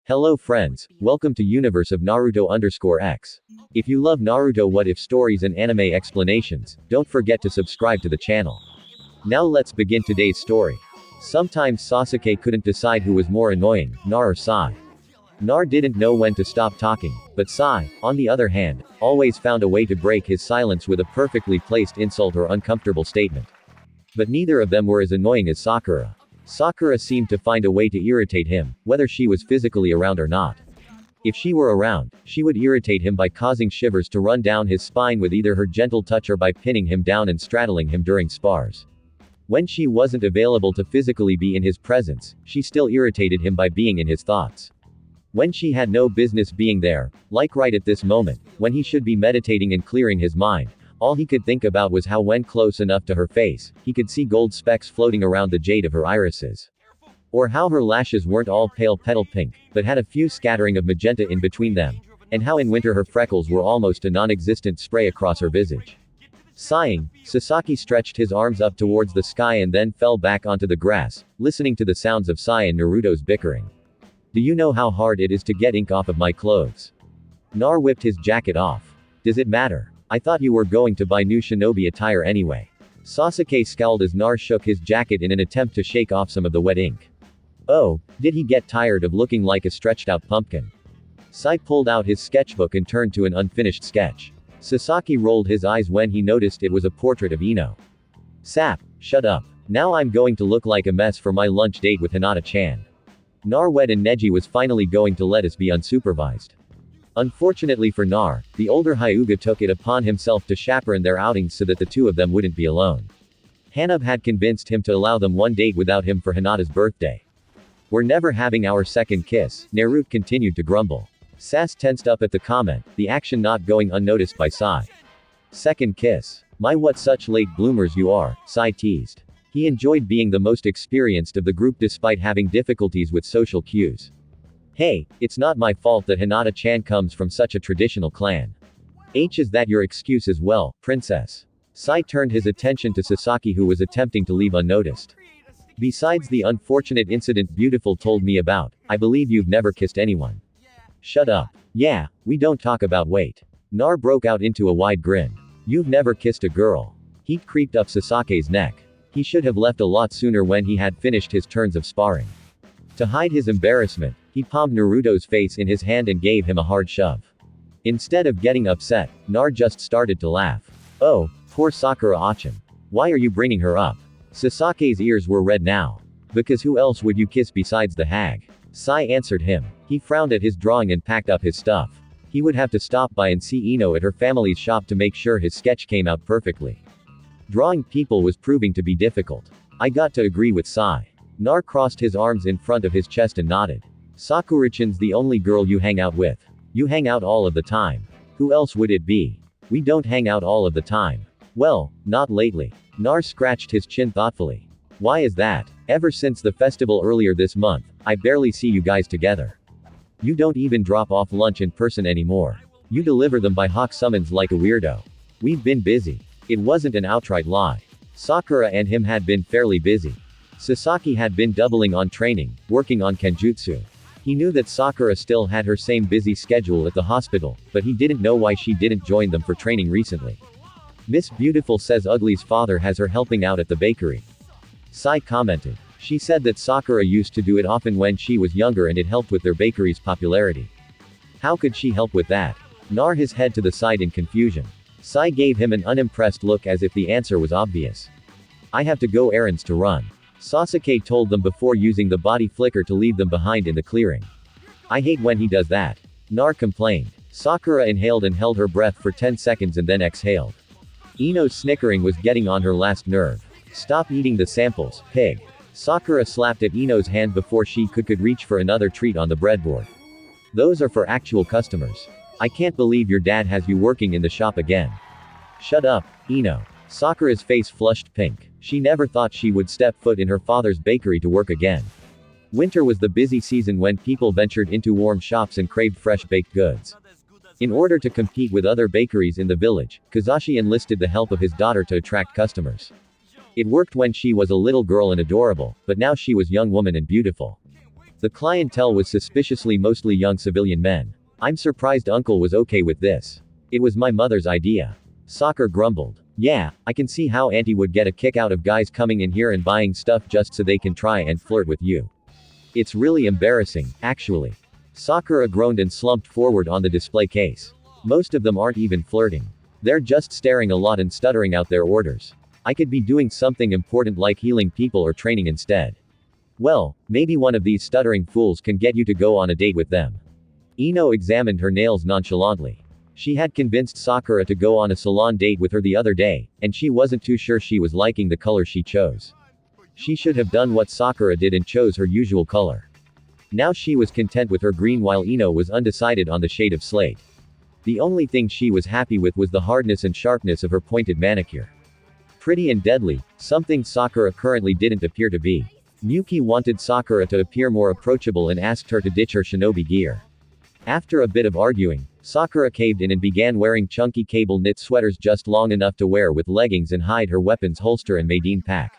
Hello friends, welcome to Universe of Naruto_X. If you love Naruto what if stories and anime explanations, don't forget to subscribe to the channel. Now let's begin today's story. Sometimes Sasuke couldn't decide who was more annoying, Nar or Sai. Nar didn't know when to stop talking, but Sai, on the other hand, always found a way to break his silence with a perfectly placed insult or uncomfortable statement. But neither of them were as annoying as Sakura. Sakura seemed to find a way to irritate him, whether she was physically around or not. If she were around, she would irritate him by causing shivers to run down his spine with either her gentle touch or by pinning him down and straddling him during spars. When she wasn't available to physically be in his presence, she still irritated him by being in his thoughts. When she had no business being there, like right at this moment, when he should be meditating and clearing his mind, all he could think about was how when close enough to her face, he could see gold specks floating around the jade of her irises. Or how her lashes weren't all pale petal pink, but had a few scattering of magenta in between them. And how in winter her freckles were almost a non-existent spray across her visage. Sighing, Sasaki stretched his arms up towards the sky and then fell back onto the grass, listening to the sounds of Sai and Naruto's bickering. Do you know how hard it is to get ink off of my clothes? Nar whipped his jacket off. Does it matter? I thought you were going to buy new shinobi attire anyway. Sasuke scowled as Nar shook his jacket in an attempt to shake off some of the wet ink. Oh, did he get tired of looking like a stretched out pumpkin? Sai pulled out his sketchbook and turned to an unfinished sketch. Sasaki rolled his eyes when he noticed it was a portrait of Ino. Sap, shut up. Now I'm going to look like a mess for my lunch date with Hinata-chan. Nar wed and Neji was finally going to let us be unsupervised. Unfortunately for Nar, the older Hyuga took it upon himself to chaperone their outings so that the two of them wouldn't be alone. Hanub had convinced him to allow them one date without him for Hinata's birthday. We're never having our second kiss, Naruto continued to grumble. Sas tensed up at the comment, the action not going unnoticed by Sai. Second kiss. My what such late bloomers you are, Sai teased. He enjoyed being the most experienced of the group despite having difficulties with social cues. Hey, it's not my fault that Hinata-chan comes from such a traditional clan. Is that your excuse as well, princess? Sai turned his attention to Sasaki who was attempting to leave unnoticed. Besides the unfortunate incident Beautiful told me about, I believe you've never kissed anyone. Shut up. Yeah, we don't talk about weight. Nar broke out into a wide grin. You've never kissed a girl. Heat creeped up Sasake's neck. He should have left a lot sooner when he had finished his turns of sparring. To hide his embarrassment, he palmed Naruto's face in his hand and gave him a hard shove. Instead of getting upset, Nar just started to laugh. Oh, poor Sakura-chan. Why are you bringing her up? Sasake's ears were red now. Because who else would you kiss besides the hag? Sai answered him. He frowned at his drawing and packed up his stuff. He would have to stop by and see Ino at her family's shop to make sure his sketch came out perfectly. Drawing people was proving to be difficult. I got to agree with Sai. Nar crossed his arms in front of his chest and nodded. Sakura-chan's the only girl you hang out with. You hang out all of the time. Who else would it be? We don't hang out all of the time. Well, not lately. Nar scratched his chin thoughtfully. Why is that? Ever since the festival earlier this month, I barely see you guys together. You don't even drop off lunch in person anymore. You deliver them by hawk summons like a weirdo. We've been busy. It wasn't an outright lie. Sakura and him had been fairly busy. Sasaki had been doubling on training, working on kenjutsu. He knew that Sakura still had her same busy schedule at the hospital, but he didn't know why she didn't join them for training recently. Miss Beautiful says Ugly's father has her helping out at the bakery. Sai commented. She said that Sakura used to do it often when she was younger and it helped with their bakery's popularity. How could she help with that? Nar his head to the side in confusion. Sai gave him an unimpressed look as if the answer was obvious. I have to go errands to run. Sasuke told them before using the body flicker to leave them behind in the clearing. I hate when he does that. Nar complained. Sakura inhaled and held her breath for 10 seconds and then exhaled. Ino's snickering was getting on her last nerve. Stop eating the samples, pig. Sakura slapped at Ino's hand before she could reach for another treat on the breadboard. Those are for actual customers. I can't believe your dad has you working in the shop again. Shut up, Ino. Sakura's face flushed pink. She never thought she would step foot in her father's bakery to work again. Winter was the busy season when people ventured into warm shops and craved fresh baked goods. In order to compete with other bakeries in the village, Kazashi enlisted the help of his daughter to attract customers. It worked when she was a little girl and adorable, but now she was young woman and beautiful. The clientele was suspiciously mostly young civilian men. I'm surprised uncle was okay with this. It was my mother's idea. Sakura grumbled. Yeah, I can see how auntie would get a kick out of guys coming in here and buying stuff just so they can try and flirt with you. It's really embarrassing, actually. Sakura groaned and slumped forward on the display case. Most of them aren't even flirting. They're just staring a lot and stuttering out their orders. I could be doing something important like healing people or training instead. Well, maybe one of these stuttering fools can get you to go on a date with them. Ino examined her nails nonchalantly. She had convinced Sakura to go on a salon date with her the other day, and she wasn't too sure she was liking the color she chose. She should have done what Sakura did and chose her usual color. Now she was content with her green while Ino was undecided on the shade of slate. The only thing she was happy with was the hardness and sharpness of her pointed manicure. Pretty and deadly, something Sakura currently didn't appear to be. Miyuki wanted Sakura to appear more approachable and asked her to ditch her shinobi gear. After a bit of arguing, Sakura caved in and began wearing chunky cable knit sweaters just long enough to wear with leggings and hide her weapons holster and Maideen pack.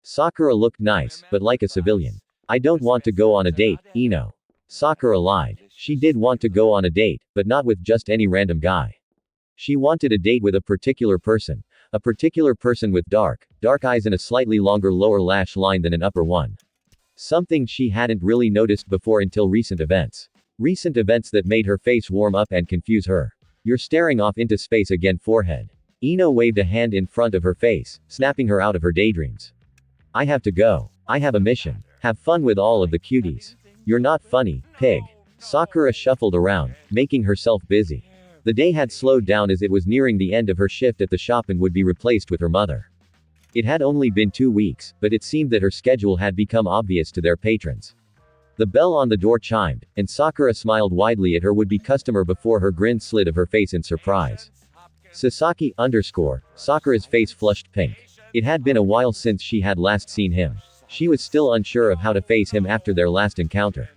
Sakura looked nice, but like a civilian. I don't want to go on a date, Ino. Sakura lied. She did want to go on a date, but not with just any random guy. She wanted a date with a particular person. A particular person with dark eyes and a slightly longer lower lash line than an upper one. Something she hadn't really noticed before until recent events. Recent events that made her face warm up and confuse her. You're staring off into space again, forehead. Ino waved a hand in front of her face, snapping her out of her daydreams. I have to go. I have a mission. Have fun with all of the cuties. You're not funny, pig. Sakura shuffled around, making herself busy. The day had slowed down as it was nearing the end of her shift at the shop and would be replaced with her mother. It had only been 2 weeks, but it seemed that her schedule had become obvious to their patrons. The bell on the door chimed, and Sakura smiled widely at her would-be customer before her grin slid of her face in surprise. Sasaki _ Sakura's face flushed pink. It had been a while since she had last seen him. She was still unsure of how to face him after their last encounter.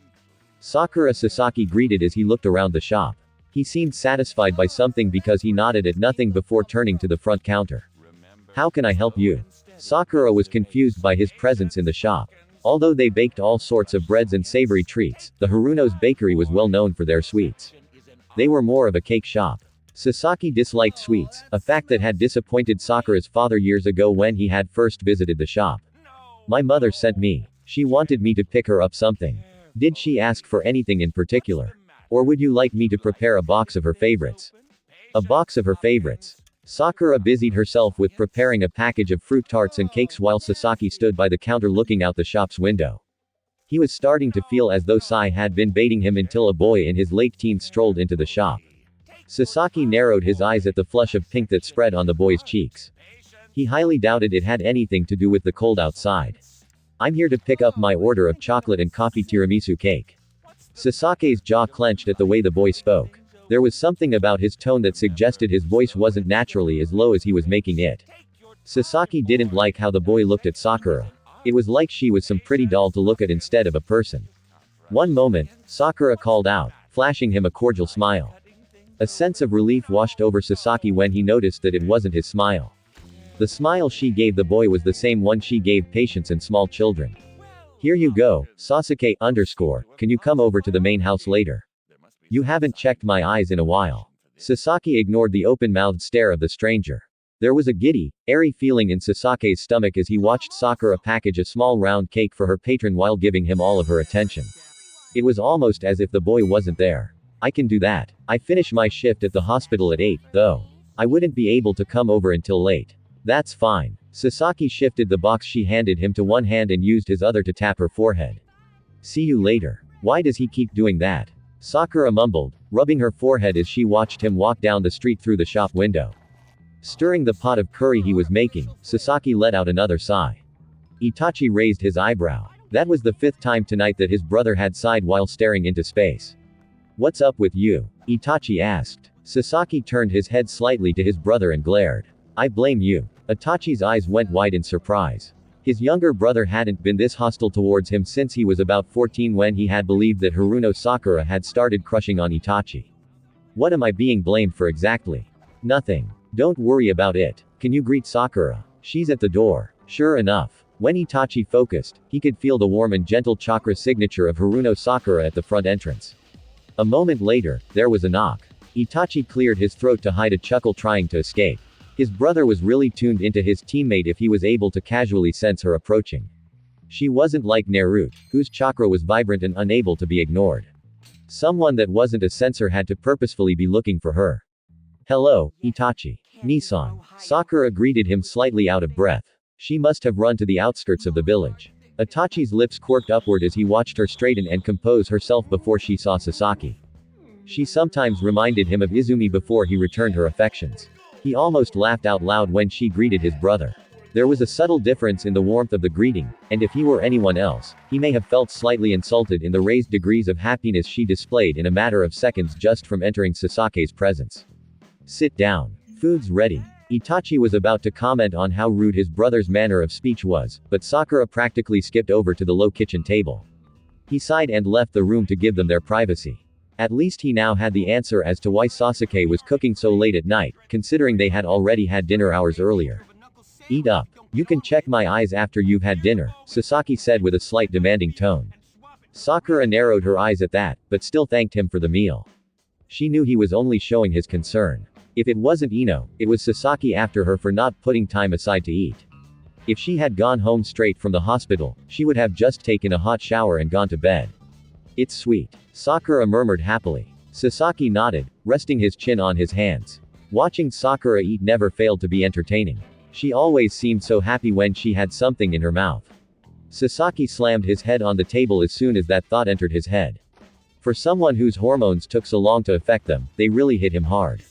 Sakura Sasaki greeted as he looked around the shop. He seemed satisfied by something because he nodded at nothing before turning to the front counter. How can I help you? Sakura was confused by his presence in the shop. Although they baked all sorts of breads and savory treats, the Haruno's bakery was well known for their sweets. They were more of a cake shop. Sasaki disliked sweets, a fact that had disappointed Sakura's father years ago when he had first visited the shop. My mother sent me. She wanted me to pick her up something. Did she ask for anything in particular? Or would you like me to prepare a box of her favorites? A box of her favorites. Sakura busied herself with preparing a package of fruit tarts and cakes while Sasaki stood by the counter looking out the shop's window. He was starting to feel as though Sai had been baiting him until a boy in his late teens strolled into the shop. Sasaki narrowed his eyes at the flush of pink that spread on the boy's cheeks. He highly doubted it had anything to do with the cold outside. I'm here to pick up my order of chocolate and coffee tiramisu cake. Sasake's jaw clenched at the way the boy spoke. There was something about his tone that suggested his voice wasn't naturally as low as he was making it. Sasaki didn't like how the boy looked at Sakura. It was like she was some pretty doll to look at instead of a person. One moment, Sakura called out, flashing him a cordial smile. A sense of relief washed over Sasaki when he noticed that it wasn't his smile. The smile she gave the boy was the same one she gave patients and small children. Here you go, Sasuke _ can you come over to the main house later? You haven't checked my eyes in a while. Sasaki ignored the open-mouthed stare of the stranger. There was a giddy, airy feeling in Sasake's stomach as he watched Sakura package a small round cake for her patron while giving him all of her attention. It was almost as if the boy wasn't there. I can do that. I finish my shift at the hospital at 8, though. I wouldn't be able to come over until late. That's fine. Sasaki shifted the box she handed him to one hand and used his other to tap her forehead. See you later. Why does he keep doing that? Sakura mumbled, rubbing her forehead as she watched him walk down the street through the shop window. Stirring the pot of curry he was making, Sasaki let out another sigh. Itachi raised his eyebrow. That was the 5th time tonight that his brother had sighed while staring into space. What's up with you? Itachi asked. Sasaki turned his head slightly to his brother and glared. I blame you. Itachi's eyes went wide in surprise. His younger brother hadn't been this hostile towards him since he was about 14 when he had believed that Haruno Sakura had started crushing on Itachi. What am I being blamed for exactly? Nothing. Don't worry about it. Can you greet Sakura? She's at the door. Sure enough. When Itachi focused, he could feel the warm and gentle chakra signature of Haruno Sakura at the front entrance. A moment later, there was a knock. Itachi cleared his throat to hide a chuckle trying to escape. His brother was really tuned into his teammate if he was able to casually sense her approaching. She wasn't like Naruto, whose chakra was vibrant and unable to be ignored. Someone that wasn't a censor had to purposefully be looking for her. Hello, Itachi. Nissan. Sakura greeted him slightly out of breath. She must have run to the outskirts of the village. Itachi's lips quirked upward as he watched her straighten and compose herself before she saw Sasaki. She sometimes reminded him of Izumi before he returned her affections. He almost laughed out loud when she greeted his brother. There was a subtle difference in the warmth of the greeting, and if he were anyone else, he may have felt slightly insulted in the raised degrees of happiness she displayed in a matter of seconds just from entering Sasake's presence. Sit down. Food's ready. Itachi was about to comment on how rude his brother's manner of speech was, but Sakura practically skipped over to the low kitchen table. He sighed and left the room to give them their privacy. At least he now had the answer as to why Sasuke was cooking so late at night, considering they had already had dinner hours earlier. Eat up. You can check my eyes after you've had dinner, Sasaki said with a slight demanding tone. Sakura narrowed her eyes at that, but still thanked him for the meal. She knew he was only showing his concern. If it wasn't Ino, it was Sasaki after her for not putting time aside to eat. If she had gone home straight from the hospital, she would have just taken a hot shower and gone to bed. It's sweet. Sakura murmured happily. Sasaki nodded, resting his chin on his hands. Watching Sakura eat never failed to be entertaining. She always seemed so happy when she had something in her mouth. Sasaki slammed his head on the table as soon as that thought entered his head. For someone whose hormones took so long to affect them, they really hit him hard.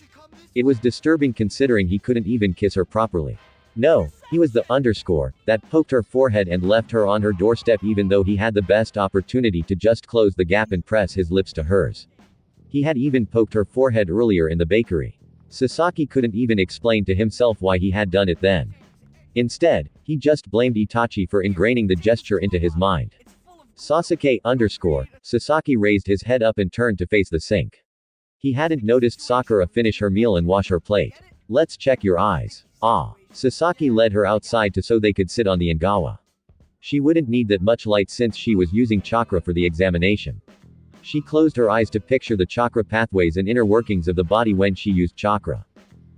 It was disturbing considering he couldn't even kiss her properly. No, he was the underscore that poked her forehead and left her on her doorstep even though he had the best opportunity to just close the gap and press his lips to hers. He had even poked her forehead earlier in the bakery. Sasaki couldn't even explain to himself why he had done it then. Instead, he just blamed Itachi for ingraining the gesture into his mind. Sasuke underscore, Sasaki raised his head up and turned to face the sink. He hadn't noticed Sakura finish her meal and wash her plate. Let's check your eyes. Ah. Sasaki led her outside so they could sit on the Ingawa. She wouldn't need that much light since she was using chakra for the examination. She closed her eyes to picture the chakra pathways and inner workings of the body when she used chakra.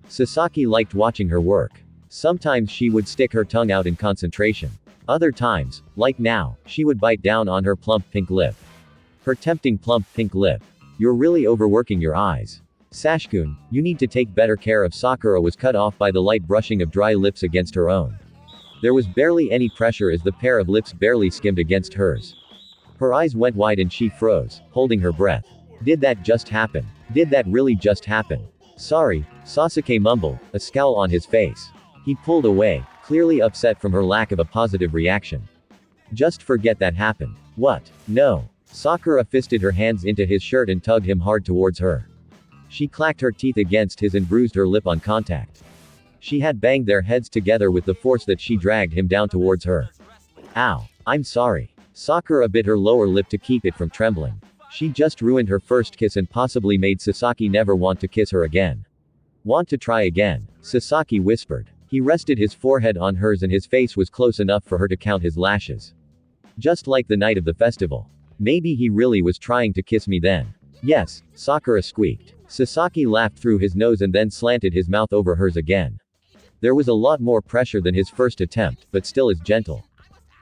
Sasaki liked watching her work. Sometimes she would stick her tongue out in concentration. Other times, like now, she would bite down on her plump pink lip. Her tempting plump pink lip. You're really overworking your eyes. Sashkun, you need to take better care of. Sakura was cut off by the light brushing of dry lips against her own. There was barely any pressure as the pair of lips barely skimmed against hers. Her eyes went wide and she froze, holding her breath. Did that just happen? Did that really just happen? Sorry, Sasuke mumbled, a scowl on his face. He pulled away, clearly upset from her lack of a positive reaction. Just forget that happened. What? No. Sakura fisted her hands into his shirt and tugged him hard towards her. She clacked her teeth against his and bruised her lip on contact. She had banged their heads together with the force that she dragged him down towards her. Ow. I'm sorry. Sakura bit her lower lip to keep it from trembling. She just ruined her first kiss and possibly made Sasaki never want to kiss her again. Want to try again? Sasaki whispered. He rested his forehead on hers and his face was close enough for her to count his lashes. Just like the night of the festival. Maybe he really was trying to kiss me then. Yes, Sakura squeaked. Sasaki laughed through his nose and then slanted his mouth over hers again. There was a lot more pressure than his first attempt, but still as gentle.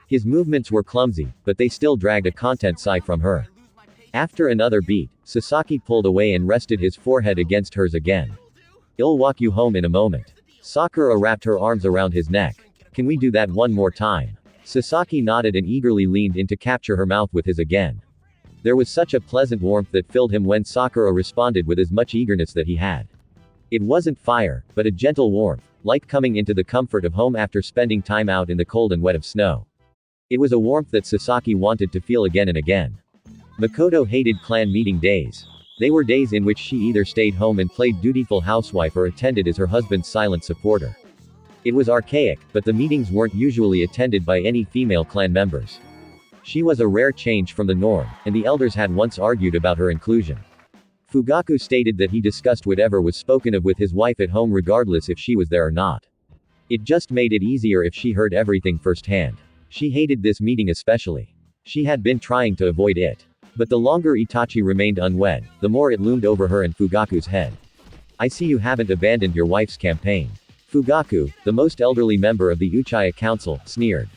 His movements were clumsy, but they still dragged a content sigh from her. After another beat, Sasaki pulled away and rested his forehead against hers again. I'll walk you home in a moment. Sakura wrapped her arms around his neck. Can we do that one more time? Sasaki nodded and eagerly leaned in to capture her mouth with his again. There was such a pleasant warmth that filled him when Sakura responded with as much eagerness that he had. It wasn't fire, but a gentle warmth, like coming into the comfort of home after spending time out in the cold and wet of snow. It was a warmth that Sasaki wanted to feel again and again. Mikoto hated clan meeting days. They were days in which she either stayed home and played dutiful housewife or attended as her husband's silent supporter. It was archaic, but the meetings weren't usually attended by any female clan members. She was a rare change from the norm, and the elders had once argued about her inclusion. Fugaku stated that he discussed whatever was spoken of with his wife at home regardless if she was there or not. It just made it easier if she heard everything firsthand. She hated this meeting especially. She had been trying to avoid it. But the longer Itachi remained unwed, the more it loomed over her and Fugaku's head. I see you haven't abandoned your wife's campaign. Fugaku, the most elderly member of the Uchiha Council, sneered.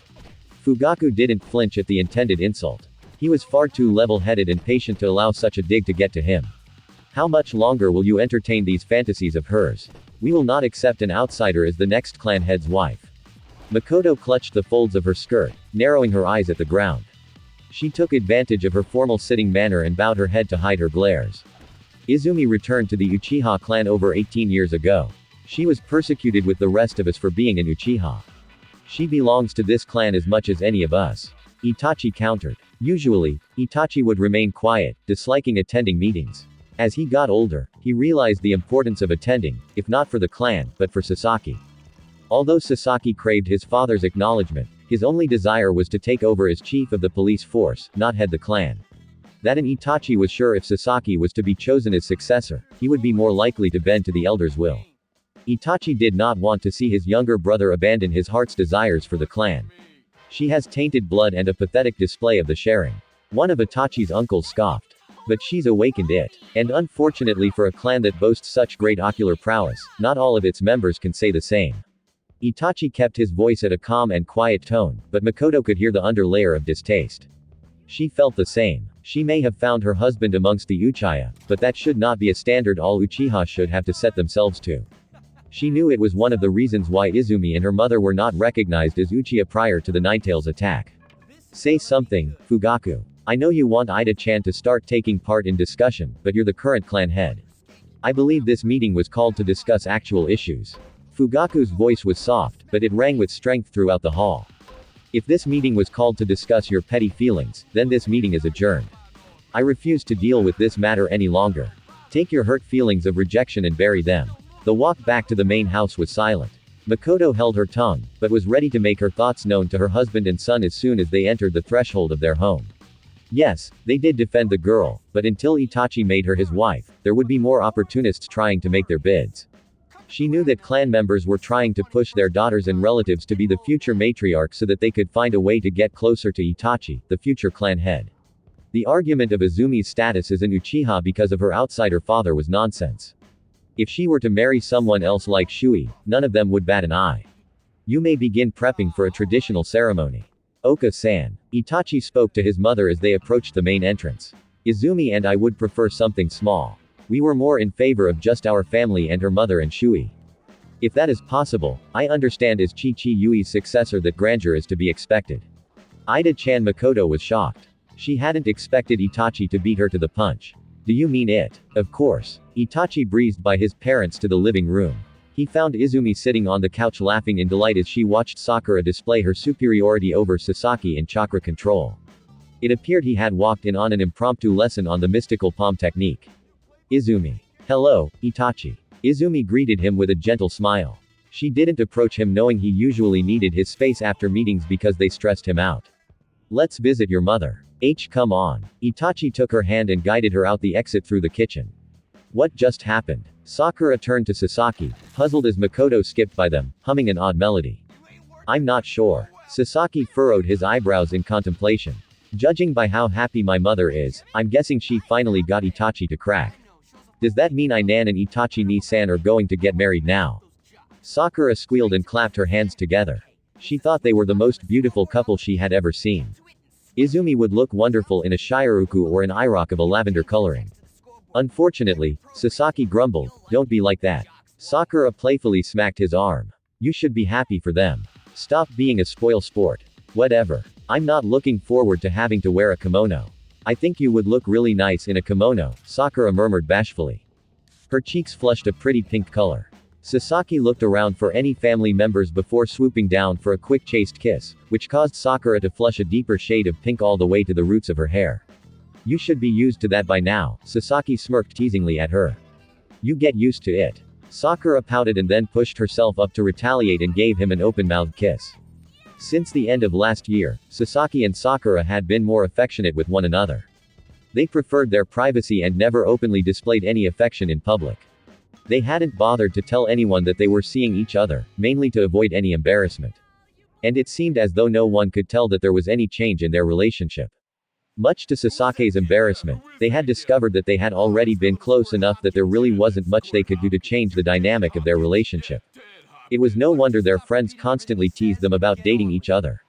Fugaku didn't flinch at the intended insult. He was far too level-headed and patient to allow such a dig to get to him. How much longer will you entertain these fantasies of hers? We will not accept an outsider as the next clan head's wife. Mikoto clutched the folds of her skirt, narrowing her eyes at the ground. She took advantage of her formal sitting manner and bowed her head to hide her glares. Izumi returned to the Uchiha clan over 18 years ago. She was persecuted with the rest of us for being an Uchiha. She belongs to this clan as much as any of us. Itachi countered. Usually, Itachi would remain quiet, disliking attending meetings. As he got older, he realized the importance of attending, if not for the clan, but for Sasaki. Although Sasaki craved his father's acknowledgement, his only desire was to take over as chief of the police force, not head the clan. That and Itachi was sure if Sasaki was to be chosen as successor, he would be more likely to bend to the elder's will. Itachi did not want to see his younger brother abandon his heart's desires for the clan. She has tainted blood and a pathetic display of the sharing. One of Itachi's uncles scoffed. But she's awakened it. And unfortunately for a clan that boasts such great ocular prowess, not all of its members can say the same. Itachi kept his voice at a calm and quiet tone, but Mikoto could hear the underlayer of distaste. She felt the same. She may have found her husband amongst the Uchiha, but that should not be a standard all Uchiha should have to set themselves to. She knew it was one of the reasons why Izumi and her mother were not recognized as Uchiha prior to the Ninetales attack. Say something, Fugaku. I know you want Ida-chan to start taking part in discussion, but you're the current clan head. I believe this meeting was called to discuss actual issues. Fugaku's voice was soft, but it rang with strength throughout the hall. If this meeting was called to discuss your petty feelings, then this meeting is adjourned. I refuse to deal with this matter any longer. Take your hurt feelings of rejection and bury them. The walk back to the main house was silent. Mikoto held her tongue, but was ready to make her thoughts known to her husband and son as soon as they entered the threshold of their home. Yes, they did defend the girl, but until Itachi made her his wife, there would be more opportunists trying to make their bids. She knew that clan members were trying to push their daughters and relatives to be the future matriarch so that they could find a way to get closer to Itachi, the future clan head. The argument of Izumi's status as an Uchiha because of her outsider father was nonsense. If she were to marry someone else like Shui, none of them would bat an eye. You may begin prepping for a traditional ceremony. Oka-san. Itachi spoke to his mother as they approached the main entrance. Izumi and I would prefer something small. We were more in favor of just our family and her mother and Shui. If that is possible, I understand as Chi-Chi-Yui's successor that grandeur is to be expected. Ida-chan. Mikoto was shocked. She hadn't expected Itachi to beat her to the punch. Do you mean it? Of course. Itachi breezed by his parents to the living room. He found Izumi sitting on the couch laughing in delight as she watched Sakura display her superiority over Sasaki in chakra control. It appeared he had walked in on an impromptu lesson on the mystical palm technique. Izumi. Hello, Itachi. Izumi greeted him with a gentle smile. She didn't approach him knowing he usually needed his space after meetings because they stressed him out. Let's visit your mother. Come on. Itachi took her hand and guided her out the exit through the kitchen. What just happened? Sakura turned to Sasaki, puzzled as Mikoto skipped by them, humming an odd melody. I'm not sure. Sasaki furrowed his eyebrows in contemplation. Judging by how happy my mother is, I'm guessing she finally got Itachi to crack. Does that mean Inan and Itachi ni-san are going to get married now? Sakura squealed and clapped her hands together. She thought they were the most beautiful couple she had ever seen. Izumi would look wonderful in a shiraruku or an irok of a lavender coloring. Unfortunately, Sasaki grumbled, don't be like that. Sakura playfully smacked his arm. You should be happy for them. Stop being a spoil sport. Whatever. I'm not looking forward to having to wear a kimono. I think you would look really nice in a kimono, Sakura murmured bashfully. Her cheeks flushed a pretty pink color. Sasaki looked around for any family members before swooping down for a quick chaste kiss, which caused Sakura to flush a deeper shade of pink all the way to the roots of her hair. You should be used to that by now, Sasaki smirked teasingly at her. You get used to it. Sakura pouted and then pushed herself up to retaliate and gave him an open-mouthed kiss. Since the end of last year, Sasaki and Sakura had been more affectionate with one another. They preferred their privacy and never openly displayed any affection in public. They hadn't bothered to tell anyone that they were seeing each other, mainly to avoid any embarrassment. And it seemed as though no one could tell that there was any change in their relationship. Much to Sasake's embarrassment, they had discovered that they had already been close enough that there really wasn't much they could do to change the dynamic of their relationship. It was no wonder their friends constantly teased them about dating each other.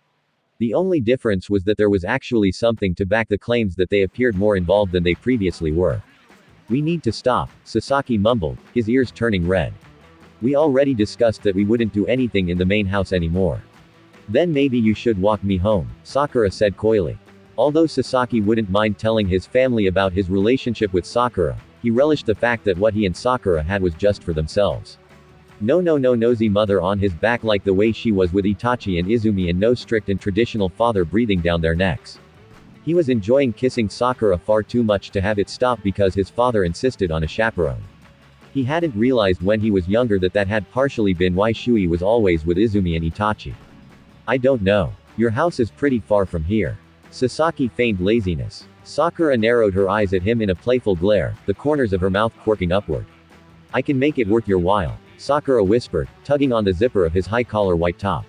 The only difference was that there was actually something to back the claims that they appeared more involved than they previously were. We need to stop, Sasaki mumbled, his ears turning red. We already discussed that we wouldn't do anything in the main house anymore. Then maybe you should walk me home, Sakura said coyly. Although Sasaki wouldn't mind telling his family about his relationship with Sakura, he relished the fact that what he and Sakura had was just for themselves. No nosy mother on his back like the way she was with Itachi and Izumi, and no strict and traditional father breathing down their necks. He was enjoying kissing Sakura far too much to have it stop because his father insisted on a chaperone. He hadn't realized when he was younger that that had partially been why Shui was always with Izumi and Itachi. I don't know. Your house is pretty far from here. Sasaki feigned laziness. Sakura narrowed her eyes at him in a playful glare, the corners of her mouth quirking upward. I can make it worth your while, Sakura whispered, tugging on the zipper of his high-collar white top.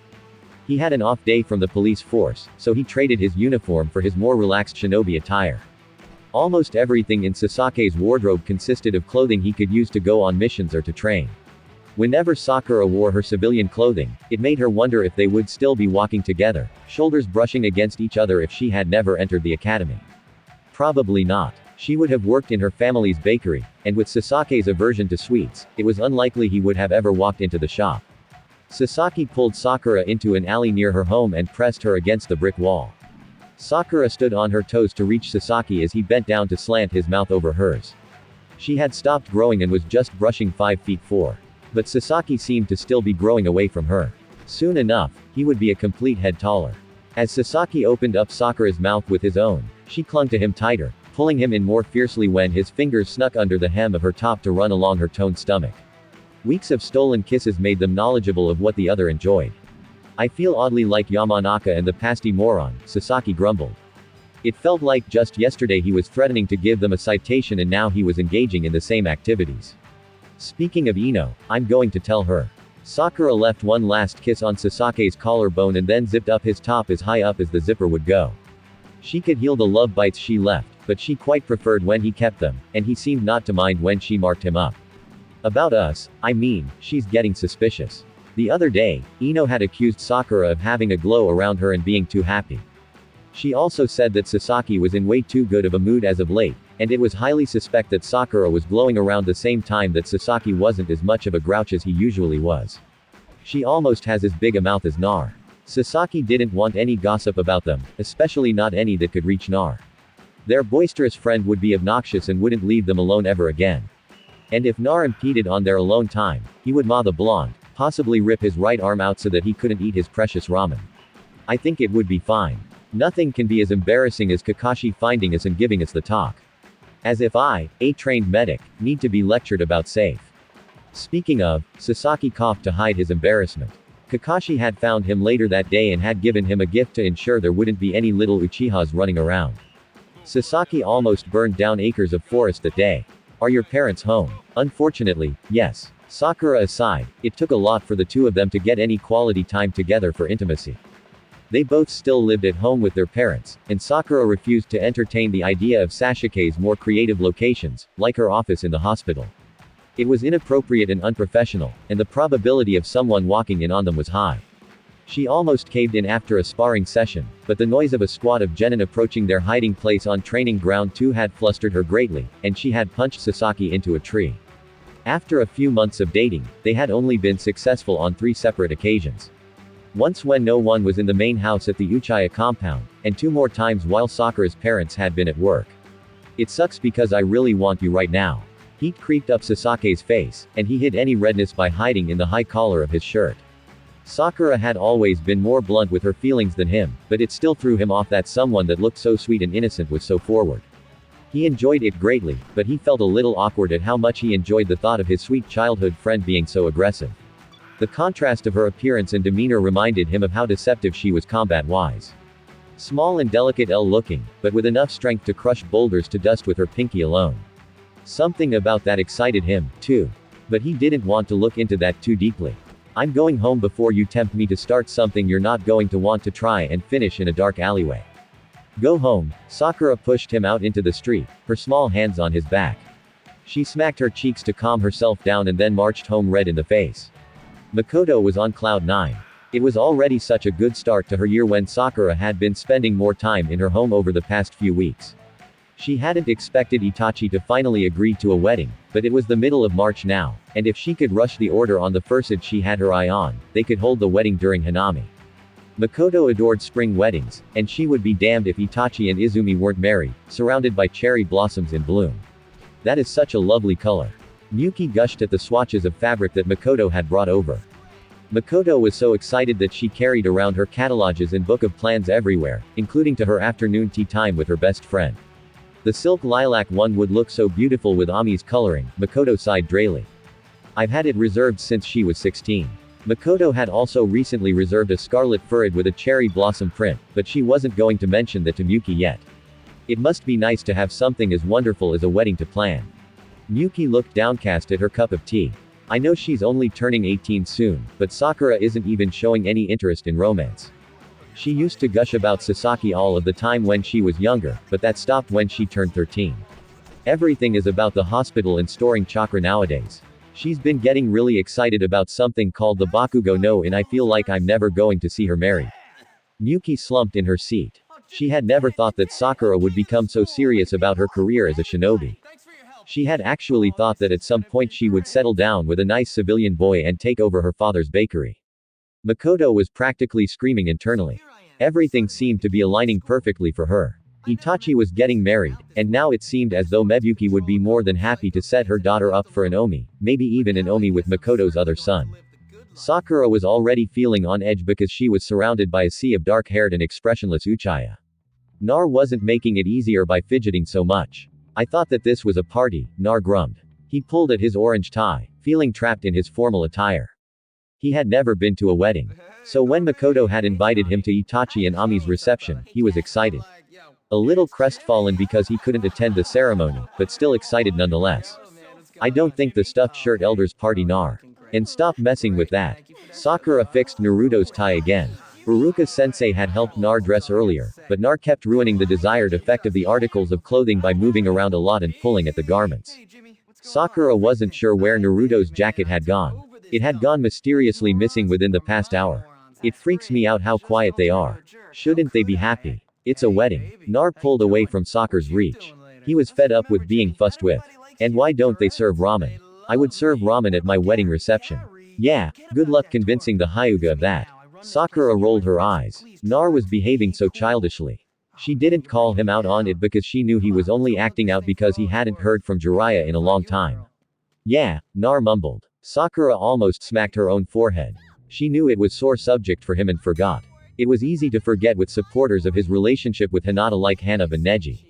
He had an off day from the police force, so he traded his uniform for his more relaxed shinobi attire. Almost everything in Sasake's wardrobe consisted of clothing he could use to go on missions or to train. Whenever Sakura wore her civilian clothing, it made her wonder if they would still be walking together, shoulders brushing against each other if she had never entered the academy. Probably not. She would have worked in her family's bakery, and with Sasake's aversion to sweets, it was unlikely he would have ever walked into the shop. Sasaki pulled Sakura into an alley near her home and pressed her against the brick wall. Sakura stood on her toes to reach Sasaki as he bent down to slant his mouth over hers. She had stopped growing and was just brushing 5 feet 4. But Sasaki seemed to still be growing away from her. Soon enough, he would be a complete head taller. As Sasaki opened up Sakura's mouth with his own, she clung to him tighter, pulling him in more fiercely when his fingers snuck under the hem of her top to run along her toned stomach. Weeks of stolen kisses made them knowledgeable of what the other enjoyed. I feel oddly like Yamanaka and the pasty moron, Sasaki grumbled. It felt like just yesterday he was threatening to give them a citation and now he was engaging in the same activities. Speaking of Ino, I'm going to tell her. Sakura left one last kiss on Sasake's collarbone and then zipped up his top as high up as the zipper would go. She could heal the love bites she left, but she quite preferred when he kept them, and he seemed not to mind when she marked him up. About us, I mean, she's getting suspicious. The other day, Ino had accused Sakura of having a glow around her and being too happy. She also said that Sasaki was in way too good of a mood as of late, and it was highly suspect that Sakura was glowing around the same time that Sasaki wasn't as much of a grouch as he usually was. She almost has as big a mouth as Nar. Sasaki didn't want any gossip about them, especially not any that could reach Nar. Their boisterous friend would be obnoxious and wouldn't leave them alone ever again. And if Nar impeded on their alone time, he would maw the blonde, possibly rip his right arm out so that he couldn't eat his precious ramen. I think it would be fine. Nothing can be as embarrassing as Kakashi finding us and giving us the talk. As if I, a trained medic, need to be lectured about safe. Speaking of, Sasaki coughed to hide his embarrassment. Kakashi had found him later that day and had given him a gift to ensure there wouldn't be any little Uchihas running around. Sasaki almost burned down acres of forest that day. Are your parents home? Unfortunately, yes. Sakura aside, it took a lot for the two of them to get any quality time together for intimacy. They both still lived at home with their parents, and Sakura refused to entertain the idea of Sasuke's more creative locations, like her office in the hospital. It was inappropriate and unprofessional, and the probability of someone walking in on them was high. She almost caved in after a sparring session, but the noise of a squad of genin approaching their hiding place on Training Ground 2 had flustered her greatly, and she had punched Sasaki into a tree. After a few months of dating, they had only been successful on 3 separate occasions. Once when no one was in the main house at the Uchiha compound, and 2 more times while Sakura's parents had been at work. It sucks because I really want you right now. Heat creeped up Sasake's face, and he hid any redness by hiding in the high collar of his shirt. Sakura had always been more blunt with her feelings than him, but it still threw him off that someone that looked so sweet and innocent was so forward. He enjoyed it greatly, but he felt a little awkward at how much he enjoyed the thought of his sweet childhood friend being so aggressive. The contrast of her appearance and demeanor reminded him of how deceptive she was combat-wise. Small and delicate looking, but with enough strength to crush boulders to dust with her pinky alone. Something about that excited him, too. But he didn't want to look into that too deeply. I'm going home before you tempt me to start something you're not going to want to try and finish in a dark alleyway. Go home. Sakura pushed him out into the street, her small hands on his back. She smacked her cheeks to calm herself down and then marched home red in the face. Mikoto was on cloud 9. It was already such a good start to her year when Sakura had been spending more time in her home over the past few weeks. She hadn't expected Itachi to finally agree to a wedding, but it was the middle of March now, and if she could rush the order on the first she had her eye on, they could hold the wedding during Hanami. Mikoto adored spring weddings, and she would be damned if Itachi and Izumi weren't married, surrounded by cherry blossoms in bloom. That is such a lovely color. Miyuki gushed at the swatches of fabric that Mikoto had brought over. Mikoto was so excited that she carried around her catalogs and book of plans everywhere, including to her afternoon tea time with her best friend. The silk lilac one would look so beautiful with Ami's coloring, Mikoto sighed drily. I've had it reserved since she was 16. Mikoto had also recently reserved a scarlet furred with a cherry blossom print, but she wasn't going to mention that to Miyuki yet. It must be nice to have something as wonderful as a wedding to plan. Miyuki looked downcast at her cup of tea. I know she's only turning 18 soon, but Sakura isn't even showing any interest in romance. She used to gush about Sasaki all of the time when she was younger, but that stopped when she turned 13. Everything is about the hospital and storing chakra nowadays. She's been getting really excited about something called the Bakugo no and I feel like I'm never going to see her married. Miyuki slumped in her seat. She had never thought that Sakura would become so serious about her career as a shinobi. She had actually thought that at some point she would settle down with a nice civilian boy and take over her father's bakery. Mikoto was practically screaming internally. Everything seemed to be aligning perfectly for her. Itachi was getting married, and now it seemed as though Mebuki would be more than happy to set her daughter up for an Omi, maybe even an Omi with Mikoto's other son. Sakura was already feeling on edge because she was surrounded by a sea of dark-haired and expressionless Uchiha. Nar wasn't making it easier by fidgeting so much. I thought that this was a party, Nar grummed. He pulled at his orange tie, feeling trapped in his formal attire. He had never been to a wedding. So when Mikoto had invited him to Itachi and Ami's reception, he was excited. A little crestfallen because he couldn't attend the ceremony, but still excited nonetheless. I don't think the stuffed shirt elders party Nar. And stop messing with that. Sakura fixed Naruto's tie again. Baruka-sensei had helped Nar dress earlier, but Nar kept ruining the desired effect of the articles of clothing by moving around a lot and pulling at the garments. Sakura wasn't sure where Naruto's jacket had gone. It had gone mysteriously missing within the past hour. It freaks me out how quiet they are. Shouldn't they be happy? It's a wedding. Nar pulled away from Sakura's reach. He was fed up with being fussed with. And why don't they serve ramen? I would serve ramen at my wedding reception. Yeah, good luck convincing the Hyuga of that. Sakura rolled her eyes. Nar was behaving so childishly. She didn't call him out on it because she knew he was only acting out because he hadn't heard from Jiraiya in a long time. Yeah, Nar mumbled. Sakura almost smacked her own forehead. She knew it was sore subject for him and forgot. It was easy to forget with supporters of his relationship with Hinata like Hana and Neji.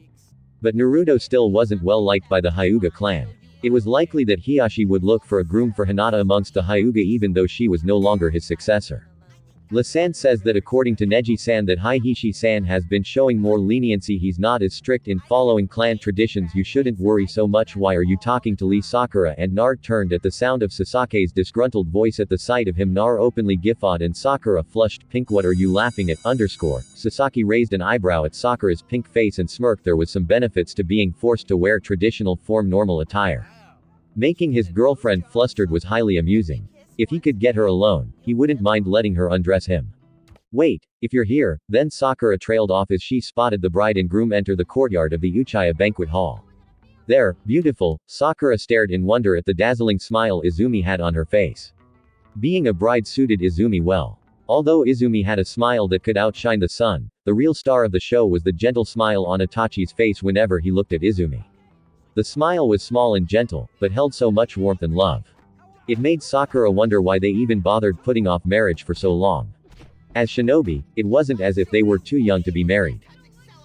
But Naruto still wasn't well liked by the Hyuga clan. It was likely that Hiyashi would look for a groom for Hinata amongst the Hyuga even though she was no longer his successor. Lisan says that according to Neji-san that Hihishi-san has been showing more leniency, he's not as strict in following clan traditions. You shouldn't worry so much. Why are you talking to Lee? Sakura and Nar turned at the sound of Sasake's disgruntled voice. At the sight of him, Nar openly guffawed and Sakura flushed pink. What are you laughing at? Sasaki raised an eyebrow at Sakura's pink face and smirked. There was some benefits to being forced to wear traditional form normal attire. Making his girlfriend flustered was highly amusing. If he could get her alone, he wouldn't mind letting her undress him. Wait, if you're here, then Sakura trailed off as she spotted the bride and groom enter the courtyard of the Uchiha banquet hall. There, beautiful, Sakura stared in wonder at the dazzling smile Izumi had on her face. Being a bride suited Izumi well. Although Izumi had a smile that could outshine the sun, the real star of the show was the gentle smile on Itachi's face whenever he looked at Izumi. The smile was small and gentle, but held so much warmth and love. It made Sakura wonder why they even bothered putting off marriage for so long. As shinobi, it wasn't as if they were too young to be married.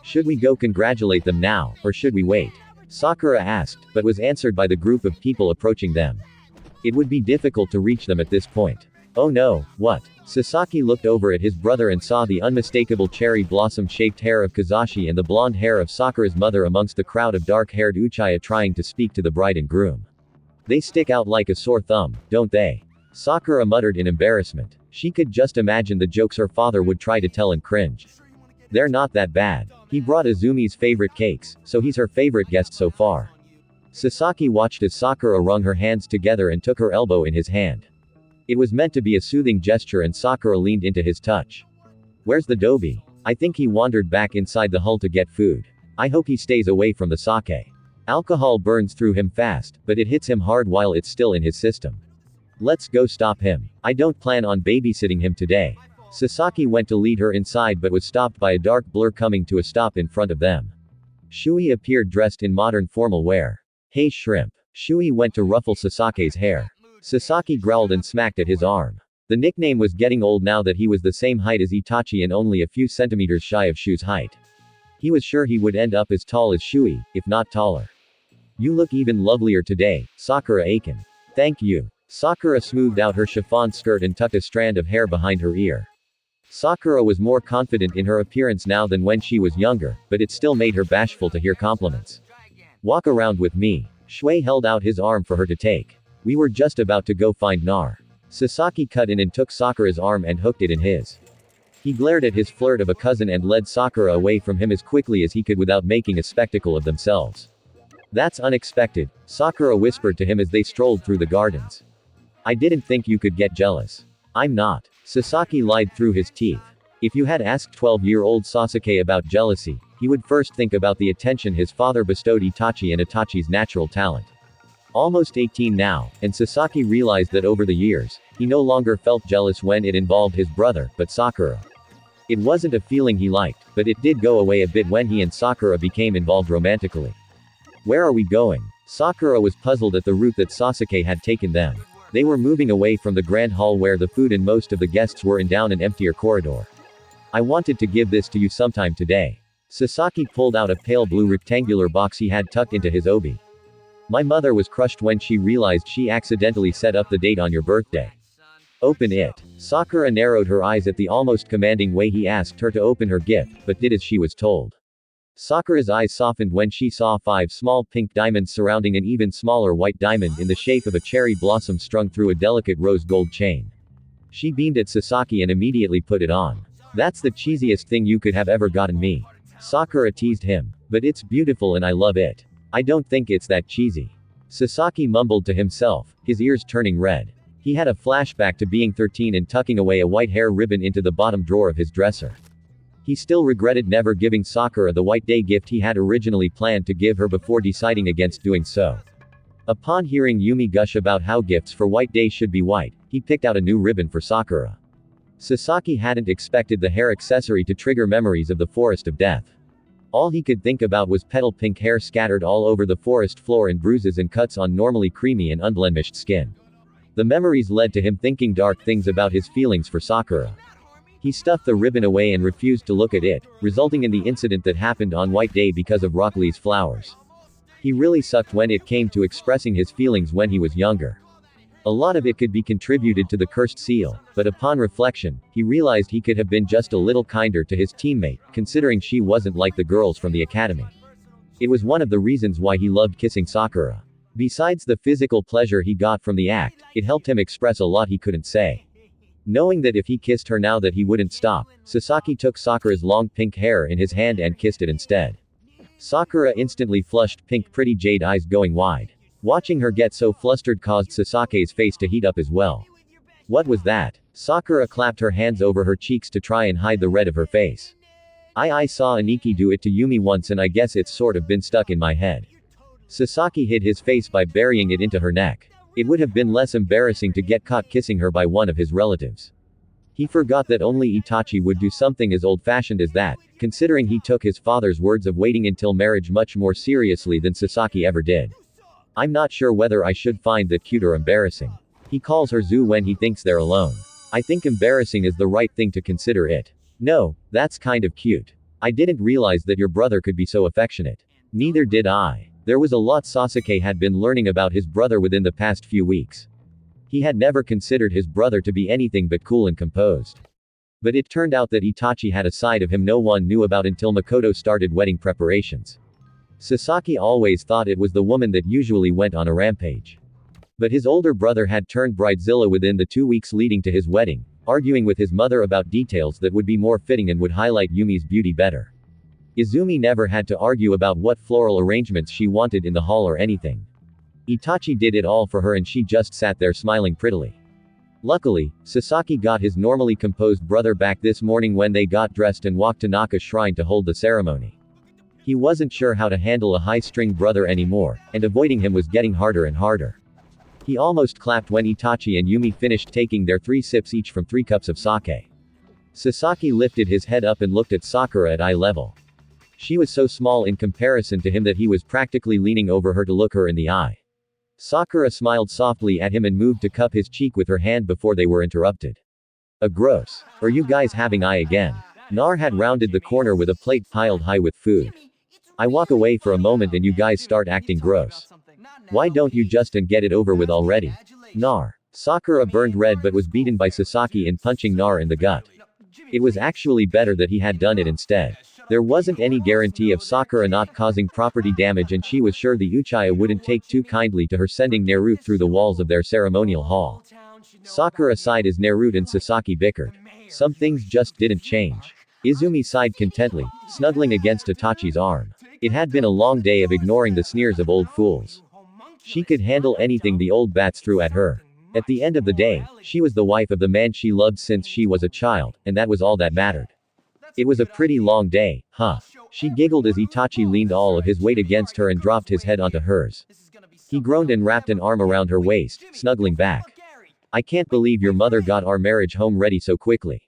Should we go congratulate them now, or should we wait? Sakura asked, but was answered by the group of people approaching them. It would be difficult to reach them at this point. Oh no, what? Sasaki looked over at his brother and saw the unmistakable cherry blossom-shaped hair of Kazashi and the blonde hair of Sakura's mother amongst the crowd of dark-haired Uchiha trying to speak to the bride and groom. They stick out like a sore thumb, don't they? Sakura muttered in embarrassment. She could just imagine the jokes her father would try to tell and cringe. They're not that bad. He brought Izumi's favorite cakes, so he's her favorite guest so far. Sasaki watched as Sakura wrung her hands together and took her elbow in his hand. It was meant to be a soothing gesture and Sakura leaned into his touch. Where's the Dobi? I think he wandered back inside the hull to get food. I hope he stays away from the sake. Alcohol burns through him fast, but it hits him hard while it's still in his system. Let's go stop him. I don't plan on babysitting him today. Sasaki went to lead her inside but was stopped by a dark blur coming to a stop in front of them. Shui appeared dressed in modern formal wear. Hey shrimp. Shui went to ruffle Sasake's hair. Sasaki growled and smacked at his arm. The nickname was getting old now that he was the same height as Itachi and only a few centimeters shy of Shui's height. He was sure he would end up as tall as Shui, if not taller. You look even lovelier today, Sakura Aiken. Thank you. Sakura smoothed out her chiffon skirt and tucked a strand of hair behind her ear. Sakura was more confident in her appearance now than when she was younger, but it still made her bashful to hear compliments. Walk around with me. Shui held out his arm for her to take. We were just about to go find Nar. Sasaki cut in and took Sakura's arm and hooked it in his. He glared at his flirt of a cousin and led Sakura away from him as quickly as he could without making a spectacle of themselves. That's unexpected, Sakura whispered to him as they strolled through the gardens. I didn't think you could get jealous. I'm not. Sasaki lied through his teeth. If you had asked 12-year-old Sasuke about jealousy, he would first think about the attention his father bestowed Itachi and Itachi's natural talent. Almost 18 now, and Sasaki realized that over the years, he no longer felt jealous when it involved his brother, but Sakura. It wasn't a feeling he liked, but it did go away a bit when he and Sakura became involved romantically. Where are we going? Sakura was puzzled at the route that Sasuke had taken them. They were moving away from the grand hall where the food and most of the guests were in down an emptier corridor. I wanted to give this to you sometime today. Sasaki pulled out a pale blue rectangular box he had tucked into his obi. My mother was crushed when she realized she accidentally set up the date on your birthday. Open it. Sakura narrowed her eyes at the almost commanding way he asked her to open her gift, but did as she was told. Sakura's eyes softened when she saw 5 small pink diamonds surrounding an even smaller white diamond in the shape of a cherry blossom strung through a delicate rose gold chain. She beamed at Sasaki and immediately put it on. That's the cheesiest thing you could have ever gotten me. Sakura teased him. But it's beautiful and I love it. I don't think it's that cheesy. Sasaki mumbled to himself, his ears turning red. He had a flashback to being 13 and tucking away a white hair ribbon into the bottom drawer of his dresser. He still regretted never giving Sakura the White Day gift he had originally planned to give her before deciding against doing so. Upon hearing Yumi gush about how gifts for White Day should be white, he picked out a new ribbon for Sakura. Sasaki hadn't expected the hair accessory to trigger memories of the Forest of Death. All he could think about was petal pink hair scattered all over the forest floor and bruises and cuts on normally creamy and unblemished skin. The memories led to him thinking dark things about his feelings for Sakura. He stuffed the ribbon away and refused to look at it, resulting in the incident that happened on White Day because of Rock Lee's flowers. He really sucked when it came to expressing his feelings when he was younger. A lot of it could be contributed to the cursed seal, but upon reflection, he realized he could have been just a little kinder to his teammate, considering she wasn't like the girls from the academy. It was one of the reasons why he loved kissing Sakura. Besides the physical pleasure he got from the act, it helped him express a lot he couldn't say. Knowing that if he kissed her now that he wouldn't stop, Sasaki took Sakura's long pink hair in his hand and kissed it instead. Sakura instantly flushed pink pretty jade eyes going wide. Watching her get so flustered caused Sasake's face to heat up as well. What was that? Sakura clapped her hands over her cheeks to try and hide the red of her face. I saw Aniki do it to Yumi once and I guess it's sort of been stuck in my head. Sasaki hid his face by burying it into her neck. It would have been less embarrassing to get caught kissing her by one of his relatives. He forgot that only Itachi would do something as old-fashioned as that, considering he took his father's words of waiting until marriage much more seriously than Sasaki ever did. I'm not sure whether I should find that cute or embarrassing. He calls her Zu when he thinks they're alone. I think embarrassing is the right thing to consider it. No, that's kind of cute. I didn't realize that your brother could be so affectionate. Neither did I. There was a lot Sasuke had been learning about his brother within the past few weeks. He had never considered his brother to be anything but cool and composed. But it turned out that Itachi had a side of him no one knew about until Mikoto started wedding preparations. Sasaki always thought it was the woman that usually went on a rampage. But his older brother had turned bridezilla within the 2 weeks leading to his wedding, arguing with his mother about details that would be more fitting and would highlight Yumi's beauty better. Izumi never had to argue about what floral arrangements she wanted in the hall or anything. Itachi did it all for her and she just sat there smiling prettily. Luckily, Sasaki got his normally composed brother back this morning when they got dressed and walked to Naka's shrine to hold the ceremony. He wasn't sure how to handle a high-string brother anymore, and avoiding him was getting harder and harder. He almost clapped when Itachi and Yumi finished taking their 3 sips each from 3 cups of sake. Sasaki lifted his head up and looked at Sakura at eye level. She was so small in comparison to him that he was practically leaning over her to look her in the eye. Sakura smiled softly at him and moved to cup his cheek with her hand before they were interrupted. Gross. Are you guys having eye again? Nar had rounded the corner with a plate piled high with food. I walk away for a moment and you guys start acting gross. Why don't you just and get it over with already? Nar. Sakura burned red but was beaten by Sasaki in punching Nar in the gut. It was actually better that he had done it instead. There wasn't any guarantee of Sakura not causing property damage and she was sure the Uchiha wouldn't take too kindly to her sending Naruto through the walls of their ceremonial hall. Sakura sighed as Naruto and Sasaki bickered. Some things just didn't change. Izumi sighed contently, snuggling against Itachi's arm. It had been a long day of ignoring the sneers of old fools. She could handle anything the old bats threw at her. At the end of the day, she was the wife of the man she loved since she was a child, and that was all that mattered. It was a pretty long day, huh? She giggled as Itachi leaned all of his weight against her and dropped his head onto hers. He groaned and wrapped an arm around her waist, snuggling back. I can't believe your mother got our marriage home ready so quickly.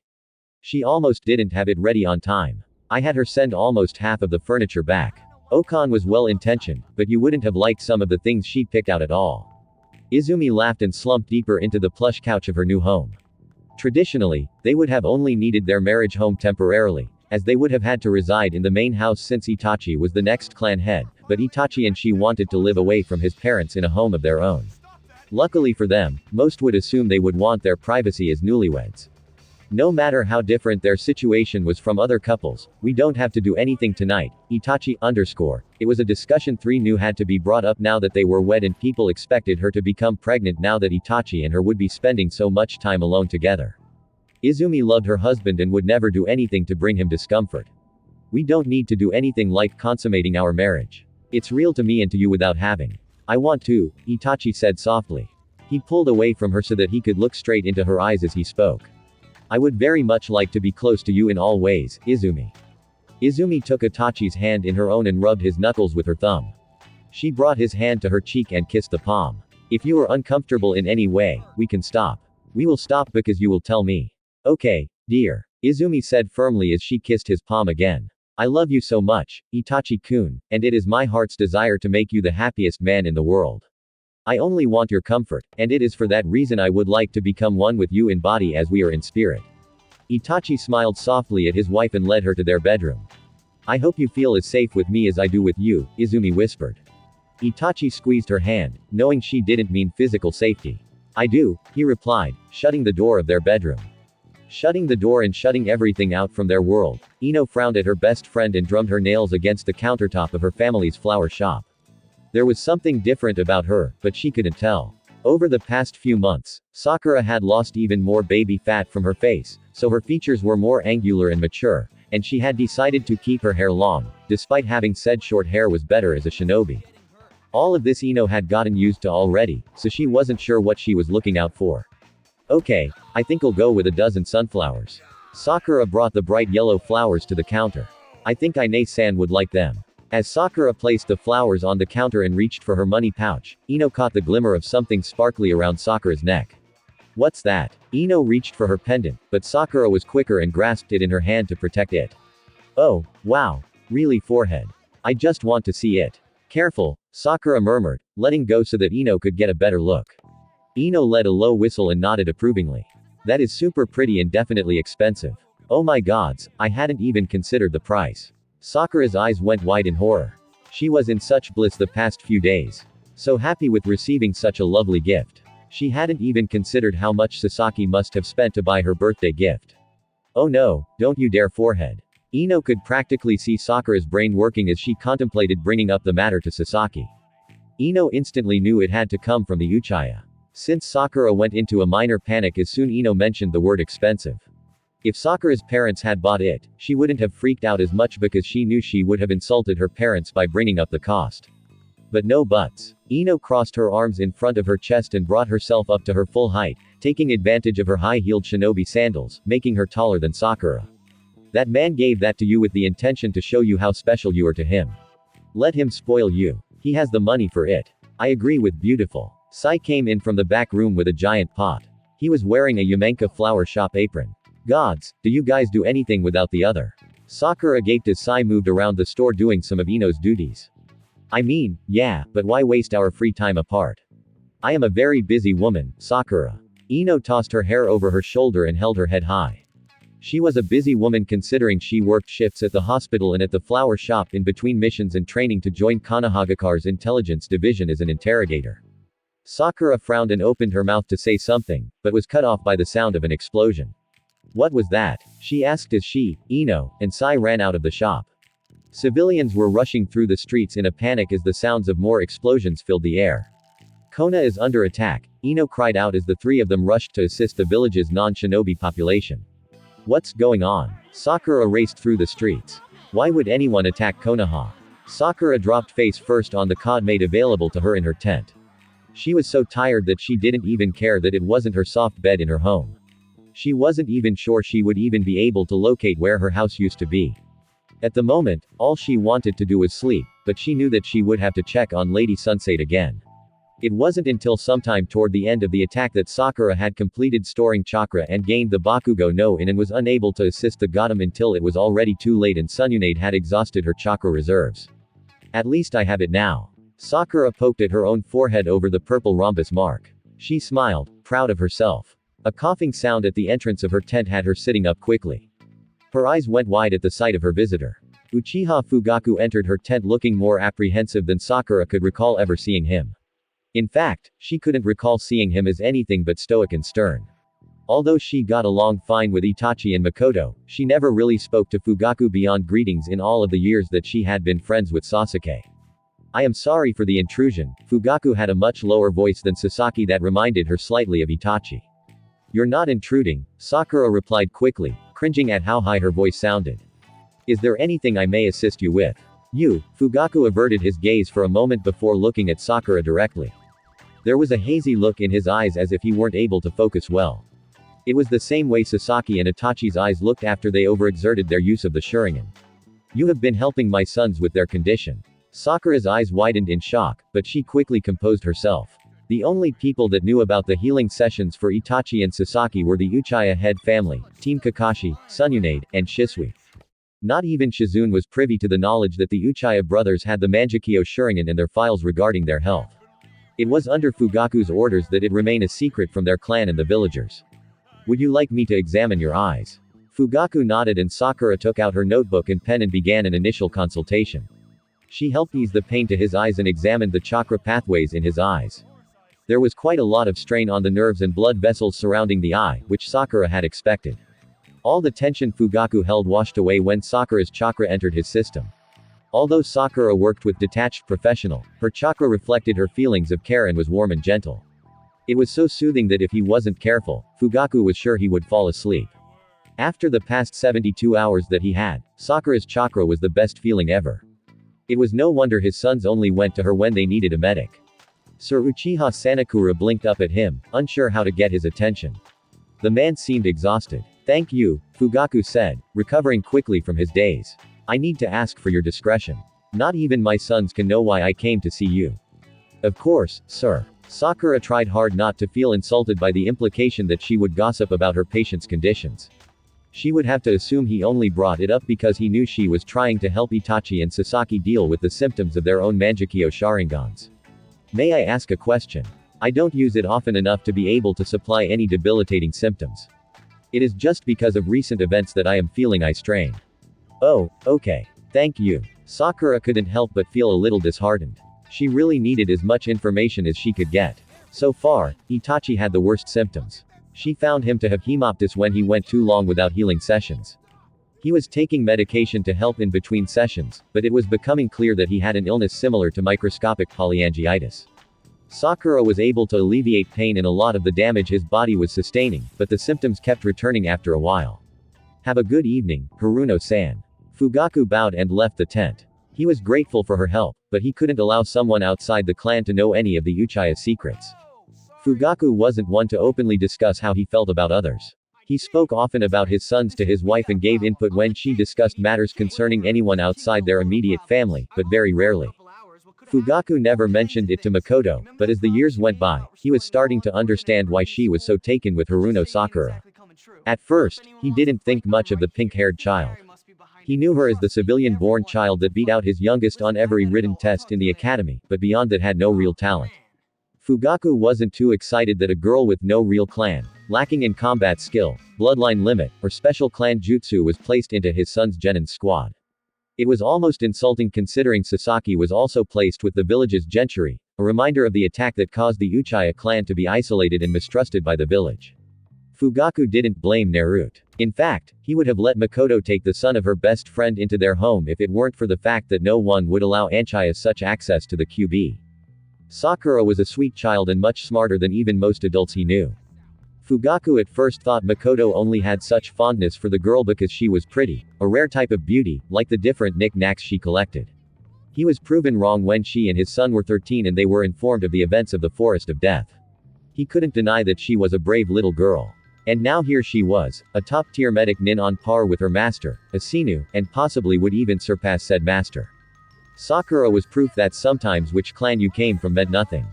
She almost didn't have it ready on time. I had her send almost half of the furniture back. Okan was well-intentioned, but you wouldn't have liked some of the things she picked out at all. Izumi laughed and slumped deeper into the plush couch of her new home. Traditionally, they would have only needed their marriage home temporarily, as they would have had to reside in the main house since Itachi was the next clan head, but Itachi and she wanted to live away from his parents in a home of their own. Luckily for them, most would assume they would want their privacy as newlyweds. No matter how different their situation was from other couples, we don't have to do anything tonight, Itachi _ It was a discussion 3 knew had to be brought up now that they were wed and people expected her to become pregnant now that Itachi and her would be spending so much time alone together. Izumi loved her husband and would never do anything to bring him discomfort. We don't need to do anything like consummating our marriage. It's real to me and to you without having. I want to, Itachi said softly. He pulled away from her so that he could look straight into her eyes as he spoke. I would very much like to be close to you in all ways, Izumi. Izumi took Itachi's hand in her own and rubbed his knuckles with her thumb. She brought his hand to her cheek and kissed the palm. If you are uncomfortable in any way, we can stop. We will stop because you will tell me. Okay, dear. Izumi said firmly as she kissed his palm again. I love you so much, Itachi-kun, and it is my heart's desire to make you the happiest man in the world. I only want your comfort, and it is for that reason I would like to become one with you in body as we are in spirit. Itachi smiled softly at his wife and led her to their bedroom. I hope you feel as safe with me as I do with you, Izumi whispered. Itachi squeezed her hand, knowing she didn't mean physical safety. I do, he replied, shutting the door of their bedroom. Shutting the door and shutting everything out from their world, Ino frowned at her best friend and drummed her nails against the countertop of her family's flower shop. There was something different about her, but she couldn't tell. Over the past few months, Sakura had lost even more baby fat from her face, so her features were more angular and mature, and she had decided to keep her hair long, despite having said short hair was better as a shinobi. All of this Ino had gotten used to already, so she wasn't sure what she was looking out for. Okay, I think I'll go with a dozen sunflowers. Sakura brought the bright yellow flowers to the counter. I think Ine-san would like them. As Sakura placed the flowers on the counter and reached for her money pouch, Ino caught the glimmer of something sparkly around Sakura's neck. What's that? Ino reached for her pendant, but Sakura was quicker and grasped it in her hand to protect it. Oh, wow. Really forehead. I just want to see it. Careful, Sakura murmured, letting go so that Ino could get a better look. Ino let a low whistle and nodded approvingly. That is super pretty and definitely expensive. Oh my gods, I hadn't even considered the price. Sakura's eyes went wide in horror. She was in such bliss the past few days. So happy with receiving such a lovely gift. She hadn't even considered how much Sasaki must have spent to buy her birthday gift. Oh no, don't you dare forehead. Ino could practically see Sakura's brain working as she contemplated bringing up the matter to Sasaki. Ino instantly knew it had to come from the Uchiha. Since Sakura went into a minor panic as soon Ino mentioned the word expensive. If Sakura's parents had bought it, she wouldn't have freaked out as much because she knew she would have insulted her parents by bringing up the cost. But no buts. Ino crossed her arms in front of her chest and brought herself up to her full height, taking advantage of her high-heeled shinobi sandals, making her taller than Sakura. That man gave that to you with the intention to show you how special you are to him. Let him spoil you. He has the money for it. I agree with beautiful. Sai came in from the back room with a giant pot. He was wearing a Yamenka flower shop apron. Gods, do you guys do anything without the other? Sakura gaped as Sai moved around the store doing some of Ino's duties. I mean, yeah, but why waste our free time apart? I am a very busy woman, Sakura. Ino tossed her hair over her shoulder and held her head high. She was a busy woman considering she worked shifts at the hospital and at the flower shop in between missions and training to join Konohagakar's intelligence division as an interrogator. Sakura frowned and opened her mouth to say something, but was cut off by the sound of an explosion. What was that? She asked as she, Ino, and Sai ran out of the shop. Civilians were rushing through the streets in a panic as the sounds of more explosions filled the air. Kona is under attack, Ino cried out as the three of them rushed to assist the village's non-shinobi population. What's going on? Sakura raced through the streets. Why would anyone attack Konoha? Sakura dropped face first on the cot made available to her in her tent. She was so tired that she didn't even care that it wasn't her soft bed in her home. She wasn't even sure she would even be able to locate where her house used to be. At the moment, all she wanted to do was sleep, but she knew that she would have to check on Lady Sunset again. It wasn't until sometime toward the end of the attack that Sakura had completed storing chakra and gained the Bakugo no in and was unable to assist the Gotham until it was already too late and Sununade had exhausted her chakra reserves. At least I have it now. Sakura poked at her own forehead over the purple rhombus mark. She smiled, proud of herself. A coughing sound at the entrance of her tent had her sitting up quickly. Her eyes went wide at the sight of her visitor. Uchiha Fugaku entered her tent looking more apprehensive than Sakura could recall ever seeing him. In fact, she couldn't recall seeing him as anything but stoic and stern. Although she got along fine with Itachi and Mikoto, she never really spoke to Fugaku beyond greetings in all of the years that she had been friends with Sasuke. I am sorry for the intrusion. Fugaku had a much lower voice than Sasaki that reminded her slightly of Itachi. You're not intruding, Sakura replied quickly, cringing at how high her voice sounded. Is there anything I may assist you with? Fugaku averted his gaze for a moment before looking at Sakura directly. There was a hazy look in his eyes as if he weren't able to focus well. It was the same way Sasaki and Itachi's eyes looked after they overexerted their use of the Sharingan. You have been helping my sons with their condition. Sakura's eyes widened in shock, but she quickly composed herself. The only people that knew about the healing sessions for Itachi and Sasaki were the Uchiha head family, Team Kakashi, Sununade, and Shisui. Not even Shizune was privy to the knowledge that the Uchiha brothers had the Mangekyo Sharingan in their files regarding their health. It was under Fugaku's orders that it remain a secret from their clan and the villagers. Would you like me to examine your eyes? Fugaku nodded and Sakura took out her notebook and pen and began an initial consultation. She helped ease the pain to his eyes and examined the chakra pathways in his eyes. There was quite a lot of strain on the nerves and blood vessels surrounding the eye, which Sakura had expected. All the tension Fugaku held washed away when Sakura's chakra entered his system. Although Sakura worked with detached professional, her chakra reflected her feelings of care and was warm and gentle. It was so soothing that if he wasn't careful, Fugaku was sure he would fall asleep. After the past 72 hours that he had, Sakura's chakra was the best feeling ever. It was no wonder his sons only went to her when they needed a medic. Sir Uchiha Sanakura blinked up at him, unsure how to get his attention. The man seemed exhausted. Thank you, Fugaku said, recovering quickly from his daze. I need to ask for your discretion. Not even my sons can know why I came to see you. Of course, sir. Sakura tried hard not to feel insulted by the implication that she would gossip about her patient's conditions. She would have to assume he only brought it up because he knew she was trying to help Itachi and Sasaki deal with the symptoms of their own Mangekyo Sharingans. May I ask a question? I don't use it often enough to be able to supply any debilitating symptoms. It is just because of recent events that I am feeling eye strain. Oh, okay. Thank you. Sakura couldn't help but feel a little disheartened. She really needed as much information as she could get. So far, Itachi had the worst symptoms. She found him to have hemoptysis when he went too long without healing sessions. He was taking medication to help in between sessions, but it was becoming clear that he had an illness similar to microscopic polyangiitis. Sakura was able to alleviate pain and a lot of the damage his body was sustaining, but the symptoms kept returning after a while. Have a good evening, Haruno-san. Fugaku bowed and left the tent. He was grateful for her help, but he couldn't allow someone outside the clan to know any of the Uchiha secrets. Fugaku wasn't one to openly discuss how he felt about others. He spoke often about his sons to his wife and gave input when she discussed matters concerning anyone outside their immediate family, but very rarely. Fugaku never mentioned it to Mikoto, but as the years went by, he was starting to understand why she was so taken with Haruno Sakura. At first, he didn't think much of the pink-haired child. He knew her as the civilian-born child that beat out his youngest on every written test in the academy, but beyond that had no real talent. Fugaku wasn't too excited that a girl with no real clan, lacking in combat skill, bloodline limit, or special clan jutsu was placed into his son's genin squad. It was almost insulting considering Sasaki was also placed with the village's gentry, a reminder of the attack that caused the Uchiha clan to be isolated and mistrusted by the village. Fugaku didn't blame Naruto. In fact, he would have let Mikoto take the son of her best friend into their home if it weren't for the fact that no one would allow Uchiha such access to the QB. Sakura was a sweet child and much smarter than even most adults he knew. Fugaku at first thought Mikoto only had such fondness for the girl because she was pretty, a rare type of beauty, like the different knick-knacks she collected. He was proven wrong when she and his son were 13 and they were informed of the events of the Forest of Death. He couldn't deny that she was a brave little girl. And now here she was, a top-tier medic nin on par with her master, Asinu, and possibly would even surpass said master. Sakura was proof that sometimes which clan you came from meant nothing.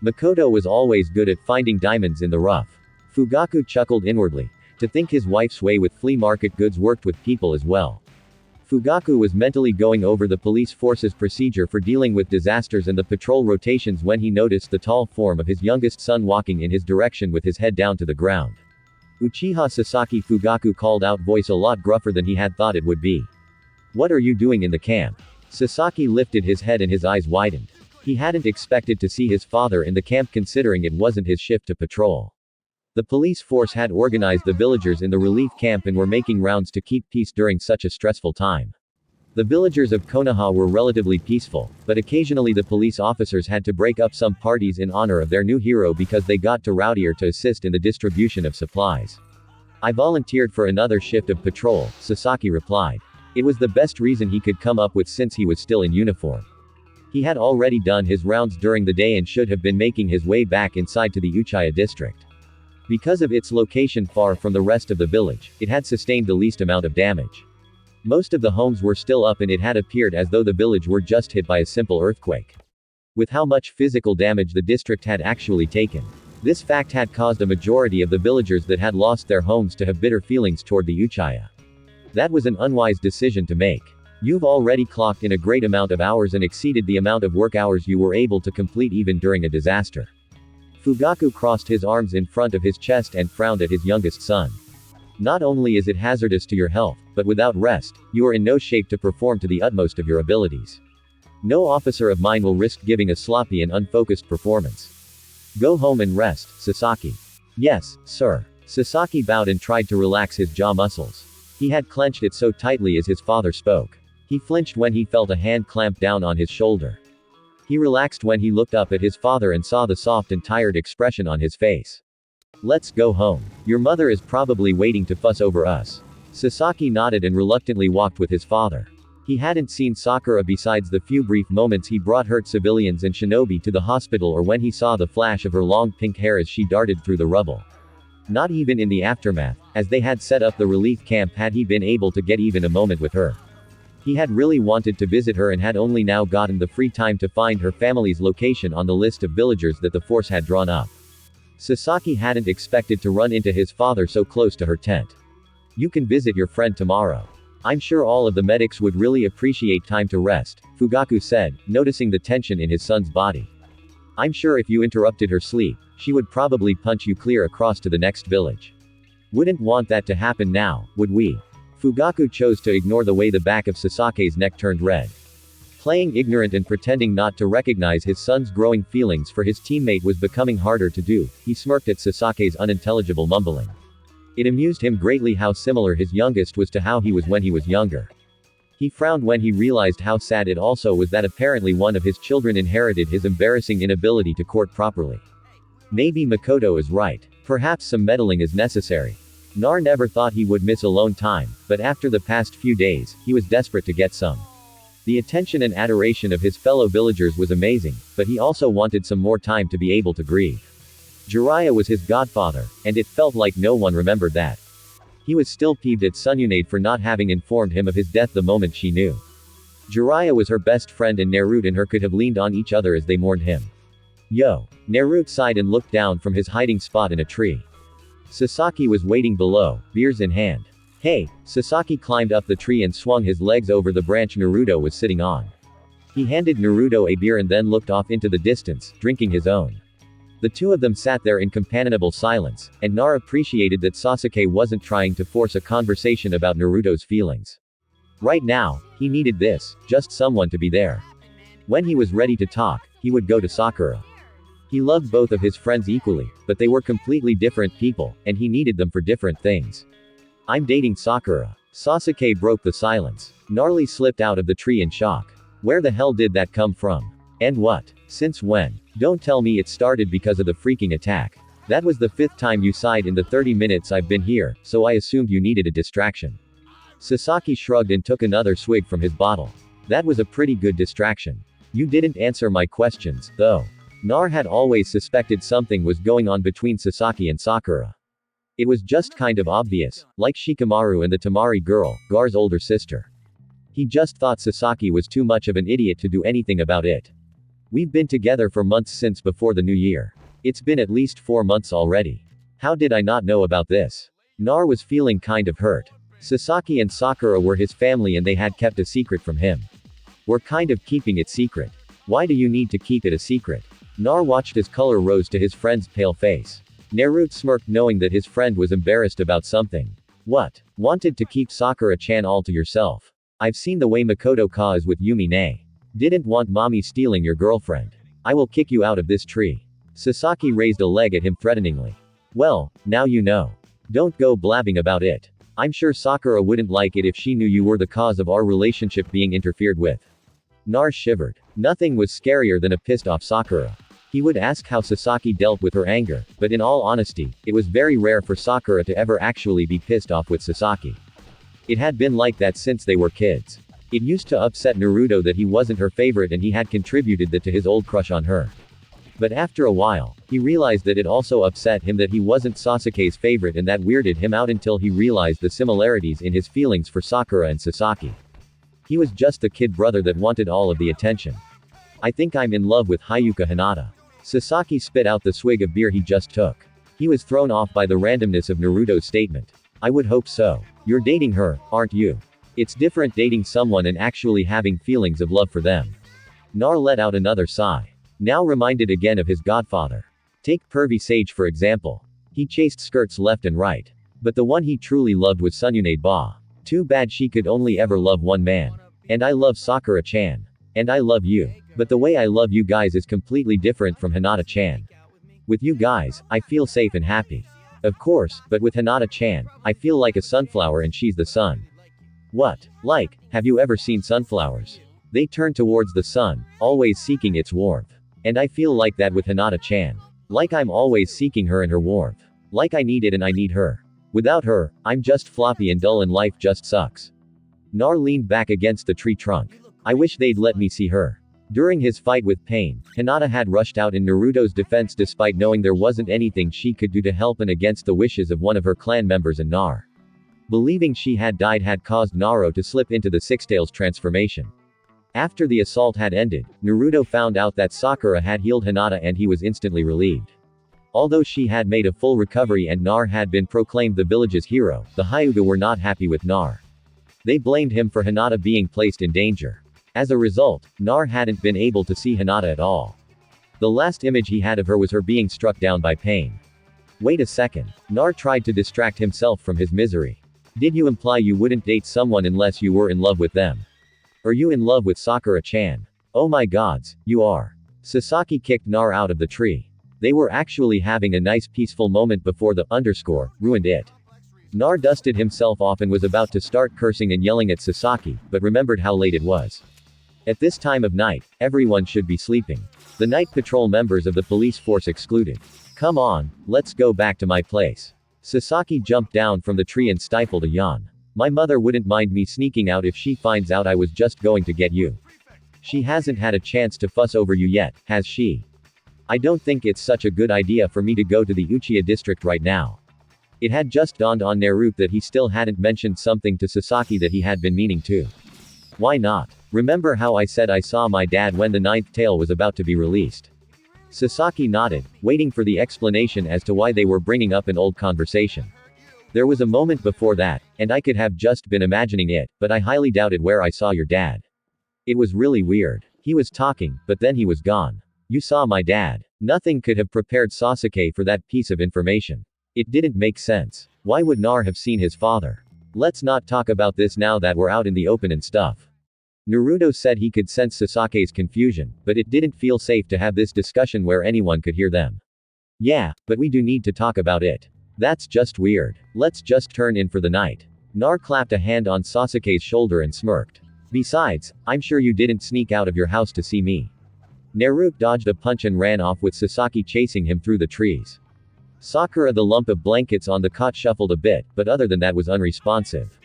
Mikoto was always good at finding diamonds in the rough. Fugaku chuckled inwardly. To think his wife's way with flea market goods worked with people as well. Fugaku was mentally going over the police force's procedure for dealing with disasters and the patrol rotations when he noticed the tall form of his youngest son walking in his direction with his head down to the ground. Uchiha Sasaki, Fugaku called out, voice a lot gruffer than he had thought it would be. What are you doing in the camp? Sasaki lifted his head and his eyes widened. He hadn't expected to see his father in the camp considering it wasn't his shift to patrol. The police force had organized the villagers in the relief camp and were making rounds to keep peace during such a stressful time. The villagers of Konoha were relatively peaceful, but occasionally the police officers had to break up some parties in honor of their new hero because they got too rowdier to assist in the distribution of supplies. I volunteered for another shift of patrol, Sasaki replied. It was the best reason he could come up with since he was still in uniform. He had already done his rounds during the day and should have been making his way back inside to the Uchiha district. Because of its location far from the rest of the village, it had sustained the least amount of damage. Most of the homes were still up and it had appeared as though the village were just hit by a simple earthquake. With how much physical damage the district had actually taken, this fact had caused a majority of the villagers that had lost their homes to have bitter feelings toward the Uchiha. That was an unwise decision to make. You've already clocked in a great amount of hours and exceeded the amount of work hours you were able to complete even during a disaster. Fugaku crossed his arms in front of his chest and frowned at his youngest son. Not only is it hazardous to your health, but without rest, you are in no shape to perform to the utmost of your abilities. No officer of mine will risk giving a sloppy and unfocused performance. Go home and rest, Sasaki. Yes, sir. Sasaki bowed and tried to relax his jaw muscles. He had clenched it so tightly as his father spoke. He flinched when he felt a hand clamp down on his shoulder. He relaxed when he looked up at his father and saw the soft and tired expression on his face. Let's go home. Your mother is probably waiting to fuss over us. Sasaki nodded and reluctantly walked with his father. He hadn't seen Sakura besides the few brief moments he brought hurt civilians and shinobi to the hospital or when he saw the flash of her long pink hair as she darted through the rubble. Not even in the aftermath, as they had set up the relief camp, had he been able to get even a moment with her. He had really wanted to visit her and had only now gotten the free time to find her family's location on the list of villagers that the force had drawn up. Sasaki hadn't expected to run into his father so close to her tent. You can visit your friend tomorrow. I'm sure all of the medics would really appreciate time to rest, Fugaku said, noticing the tension in his son's body. I'm sure if you interrupted her sleep, she would probably punch you clear across to the next village. Wouldn't want that to happen now, would we? Fugaku chose to ignore the way the back of Sasake's neck turned red. Playing ignorant and pretending not to recognize his son's growing feelings for his teammate was becoming harder to do. He smirked at Sasake's unintelligible mumbling. It amused him greatly how similar his youngest was to how he was when he was younger. He frowned when he realized how sad it also was that apparently one of his children inherited his embarrassing inability to court properly. Maybe Mikoto is right. Perhaps some meddling is necessary. Nar never thought he would miss alone time, but after the past few days, he was desperate to get some. The attention and adoration of his fellow villagers was amazing, but he also wanted some more time to be able to grieve. Jiraiya was his godfather, and it felt like no one remembered that. He was still peeved at Sununade for not having informed him of his death the moment she knew. Jiraiya was her best friend and Naruto and her could have leaned on each other as they mourned him. Yo! Naruto sighed and looked down from his hiding spot in a tree. Sasaki was waiting below, beers in hand. Hey! Sasaki climbed up the tree and swung his legs over the branch Naruto was sitting on. He handed Naruto a beer and then looked off into the distance, drinking his own. The two of them sat there in companionable silence, and Nar appreciated that Sasuke wasn't trying to force a conversation about Naruto's feelings. Right now, he needed this, just someone to be there. When he was ready to talk, he would go to Sakura. He loved both of his friends equally, but they were completely different people, and he needed them for different things. I'm dating Sakura. Sasuke broke the silence. Gnarly slipped out of the tree in shock. Where the hell did that come from? And what? Since when? Don't tell me it started because of the freaking attack. That was the 5th time you sighed in the 30 minutes I've been here, so I assumed you needed a distraction. Sasaki shrugged and took another swig from his bottle. That was a pretty good distraction. You didn't answer my questions, though. Nar had always suspected something was going on between Sasaki and Sakura. It was just kind of obvious, like Shikamaru and the Tamari girl, Gar's older sister. He just thought Sasaki was too much of an idiot to do anything about it. We've been together for months since before the new year. It's been at least 4 months already. How did I not know about this? Nar was feeling kind of hurt. Sasaki and Sakura were his family and they had kept a secret from him. We're kind of keeping it secret. Why do you need to keep it a secret? Nar watched as color rose to his friend's pale face. Naruto smirked knowing that his friend was embarrassed about something. What? Wanted to keep Sakura-chan all to yourself? I've seen the way Mikoto-ka is with Yumi-ne. Didn't want mommy stealing your girlfriend. I will kick you out of this tree. Sasaki raised a leg at him threateningly. Well, now you know. Don't go blabbing about it. I'm sure Sakura wouldn't like it if she knew you were the cause of our relationship being interfered with. Nar shivered. Nothing was scarier than a pissed off Sakura. He would ask how Sasaki dealt with her anger, but in all honesty, it was very rare for Sakura to ever actually be pissed off with Sasaki. It had been like that since they were kids. It used to upset Naruto that he wasn't her favorite and he had contributed that to his old crush on her. But after a while, he realized that it also upset him that he wasn't Sasuke's favorite and that weirded him out until he realized the similarities in his feelings for Sakura and Sasaki. He was just the kid brother that wanted all of the attention. I think I'm in love with Hyuga Hinata. Sasaki spit out the swig of beer he just took. He was thrown off by the randomness of Naruto's statement. I would hope so. You're dating her, aren't you? It's different dating someone and actually having feelings of love for them. Nar let out another sigh. Now reminded again of his godfather. Take Pervy Sage for example. He chased skirts left and right. But the one he truly loved was Sununade Ba. Too bad she could only ever love one man. And I love Sakura-chan. And I love you. But the way I love you guys is completely different from Hinata-chan. With you guys, I feel safe and happy. Of course, but with Hinata-chan, I feel like a sunflower and she's the sun. What? Like, have you ever seen sunflowers? They turn towards the sun, always seeking its warmth. And I feel like that with Hinata-chan. Like I'm always seeking her and her warmth. Like I need it and I need her. Without her, I'm just floppy and dull and life just sucks. Nar leaned back against the tree trunk. I wish they'd let me see her. During his fight with Pain, Hinata had rushed out in Naruto's defense despite knowing there wasn't anything she could do to help and against the wishes of one of her clan members and Nar. Believing she had died had caused Naruto to slip into the Sixtails transformation. After the assault had ended, Naruto found out that Sakura had healed Hinata and he was instantly relieved. Although she had made a full recovery and Nar had been proclaimed the village's hero, the Hyuga were not happy with Nar. They blamed him for Hinata being placed in danger. As a result, Nar hadn't been able to see Hinata at all. The last image he had of her was her being struck down by Pain. Wait a second. Nar tried to distract himself from his misery. Did you imply you wouldn't date someone unless you were in love with them? Are you in love with Sakura-chan? Oh my gods, you are. Sasaki kicked Nar out of the tree. They were actually having a nice peaceful moment before the _ ruined it. Nar dusted himself off and was about to start cursing and yelling at Sasaki, but remembered how late it was. At this time of night, everyone should be sleeping. The night patrol members of the police force excluded. Come on, let's go back to my place. Sasaki jumped down from the tree and stifled a yawn. My mother wouldn't mind me sneaking out if she finds out I was just going to get you. She hasn't had a chance to fuss over you yet, has she? I don't think it's such a good idea for me to go to the Uchiha district right now. It had just dawned on Naruto that he still hadn't mentioned something to Sasaki that he had been meaning to. Why not? Remember how I said I saw my dad when the ninth tale was about to be released? Sasaki nodded, waiting for the explanation as to why they were bringing up an old conversation. There was a moment before that, and I could have just been imagining it, but I highly doubted where I saw your dad. It was really weird. He was talking, but then he was gone. You saw my dad. Nothing could have prepared Sasuke for that piece of information. It didn't make sense. Why would Nar have seen his father? Let's not talk about this now that we're out in the open and stuff. Naruto said he could sense Sasake's confusion, but it didn't feel safe to have this discussion where anyone could hear them. Yeah, but we do need to talk about it. That's just weird. Let's just turn in for the night. Nar clapped a hand on Sasuke's shoulder and smirked. Besides, I'm sure you didn't sneak out of your house to see me. Naruto dodged a punch and ran off with Sasaki chasing him through the trees. Sakura, the lump of blankets on the cot, shuffled a bit, but other than that was unresponsive.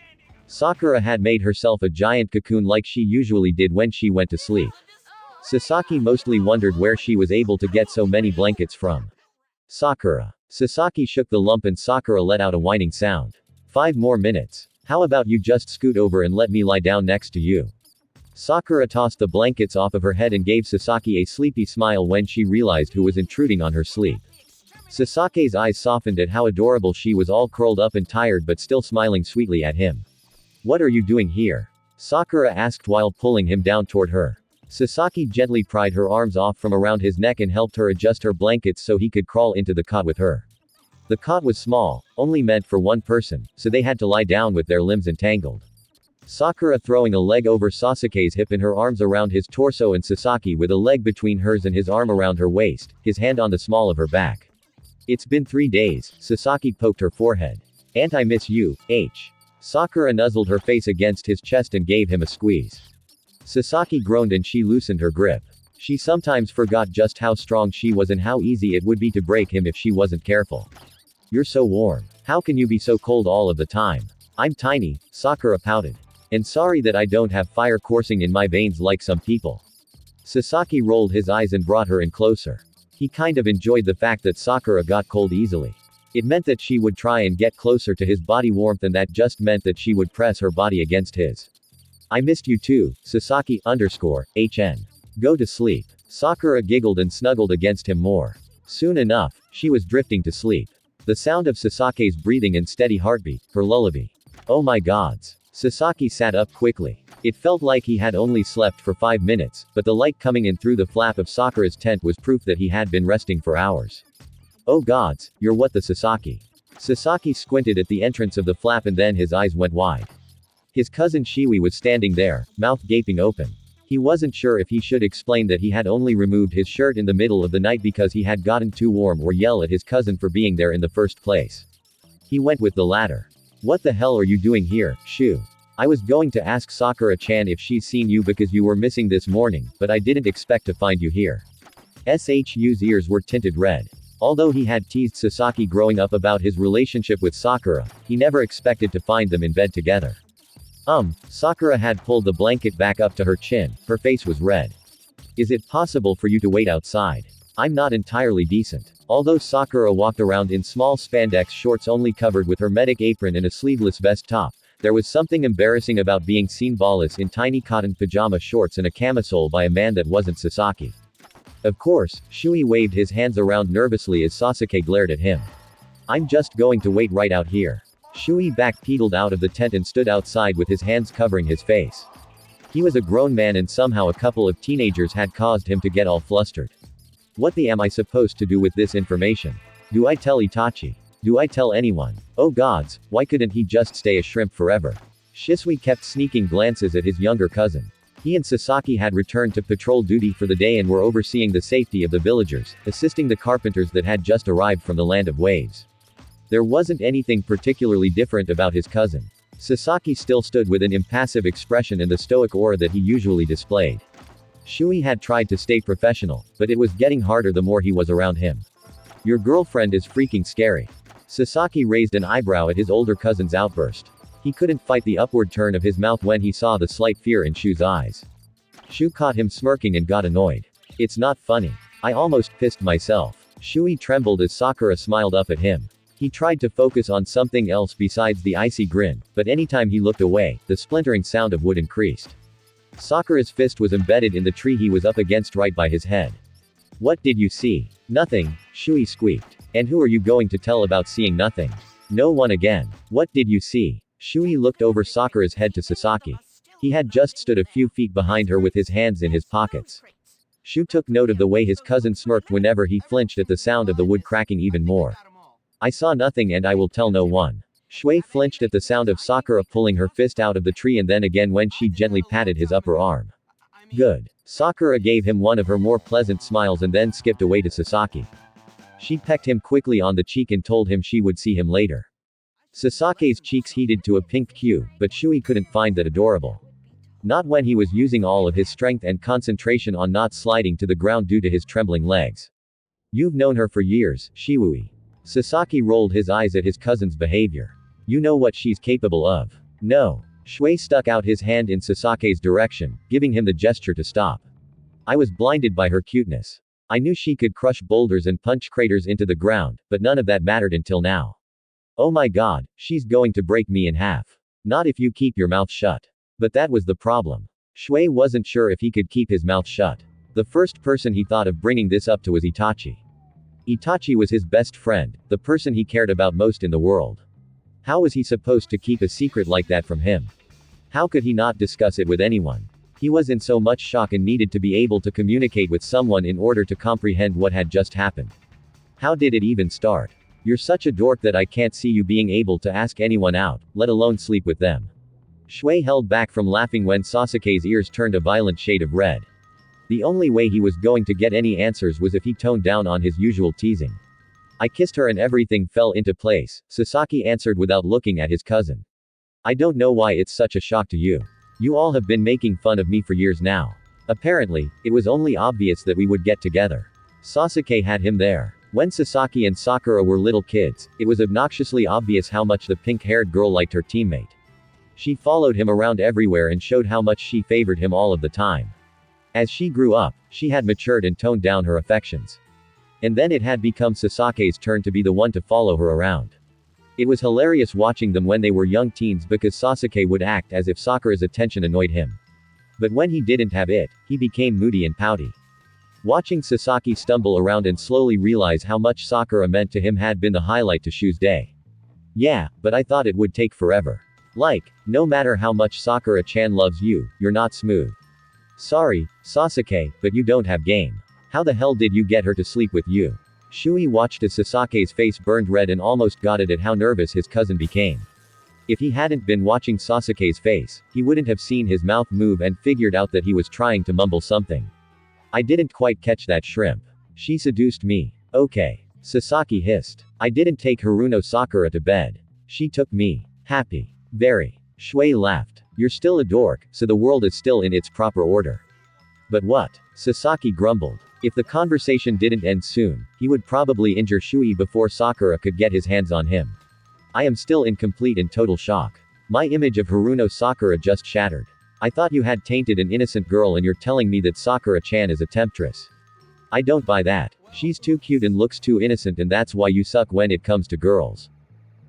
Sakura had made herself a giant cocoon like she usually did when she went to sleep. Sasaki mostly wondered where she was able to get so many blankets from. Sakura. Sasaki shook the lump and Sakura let out a whining sound. 5 more minutes. How about you just scoot over and let me lie down next to you? Sakura tossed the blankets off of her head and gave Sasaki a sleepy smile when she realized who was intruding on her sleep. Sasake's eyes softened at how adorable she was, all curled up and tired but still smiling sweetly at him. What are you doing here? Sakura asked while pulling him down toward her. Sasaki gently pried her arms off from around his neck and helped her adjust her blankets so he could crawl into the cot with her. The cot was small, only meant for one person, so they had to lie down with their limbs entangled. Sakura throwing a leg over Sasuke's hip and her arms around his torso, and Sasaki with a leg between hers and his arm around her waist, his hand on the small of her back. It's been 3 days, Sasaki poked her forehead. And I miss you, H. Sakura nuzzled her face against his chest and gave him a squeeze. Sasaki groaned and she loosened her grip. She sometimes forgot just how strong she was and how easy it would be to break him if she wasn't careful. You're so warm. How can you be so cold all of the time? I'm tiny, Sakura pouted. And sorry that I don't have fire coursing in my veins like some people. Sasaki rolled his eyes and brought her in closer. He kind of enjoyed the fact that Sakura got cold easily. It meant that she would try and get closer to his body warmth, and that just meant that she would press her body against his. I missed you too, Sasaki_HN. Go to sleep. Sakura giggled and snuggled against him more. Soon enough, she was drifting to sleep. The sound of Sasake's breathing and steady heartbeat, her lullaby. Oh my gods. Sasaki sat up quickly. It felt like he had only slept for 5 minutes, but the light coming in through the flap of Sakura's tent was proof that he had been resting for hours. Oh gods, you're what the Sasaki. Sasaki squinted at the entrance of the flap and then his eyes went wide. His cousin Shiwi was standing there, mouth gaping open. He wasn't sure if he should explain that he had only removed his shirt in the middle of the night because he had gotten too warm, or yell at his cousin for being there in the first place. He went with the latter. What the hell are you doing here, Shu? I was going to ask Sakura-chan if she's seen you because you were missing this morning, but I didn't expect to find you here. Shu's ears were tinted red. Although he had teased Sasaki growing up about his relationship with Sakura, he never expected to find them in bed together. Sakura had pulled the blanket back up to her chin, her face was red. Is it possible for you to wait outside? I'm not entirely decent. Although Sakura walked around in small spandex shorts only covered with her medic apron and a sleeveless vest top, there was something embarrassing about being seen ballless in tiny cotton pajama shorts and a camisole by a man that wasn't Sasaki. Of course, Shui waved his hands around nervously as Sasuke glared at him. I'm just going to wait right out here. Shui backpedaled out of the tent and stood outside with his hands covering his face. He was a grown man and somehow a couple of teenagers had caused him to get all flustered. What the am I supposed to do with this information? Do I tell Itachi? Do I tell anyone? Oh gods, why couldn't he just stay a shrimp forever? Shisui kept sneaking glances at his younger cousin. He and Sasaki had returned to patrol duty for the day and were overseeing the safety of the villagers, assisting the carpenters that had just arrived from the land of waves. There wasn't anything particularly different about his cousin. Sasaki still stood with an impassive expression and the stoic aura that he usually displayed. Shui had tried to stay professional, but it was getting harder the more he was around him. Your girlfriend is freaking scary. Sasaki raised an eyebrow at his older cousin's outburst. He couldn't fight the upward turn of his mouth when he saw the slight fear in Shu's eyes. Shu caught him smirking and got annoyed. It's not funny. I almost pissed myself. Shui trembled as Sakura smiled up at him. He tried to focus on something else besides the icy grin, but anytime he looked away, the splintering sound of wood increased. Sakura's fist was embedded in the tree he was up against right by his head. What did you see? Nothing, Shui squeaked. And who are you going to tell about seeing nothing? No one again. What did you see? Shui looked over Sakura's head to Sasaki. He had just stood a few feet behind her with his hands in his pockets. Shu took note of the way his cousin smirked whenever he flinched at the sound of the wood cracking even more. I saw nothing and I will tell no one. Shui flinched at the sound of Sakura pulling her fist out of the tree and then again when she gently patted his upper arm. Good. Sakura gave him one of her more pleasant smiles and then skipped away to Sasaki. She pecked him quickly on the cheek and told him she would see him later. Sasake's cheeks heated to a pink hue, but Shui couldn't find that adorable. Not when he was using all of his strength and concentration on not sliding to the ground due to his trembling legs. You've known her for years, Shiwui. Sasaki rolled his eyes at his cousin's behavior. You know what she's capable of. No. Shui stuck out his hand in Sasake's direction, giving him the gesture to stop. I was blinded by her cuteness. I knew she could crush boulders and punch craters into the ground, but none of that mattered until now. Oh my god, she's going to break me in half. Not if you keep your mouth shut. But that was the problem. Shui wasn't sure if he could keep his mouth shut. The first person he thought of bringing this up to was Itachi. Itachi was his best friend, the person he cared about most in the world. How was he supposed to keep a secret like that from him? How could he not discuss it with anyone? He was in so much shock and needed to be able to communicate with someone in order to comprehend what had just happened. How did it even start? You're such a dork that I can't see you being able to ask anyone out, let alone sleep with them. Shui held back from laughing when Sasuke's ears turned a violent shade of red. The only way he was going to get any answers was if he toned down on his usual teasing. I kissed her and everything fell into place, Sasaki answered without looking at his cousin. I don't know why it's such a shock to you. You all have been making fun of me for years now. Apparently, it was only obvious that we would get together. Sasuke had him there. When Sasaki and Sakura were little kids, it was obnoxiously obvious how much the pink-haired girl liked her teammate. She followed him around everywhere and showed how much she favored him all of the time. As she grew up, she had matured and toned down her affections. And then it had become Sasake's turn to be the one to follow her around. It was hilarious watching them when they were young teens because Sasuke would act as if Sakura's attention annoyed him. But when he didn't have it, he became moody and pouty. Watching Sasaki stumble around and slowly realize how much Sakura meant to him had been the highlight to Shu's day. Yeah, but I thought it would take forever. Like, no matter how much Sakura-chan loves you, you're not smooth. Sorry, Sasuke, but you don't have game. How the hell did you get her to sleep with you? Shui watched as Sasake's face burned red and almost got it at how nervous his cousin became. If he hadn't been watching Sasuke's face, he wouldn't have seen his mouth move and figured out that he was trying to mumble something. I didn't quite catch that shrimp. She seduced me. Okay. Sasaki hissed. I didn't take Haruno Sakura to bed. She took me. Happy. Very. Shui laughed. You're still a dork, so the world is still in its proper order. But what? Sasaki grumbled. If the conversation didn't end soon, he would probably injure Shui before Sakura could get his hands on him. I am still in complete and total shock. My image of Haruno Sakura just shattered. I thought you had tainted an innocent girl and you're telling me that Sakura-chan is a temptress. I don't buy that. She's too cute and looks too innocent and that's why you suck when it comes to girls.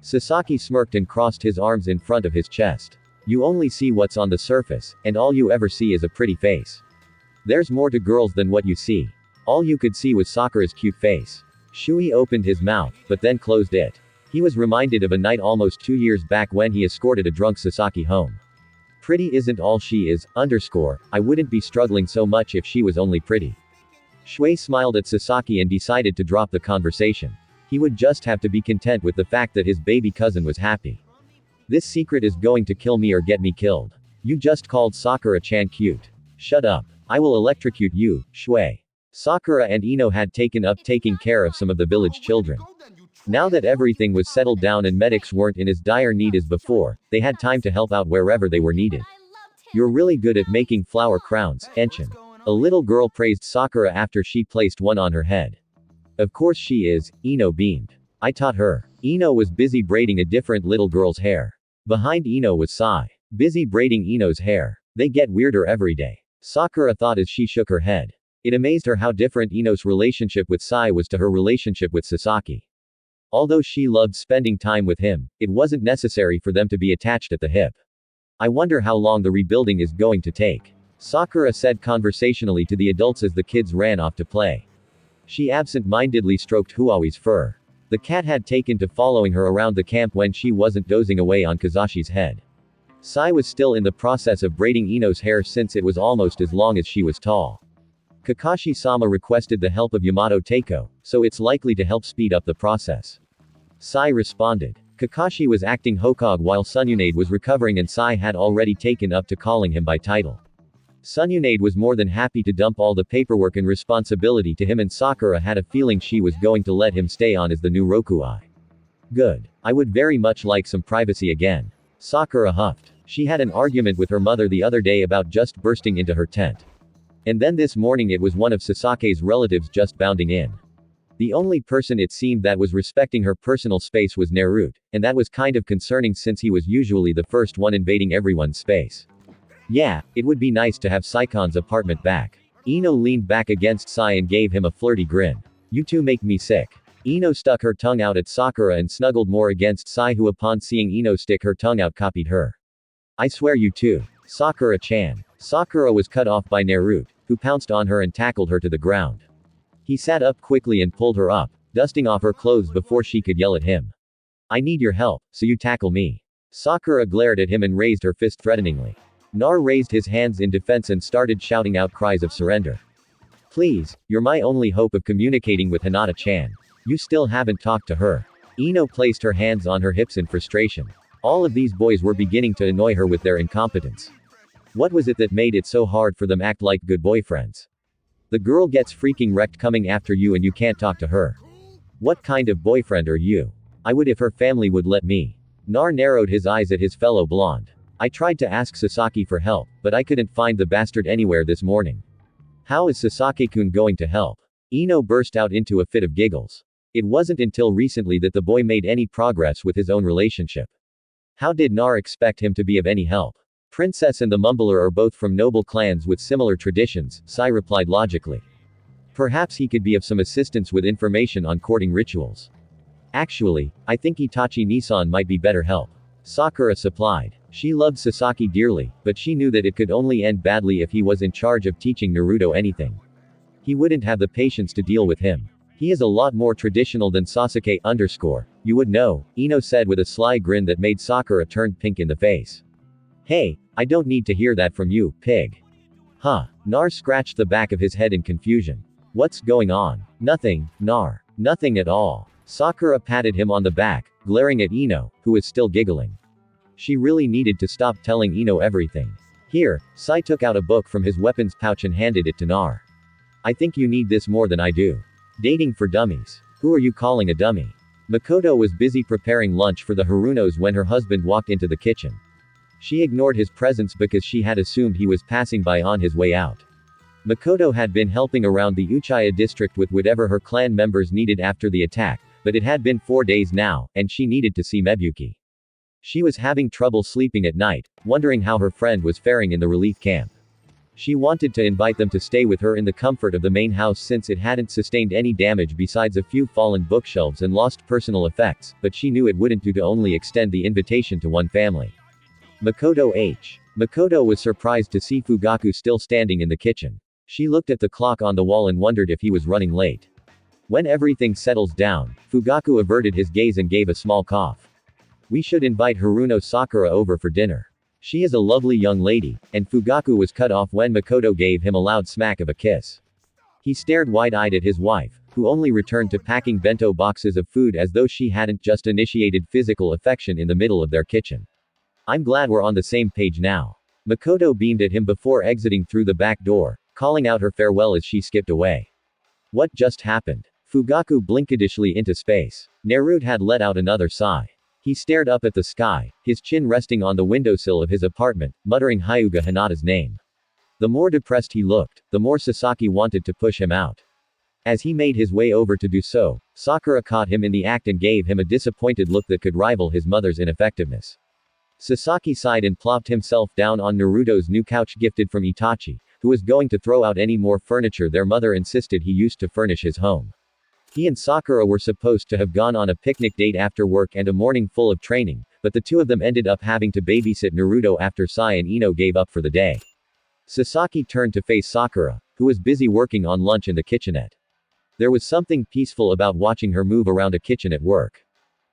Sasaki smirked and crossed his arms in front of his chest. You only see what's on the surface, and all you ever see is a pretty face. There's more to girls than what you see. All you could see was Sakura's cute face. Shui opened his mouth, but then closed it. He was reminded of a night almost 2 years back when he escorted a drunk Sasaki home. Pretty isn't all she is, I wouldn't be struggling so much if she was only pretty. Shui smiled at Sasaki and decided to drop the conversation. He would just have to be content with the fact that his baby cousin was happy. This secret is going to kill me or get me killed. You just called Sakura-chan cute. Shut up. I will electrocute you, Shui. Sakura and Ino had taken up taking care of some of the village children. Now that everything was settled down and medics weren't in as dire need as before, they had time to help out wherever they were needed. You're really good at making flower crowns, Enshin. A little girl praised Sakura after she placed one on her head. Of course she is, Ino beamed. I taught her. Ino was busy braiding a different little girl's hair. Behind Ino was Sai. Busy braiding Ino's hair. They get weirder every day. Sakura thought as she shook her head. It amazed her how different Ino's relationship with Sai was to her relationship with Sasaki. Although she loved spending time with him, it wasn't necessary for them to be attached at the hip. I wonder how long the rebuilding is going to take. Sakura said conversationally to the adults as the kids ran off to play. She absent-mindedly stroked Huawi's fur. The cat had taken to following her around the camp when she wasn't dozing away on Kazashi's head. Sai was still in the process of braiding Ino's hair since it was almost as long as she was tall. Kakashi-sama requested the help of Yamato Teiko, so it's likely to help speed up the process. Sai responded. Kakashi was acting Hokage while Sununade was recovering and Sai had already taken up to calling him by title. Sununade was more than happy to dump all the paperwork and responsibility to him and Sakura had a feeling she was going to let him stay on as the new Rokuai. Good. I would very much like some privacy again. Sakura huffed. She had an argument with her mother the other day about just bursting into her tent. And then this morning it was one of Sasake's relatives just bounding in. The only person it seemed that was respecting her personal space was Naruto, and that was kind of concerning since he was usually the first one invading everyone's space. Yeah, it would be nice to have Saikon's apartment back. Ino leaned back against Sai and gave him a flirty grin. You two make me sick. Ino stuck her tongue out at Sakura and snuggled more against Sai who upon seeing Ino stick her tongue out copied her. I swear you too. Sakura-chan. Sakura was cut off by Naruto, who pounced on her and tackled her to the ground. He sat up quickly and pulled her up, dusting off her clothes before she could yell at him. I need your help, so you tackle me. Sakura glared at him and raised her fist threateningly. Nar raised his hands in defense and started shouting out cries of surrender. Please, you're my only hope of communicating with Hinata-chan. You still haven't talked to her. Ino placed her hands on her hips in frustration. All of these boys were beginning to annoy her with their incompetence. What was it that made it so hard for them act like good boyfriends? The girl gets freaking wrecked coming after you and you can't talk to her. What kind of boyfriend are you? I would if her family would let me. Nar narrowed his eyes at his fellow blonde. I tried to ask Sasaki for help, but I couldn't find the bastard anywhere this morning. How is Sasaki-kun going to help? Ino burst out into a fit of giggles. It wasn't until recently that the boy made any progress with his own relationship. How did Nar expect him to be of any help? Princess and the Mumbler are both from noble clans with similar traditions, Sai replied logically. Perhaps he could be of some assistance with information on courting rituals. Actually, I think Itachi-Nisan might be better help. Sakura supplied. She loved Sasaki dearly, but she knew that it could only end badly if he was in charge of teaching Naruto anything. He wouldn't have the patience to deal with him. He is a lot more traditional than Sasuke _ you would know, Ino said with a sly grin that made Sakura turn pink in the face. Hey, I don't need to hear that from you, pig. Huh. Nar scratched the back of his head in confusion. What's going on? Nothing, Nar. Nothing at all. Sakura patted him on the back, glaring at Ino, who was still giggling. She really needed to stop telling Ino everything. Here, Sai took out a book from his weapons pouch and handed it to Nar. I think you need this more than I do. Dating for dummies. Who are you calling a dummy? Mikoto was busy preparing lunch for the Harunos when her husband walked into the kitchen. She ignored his presence because she had assumed he was passing by on his way out. Mikoto had been helping around the Uchiha district with whatever her clan members needed after the attack, but it had been 4 days now, and she needed to see Mebuki. She was having trouble sleeping at night, wondering how her friend was faring in the relief camp. She wanted to invite them to stay with her in the comfort of the main house since it hadn't sustained any damage besides a few fallen bookshelves and lost personal effects, but she knew it wouldn't do to only extend the invitation to one family. Mikoto was surprised to see Fugaku still standing in the kitchen. She looked at the clock on the wall and wondered if he was running late. When everything settles down, Fugaku averted his gaze and gave a small cough. We should invite Haruno Sakura over for dinner. She is a lovely young lady, and Fugaku was cut off when Mikoto gave him a loud smack of a kiss. He stared wide-eyed at his wife, who only returned to packing bento boxes of food as though she hadn't just initiated physical affection in the middle of their kitchen. I'm glad we're on the same page now. Mikoto beamed at him before exiting through the back door, calling out her farewell as she skipped away. What just happened? Fugaku blinkedishly into space. Naruto had let out another sigh. He stared up at the sky, his chin resting on the windowsill of his apartment, muttering Hyuga Hinata's name. The more depressed he looked, the more Sasaki wanted to push him out. As he made his way over to do so, Sakura caught him in the act and gave him a disappointed look that could rival his mother's ineffectiveness. Sasaki sighed and plopped himself down on Naruto's new couch gifted from Itachi, who was going to throw out any more furniture their mother insisted he used to furnish his home. He and Sakura were supposed to have gone on a picnic date after work and a morning full of training, but the two of them ended up having to babysit Naruto after Sai and Ino gave up for the day. Sasaki turned to face Sakura, who was busy working on lunch in the kitchenette. There was something peaceful about watching her move around a kitchen at work.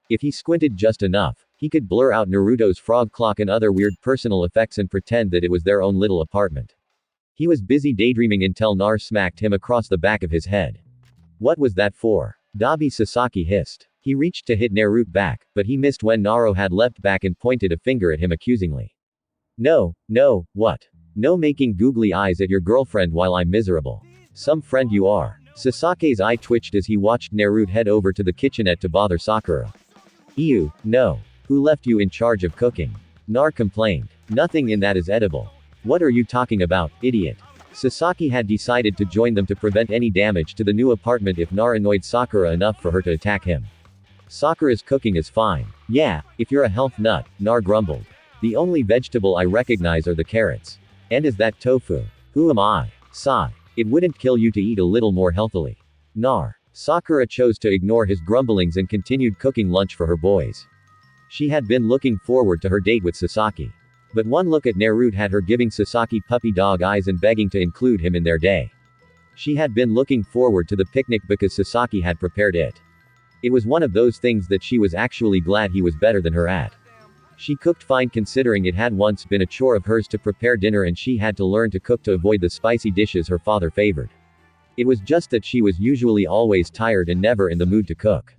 If he squinted just enough, he could blur out Naruto's frog clock and other weird personal effects and pretend that it was their own little apartment. He was busy daydreaming until Nar smacked him across the back of his head. What was that for? Dabi, Sasaki hissed. He reached to hit Naruto back, but he missed when Naruto had leapt back and pointed a finger at him accusingly. No, what? No making googly eyes at your girlfriend while I'm miserable. Some friend you are. Sasake's eye twitched as he watched Naruto head over to the kitchenette to bother Sakura. Ew, no. Who left you in charge of cooking? Nar complained. Nothing in that is edible. What are you talking about, idiot? Sasaki had decided to join them to prevent any damage to the new apartment if Nar annoyed Sakura enough for her to attack him. Sakura's cooking is fine. Yeah, if you're a health nut, Nar grumbled. The only vegetable I recognize are the carrots. And is that tofu? Who am I? Sigh. It wouldn't kill you to eat a little more healthily. Nar. Sakura chose to ignore his grumblings and continued cooking lunch for her boys. She had been looking forward to her date with Sasaki. But one look at Naruto had her giving Sasaki puppy dog eyes and begging to include him in their day. She had been looking forward to the picnic because Sasaki had prepared it. It was one of those things that she was actually glad he was better than her at. She cooked fine considering it had once been a chore of hers to prepare dinner and she had to learn to cook to avoid the spicy dishes her father favored. It was just that she was usually always tired and never in the mood to cook.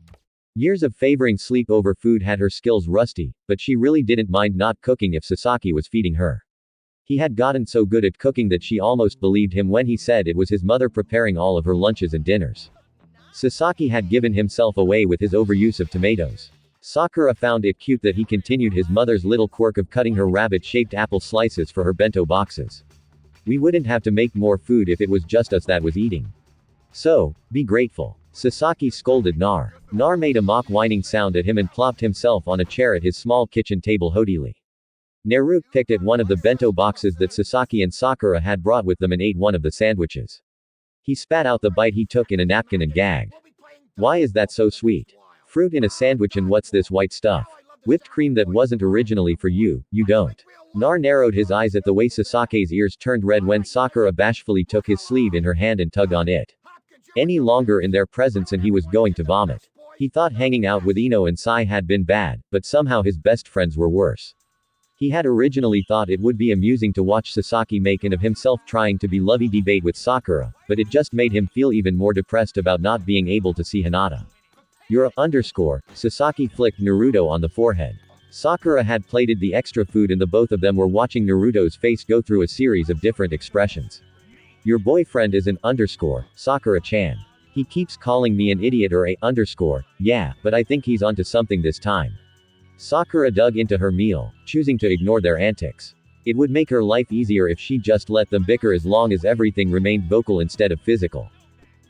Years of favoring sleep over food had her skills rusty, but she really didn't mind not cooking if Sasaki was feeding her. He had gotten so good at cooking that she almost believed him when he said it was his mother preparing all of her lunches and dinners. Sasaki had given himself away with his overuse of tomatoes. Sakura found it cute that he continued his mother's little quirk of cutting her rabbit-shaped apple slices for her bento boxes. We wouldn't have to make more food if it was just us that was eating. So, be grateful. Sasaki scolded Nar. Nar made a mock whining sound at him and plopped himself on a chair at his small kitchen table haughtily. Naruto picked at one of the bento boxes that Sasaki and Sakura had brought with them and ate one of the sandwiches. He spat out the bite he took in a napkin and gagged. Why is that so sweet? Fruit in a sandwich and what's this white stuff? Whipped cream that wasn't originally for you, you don't. Nar narrowed his eyes at the way Sasake's ears turned red when Sakura bashfully took his sleeve in her hand and tugged on it. Any longer in their presence and he was going to vomit. He thought hanging out with Ino and Sai had been bad, but somehow his best friends were worse. He had originally thought it would be amusing to watch Sasaki make an of himself trying to be lovey debate with Sakura, but it just made him feel even more depressed about not being able to see Hinata. You're a underscore, Sasaki flicked Naruto on the forehead. Sakura had plated the extra food and the both of them were watching Naruto's face go through a series of different expressions. Your boyfriend is an underscore, Sakura-chan. He keeps calling me an idiot or a underscore, yeah, but I think he's onto something this time. Sakura dug into her meal, choosing to ignore their antics. It would make her life easier if she just let them bicker as long as everything remained vocal instead of physical.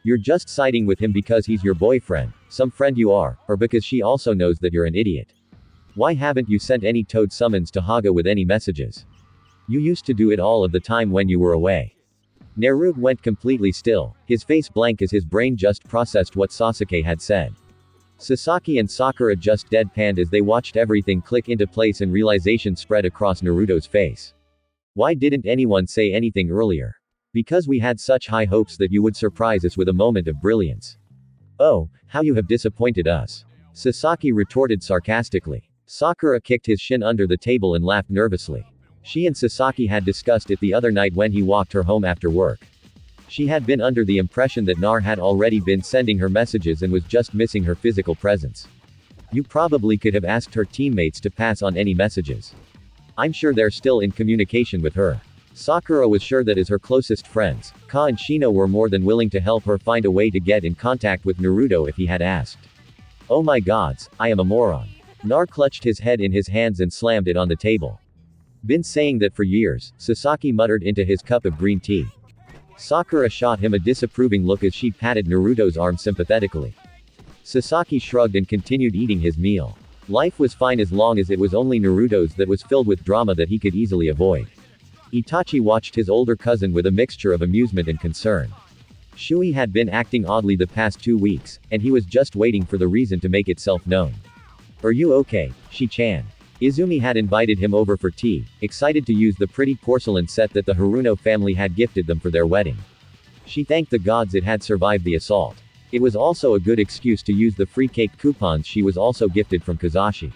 You're just siding with him because he's your boyfriend, some friend you are, or because she also knows that you're an idiot. Why haven't you sent any toad summons to Haga with any messages? You used to do it all of the time when you were away. Naruto went completely still, his face blank as his brain just processed what Sasuke had said. Sasaki and Sakura just deadpanned as they watched everything click into place and realization spread across Naruto's face. Why didn't anyone say anything earlier? Because we had such high hopes that you would surprise us with a moment of brilliance. Oh, how you have disappointed us. Sasaki retorted sarcastically. Sakura kicked his shin under the table and laughed nervously. She and Sasaki had discussed it the other night when he walked her home after work. She had been under the impression that Nar had already been sending her messages and was just missing her physical presence. You probably could have asked her teammates to pass on any messages. I'm sure they're still in communication with her. Sakura was sure that as her closest friends, Ka and Shino were more than willing to help her find a way to get in contact with Naruto if he had asked. Oh my gods, I am a moron. Nar clutched his head in his hands and slammed it on the table. Been saying that for years, Sasaki muttered into his cup of green tea. Sakura shot him a disapproving look as she patted Naruto's arm sympathetically. Sasaki shrugged and continued eating his meal. Life was fine as long as it was only Naruto's that was filled with drama that he could easily avoid. Itachi watched his older cousin with a mixture of amusement and concern. Shui had been acting oddly the past 2 weeks, and he was just waiting for the reason to make itself known. Are you okay, Shi-chan? Izumi had invited him over for tea, excited to use the pretty porcelain set that the Haruno family had gifted them for their wedding. She thanked the gods it had survived the assault. It was also a good excuse to use the free cake coupons she was also gifted from Kazashi.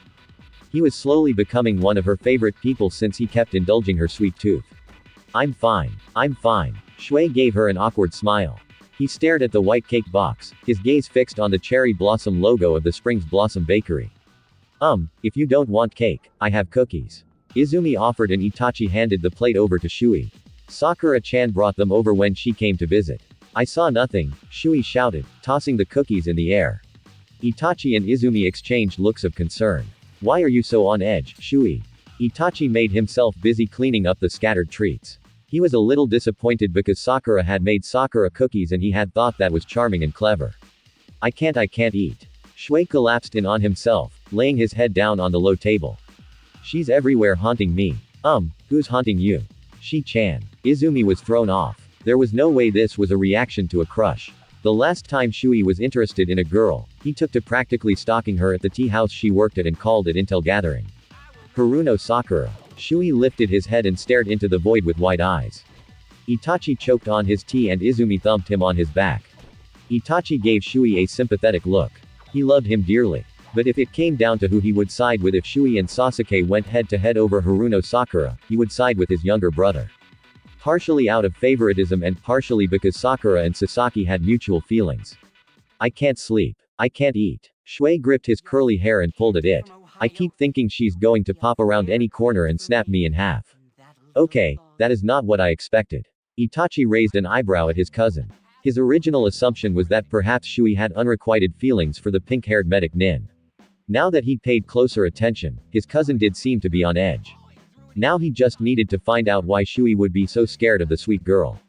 He was slowly becoming one of her favorite people since he kept indulging her sweet tooth. I'm fine. I'm fine. Shui gave her an awkward smile. He stared at the white cake box, his gaze fixed on the cherry blossom logo of the Springs Blossom Bakery. If you don't want cake, I have cookies. Izumi offered and Itachi handed the plate over to Shui. Sakura-chan brought them over when she came to visit. I saw nothing, Shui shouted, tossing the cookies in the air. Itachi and Izumi exchanged looks of concern. Why are you so on edge, Shui? Itachi made himself busy cleaning up the scattered treats. He was a little disappointed because Sakura had made Sakura cookies and he had thought that was charming and clever. I can't eat. Shui collapsed in on himself, laying his head down on the low table. She's everywhere haunting me. Who's haunting you? Shi-chan. Izumi was thrown off. There was no way this was a reaction to a crush. The last time Shui was interested in a girl, he took to practically stalking her at the tea house she worked at and called it Intel Gathering. Haruno Sakura. Shui lifted his head and stared into the void with wide eyes. Itachi choked on his tea and Izumi thumped him on his back. Itachi gave Shui a sympathetic look. He loved him dearly. But if it came down to who he would side with if Shui and Sasuke went head to head over Haruno Sakura, he would side with his younger brother. Partially out of favoritism and partially because Sakura and Sasaki had mutual feelings. I can't sleep. I can't eat. Shui gripped his curly hair and pulled at it. I keep thinking she's going to pop around any corner and snap me in half. Okay, that is not what I expected. Itachi raised an eyebrow at his cousin. His original assumption was that perhaps Shui had unrequited feelings for the pink-haired medic Nin. Now that he'd paid closer attention, his cousin did seem to be on edge. Now he just needed to find out why Shui would be so scared of the sweet girl.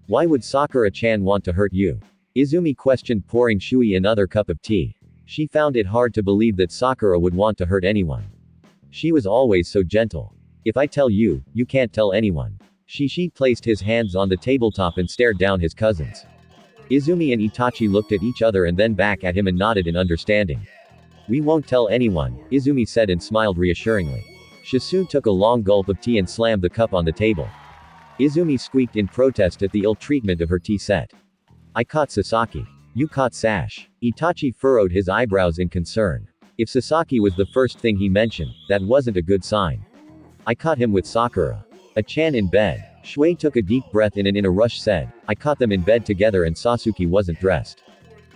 Why would Sakura-chan want to hurt you? Izumi questioned, pouring Shui another cup of tea. She found it hard to believe that Sakura would want to hurt anyone. She was always so gentle. If I tell you, you can't tell anyone. Shishi placed his hands on the tabletop and stared down his cousins. Izumi and Itachi looked at each other and then back at him and nodded in understanding. We won't tell anyone, Izumi said and smiled reassuringly. Shisu took a long gulp of tea and slammed the cup on the table. Izumi squeaked in protest at the ill treatment of her tea set. I caught Sasaki. You caught Sash. Itachi furrowed his eyebrows in concern. If Sasaki was the first thing he mentioned, that wasn't a good sign. I caught him with Sakura. A-chan in bed. Shui took a deep breath in and in a rush said, I caught them in bed together and Sasuke wasn't dressed.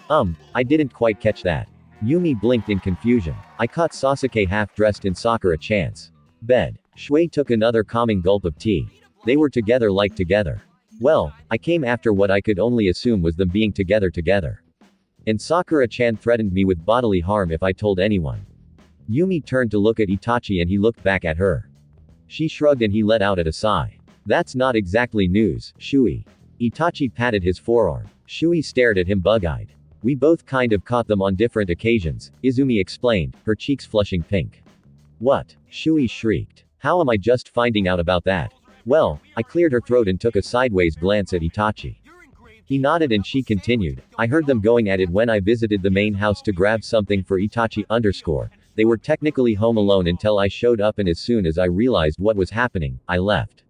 I didn't quite catch that. Yumi blinked in confusion. I caught Sasuke half-dressed in Sakura-chan's bed. Shui took another calming gulp of tea. They were together like together. Well, I came after what I could only assume was them being together. And Sakura-chan threatened me with bodily harm if I told anyone. Yumi turned to look at Itachi and he looked back at her. She shrugged and he let out a sigh. That's not exactly news, Shui. Itachi patted his forearm. Shui stared at him bug-eyed. We both kind of caught them on different occasions, Izumi explained, her cheeks flushing pink. What? Shui shrieked. How am I just finding out about that? Well, I cleared her throat and took a sideways glance at Itachi. He nodded and she continued. I heard them going at it when I visited the main house to grab something for Itachi _ They were technically home alone until I showed up and as soon as I realized what was happening, I left.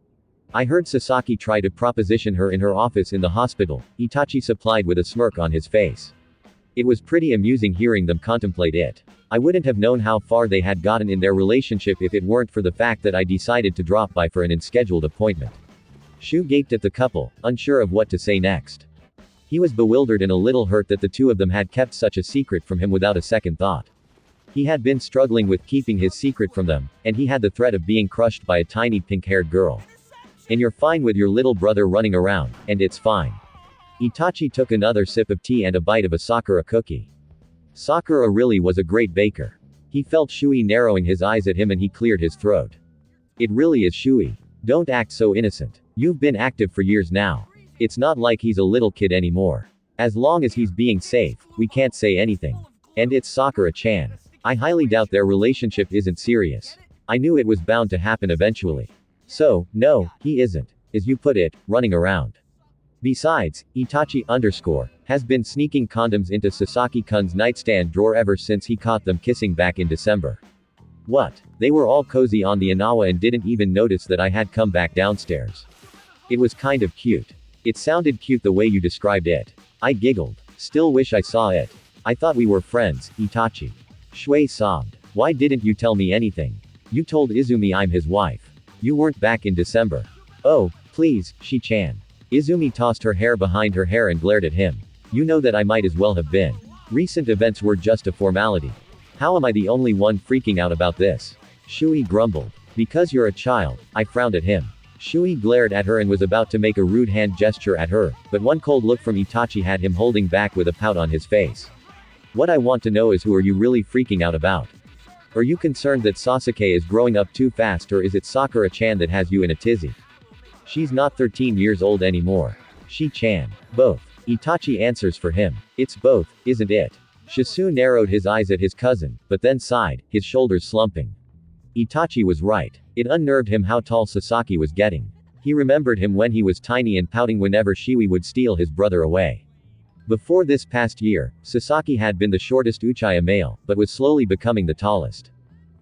I heard Sasaki try to proposition her in her office in the hospital, Itachi supplied with a smirk on his face. It was pretty amusing hearing them contemplate it. I wouldn't have known how far they had gotten in their relationship if it weren't for the fact that I decided to drop by for an unscheduled appointment. Shu gaped at the couple, unsure of what to say next. He was bewildered and a little hurt that the two of them had kept such a secret from him without a second thought. He had been struggling with keeping his secret from them, and he had the threat of being crushed by a tiny pink-haired girl. And you're fine with your little brother running around, and it's fine. Itachi took another sip of tea and a bite of a Sakura cookie. Sakura really was a great baker. He felt Shui narrowing his eyes at him and he cleared his throat. It really is Shui. Don't act so innocent. You've been active for years now. It's not like he's a little kid anymore. As long as he's being safe, we can't say anything. And it's Sakura-chan. I highly doubt their relationship isn't serious. I knew it was bound to happen eventually. So, no, he isn't, as you put it, running around. Besides, Itachi has been sneaking condoms into Sasaki-kun's nightstand drawer ever since he caught them kissing back in December. What? They were all cozy on the Anawa and didn't even notice that I had come back downstairs. It was kind of cute. It sounded cute the way you described it. I giggled. Still wish I saw it. I thought we were friends, Itachi. Shui sobbed. Why didn't you tell me anything? You told Izumi I'm his wife. You weren't back in December. Oh, please, Shi-chan. Izumi tossed her hair behind her hair and glared at him. You know that I might as well have been. Recent events were just a formality. How am I the only one freaking out about this? Shui grumbled. Because you're a child, I frowned at him. Shui glared at her and was about to make a rude hand gesture at her, but one cold look from Itachi had him holding back with a pout on his face. What I want to know is who are you really freaking out about? Are you concerned that Sasuke is growing up too fast or is it Sakura-chan that has you in a tizzy? She's not 13 years old anymore. Shi-chan. Both. Itachi answers for him. It's both, isn't it? Shisu narrowed his eyes at his cousin, but then sighed, his shoulders slumping. Itachi was right. It unnerved him how tall Sasaki was getting. He remembered him when he was tiny and pouting whenever Shui would steal his brother away. Before this past year, Sasaki had been the shortest Uchiha male, but was slowly becoming the tallest.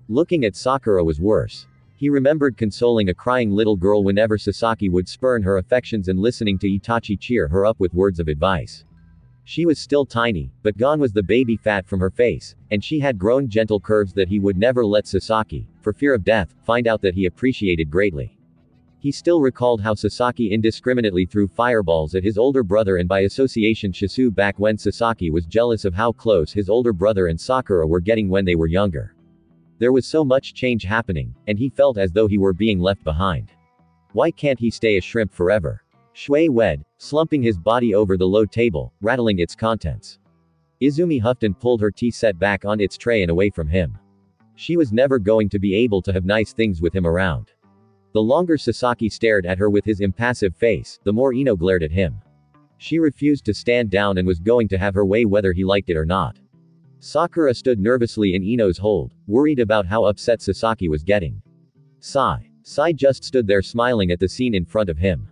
Looking at Sakura was worse. He remembered consoling a crying little girl whenever Sasaki would spurn her affections and listening to Itachi cheer her up with words of advice. She was still tiny, but gone was the baby fat from her face, and she had grown gentle curves that he would never let Sasaki, for fear of death, find out that he appreciated greatly. He still recalled how Sasaki indiscriminately threw fireballs at his older brother and by association Shisu back when Sasaki was jealous of how close his older brother and Sakura were getting when they were younger. There was so much change happening, and he felt as though he were being left behind. Why can't he stay a shrimp forever? Shui wed, slumping his body over the low table, rattling its contents. Izumi huffed and pulled her tea set back on its tray and away from him. She was never going to be able to have nice things with him around. The longer Sasaki stared at her with his impassive face, the more Ino glared at him. She refused to stand down and was going to have her way whether he liked it or not. Sakura stood nervously in Ino's hold, worried about how upset Sasaki was getting. Sai just stood there smiling at the scene in front of him.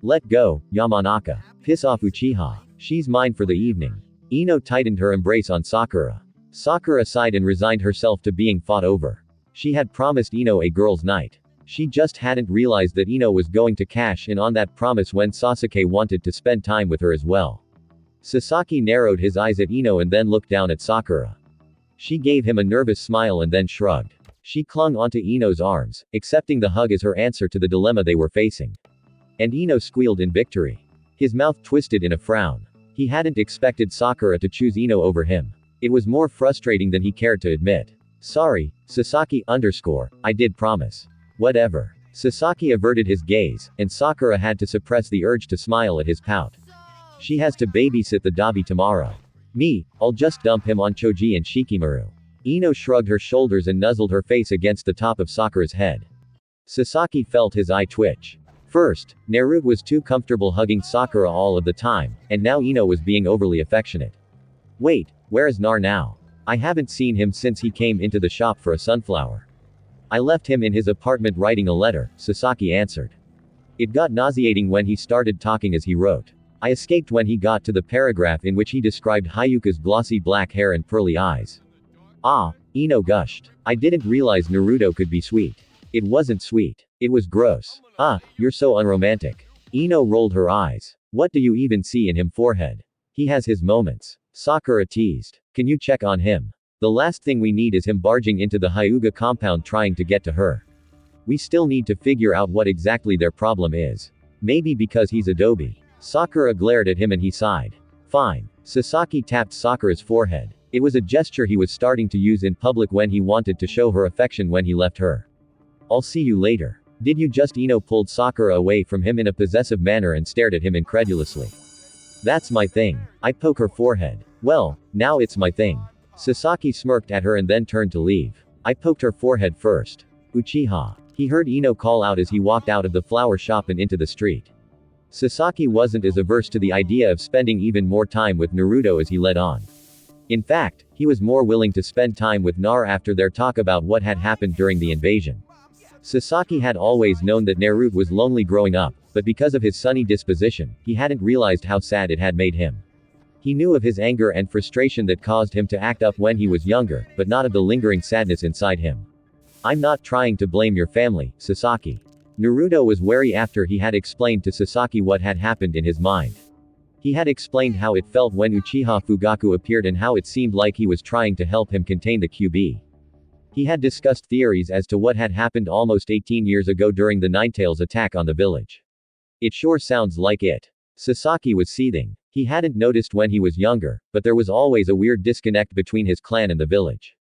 Let go, Yamanaka. Piss off Uchiha. She's mine for the evening. Ino tightened her embrace on Sakura. Sakura sighed and resigned herself to being fought over. She had promised Ino a girls' night. She just hadn't realized that Ino was going to cash in on that promise when Sasuke wanted to spend time with her as well. Sasaki narrowed his eyes at Ino and then looked down at Sakura. She gave him a nervous smile and then shrugged. She clung onto Ino's arms, accepting the hug as her answer to the dilemma they were facing. And Ino squealed in victory. His mouth twisted in a frown. He hadn't expected Sakura to choose Ino over him. It was more frustrating than he cared to admit. Sorry, Sasaki I did promise. Whatever. Sasaki averted his gaze, and Sakura had to suppress the urge to smile at his pout. She has to babysit the Dabi tomorrow. Me, I'll just dump him on Choji and Shikimaru. Ino shrugged her shoulders and nuzzled her face against the top of Sakura's head. Sasaki felt his eye twitch. First, Naruto was too comfortable hugging Sakura all of the time, and now Ino was being overly affectionate. Wait, where is Nar now? I haven't seen him since he came into the shop for a sunflower. I left him in his apartment writing a letter, Sasaki answered. It got nauseating when he started talking as he wrote. I escaped when he got to the paragraph in which he described Hyuka's glossy black hair and pearly eyes. Ah, Ino gushed. I didn't realize Naruto could be sweet. It wasn't sweet. It was gross. Ah, you're so unromantic. Ino rolled her eyes. What do you even see in him forehead? He has his moments. Sakura teased. Can you check on him? The last thing we need is him barging into the Hyuga compound trying to get to her. We still need to figure out what exactly their problem is. Maybe because he's Adobe. Sakura glared at him and he sighed. Fine. Sasaki tapped Sakura's forehead. It was a gesture he was starting to use in public when he wanted to show her affection when he left her. I'll see you later. Did you just pulled Sakura away from him in a possessive manner and stared at him incredulously. That's my thing. I poke her forehead. Well, now it's my thing. Sasaki smirked at her and then turned to leave. I poked her forehead first. Uchiha. He heard call out as he walked out of the flower shop and into the street. Sasaki wasn't as averse to the idea of spending even more time with Naruto as he led on. In fact, he was more willing to spend time with Nar after their talk about what had happened during the invasion. Sasaki had always known that Naruto was lonely growing up, but because of his sunny disposition, he hadn't realized how sad it had made him. He knew of his anger and frustration that caused him to act up when he was younger, but not of the lingering sadness inside him. I'm not trying to blame your family, Sasaki. Naruto was wary after he had explained to Sasaki what had happened in his mind. He had explained how it felt when Uchiha Fugaku appeared and how it seemed like he was trying to help him contain the QB. He had discussed theories as to what had happened almost 18 years ago during the Ninetales attack on the village. It sure sounds like it. Sasaki was seething. He hadn't noticed when he was younger, but there was always a weird disconnect between his clan and the village.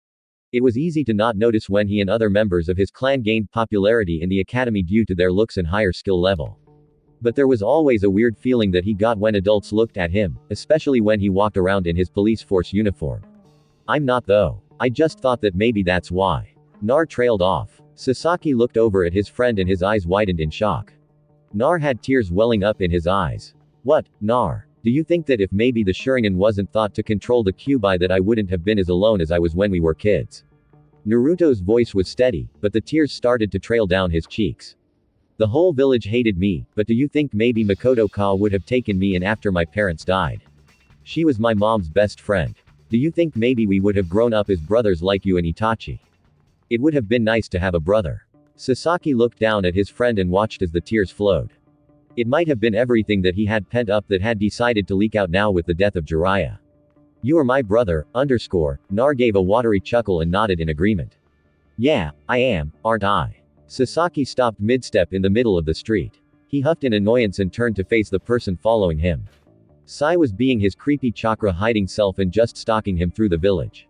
It was easy to not notice when he and other members of his clan gained popularity in the academy due to their looks and higher skill level. But there was always a weird feeling that he got when adults looked at him, especially when he walked around in his police force uniform. I'm not though. I just thought that maybe that's why. Nar trailed off. Sasaki looked over at his friend and his eyes widened in shock. Nar had tears welling up in his eyes. What, Nar? Do you think that if maybe the Sharingan wasn't thought to control the Kyuubi that I wouldn't have been as alone as I was when we were kids? Naruto's voice was steady, but the tears started to trail down his cheeks. The whole village hated me, but do you think maybe Mikoto-ka would have taken me in after my parents died? She was my mom's best friend. Do you think maybe we would have grown up as brothers like you and Itachi? It would have been nice to have a brother. Sasaki looked down at his friend and watched as the tears flowed. It might have been everything that he had pent up that had decided to leak out now with the death of Jiraiya. You are my brother, Nar gave a watery chuckle and nodded in agreement. Yeah, I am, aren't I? Sasaki stopped mid-step in the middle of the street. He huffed in annoyance and turned to face the person following him. Sai was being his creepy chakra-hiding self and just stalking him through the village.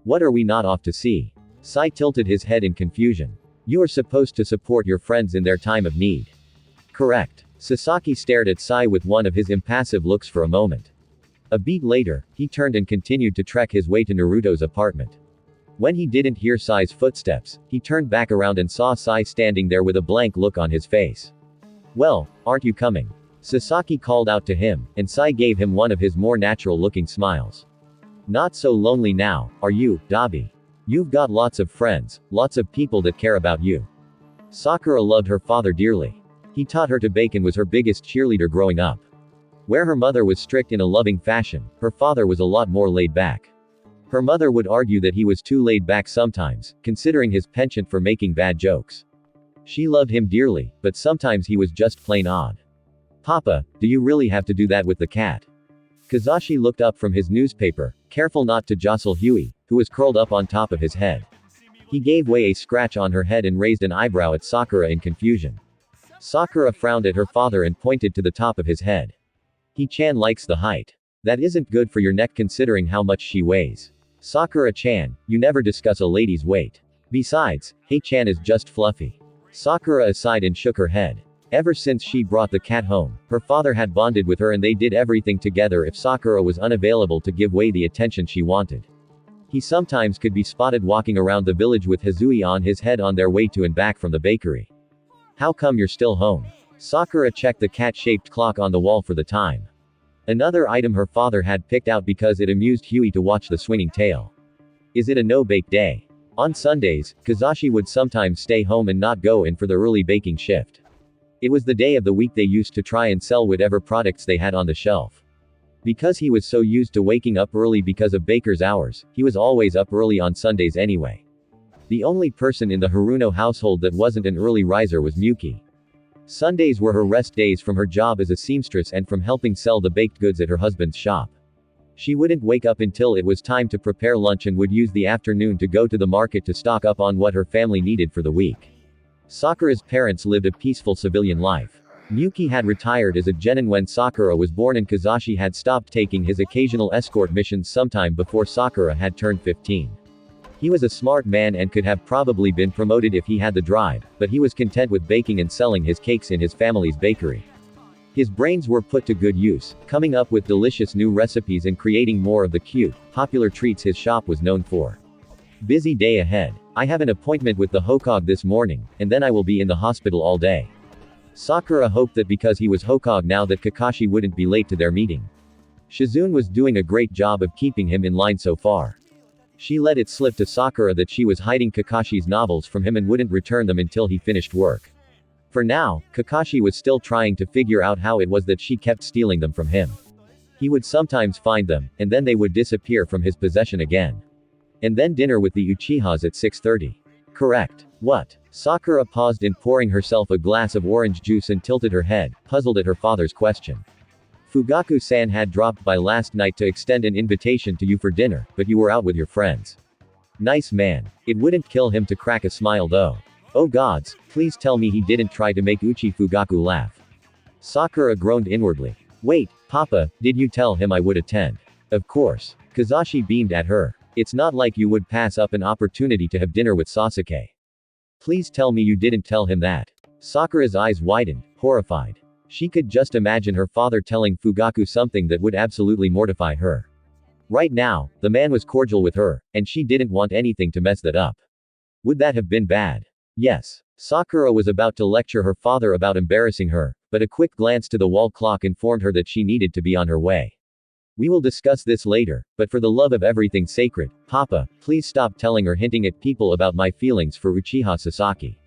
What are we not off to see? Sai tilted his head in confusion. You are supposed to support your friends in their time of need. Correct. Sasaki stared at Sai with one of his impassive looks for a moment. A beat later, he turned and continued to trek his way to Naruto's apartment. When he didn't hear Sai's footsteps, he turned back around and saw Sai standing there with a blank look on his face. Well, aren't you coming? Sasaki called out to him, and Sai gave him one of his more natural-looking smiles. Not so lonely now, are you, Dabi? You've got lots of friends, lots of people that care about you. Sakura loved her father dearly. He taught her to bake and was her biggest cheerleader growing up. Where her mother was strict in a loving fashion, her father was a lot more laid back. Her mother would argue that he was too laid back sometimes, considering his penchant for making bad jokes. She loved him dearly, but sometimes he was just plain odd. Papa, do you really have to do that with the cat? Kazashi looked up from his newspaper, careful not to jostle Huey, who was curled up on top of his head. He gave way a scratch on her head and raised an eyebrow at Sakura in confusion. Sakura frowned at her father and pointed to the top of his head. He-chan likes the height. That isn't good for your neck considering how much she weighs. Sakura-chan, you never discuss a lady's weight. Besides, Hei-chan is just fluffy. Sakura aside and shook her head. Ever since she brought the cat home, her father had bonded with her and they did everything together if Sakura was unavailable to give Wei the attention she wanted. He sometimes could be spotted walking around the village with Hazui on his head on their way to and back from the bakery. How come you're still home? Sakura checked the cat-shaped clock on the wall for the time. Another item her father had picked out because it amused Huey to watch the swinging tail. Is it a no-bake day? On Sundays, Kazashi would sometimes stay home and not go in for the early baking shift. It was the day of the week they used to try and sell whatever products they had on the shelf. Because he was so used to waking up early because of baker's hours, he was always up early on Sundays anyway. The only person in the Haruno household that wasn't an early riser was Miyuki. Sundays were her rest days from her job as a seamstress and from helping sell the baked goods at her husband's shop. She wouldn't wake up until it was time to prepare lunch and would use the afternoon to go to the market to stock up on what her family needed for the week. Sakura's parents lived a peaceful civilian life. Miyuki had retired as a genin when Sakura was born and Kazashi had stopped taking his occasional escort missions sometime before Sakura had turned 15. He was a smart man and could have probably been promoted if he had the drive, but he was content with baking and selling his cakes in his family's bakery. His brains were put to good use, coming up with delicious new recipes and creating more of the cute, popular treats his shop was known for. Busy day ahead. I have an appointment with the Hokage this morning, and then I will be in the hospital all day. Sakura hoped that because he was Hokage now that Kakashi wouldn't be late to their meeting. Shizune was doing a great job of keeping him in line so far. She let it slip to Sakura that she was hiding Kakashi's novels from him and wouldn't return them until he finished work. For now, Kakashi was still trying to figure out how it was that she kept stealing them from him. He would sometimes find them, and then they would disappear from his possession again. And then dinner with the Uchihas at 6:30. Correct. What? Sakura paused in pouring herself a glass of orange juice and tilted her head, puzzled at her father's question. Fugaku-san had dropped by last night to extend an invitation to you for dinner, but you were out with your friends. Nice man. It wouldn't kill him to crack a smile though. Oh gods, please tell me he didn't try to make Fugaku laugh. Sakura groaned inwardly. Wait, Papa, did you tell him I would attend? Of course. Kazashi beamed at her. It's not like you would pass up an opportunity to have dinner with Sasuke. Please tell me you didn't tell him that. Sakura's eyes widened, horrified. She could just imagine her father telling Fugaku something that would absolutely mortify her. Right now, the man was cordial with her, and she didn't want anything to mess that up. Would that have been bad? Yes. Sakura was about to lecture her father about embarrassing her, but a quick glance to the wall clock informed her that she needed to be on her way. We will discuss this later, but for the love of everything sacred, Papa, please stop telling or hinting at people about my feelings for Uchiha Sasaki.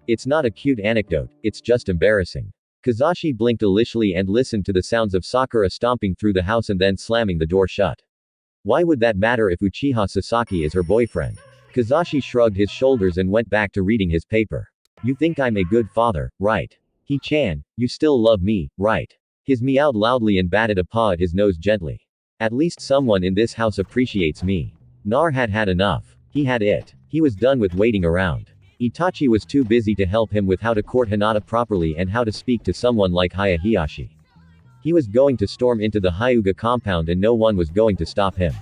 It's not a cute anecdote, it's just embarrassing. Kazashi blinked deliciously and listened to the sounds of Sakura stomping through the house and then slamming the door shut. Why would that matter if Uchiha Sasaki is her boyfriend? Kazashi shrugged his shoulders and went back to reading his paper. You think I'm a good father, right? He-chan, you still love me, right? He meowed loudly and batted a paw at his nose gently. At least someone in this house appreciates me. Nar had had enough. He had it. He was done with waiting around. Itachi was too busy to help him with how to court Hinata properly and how to speak to someone like Hayahiashi. He was going to storm into the Hyuga compound and no one was going to stop him.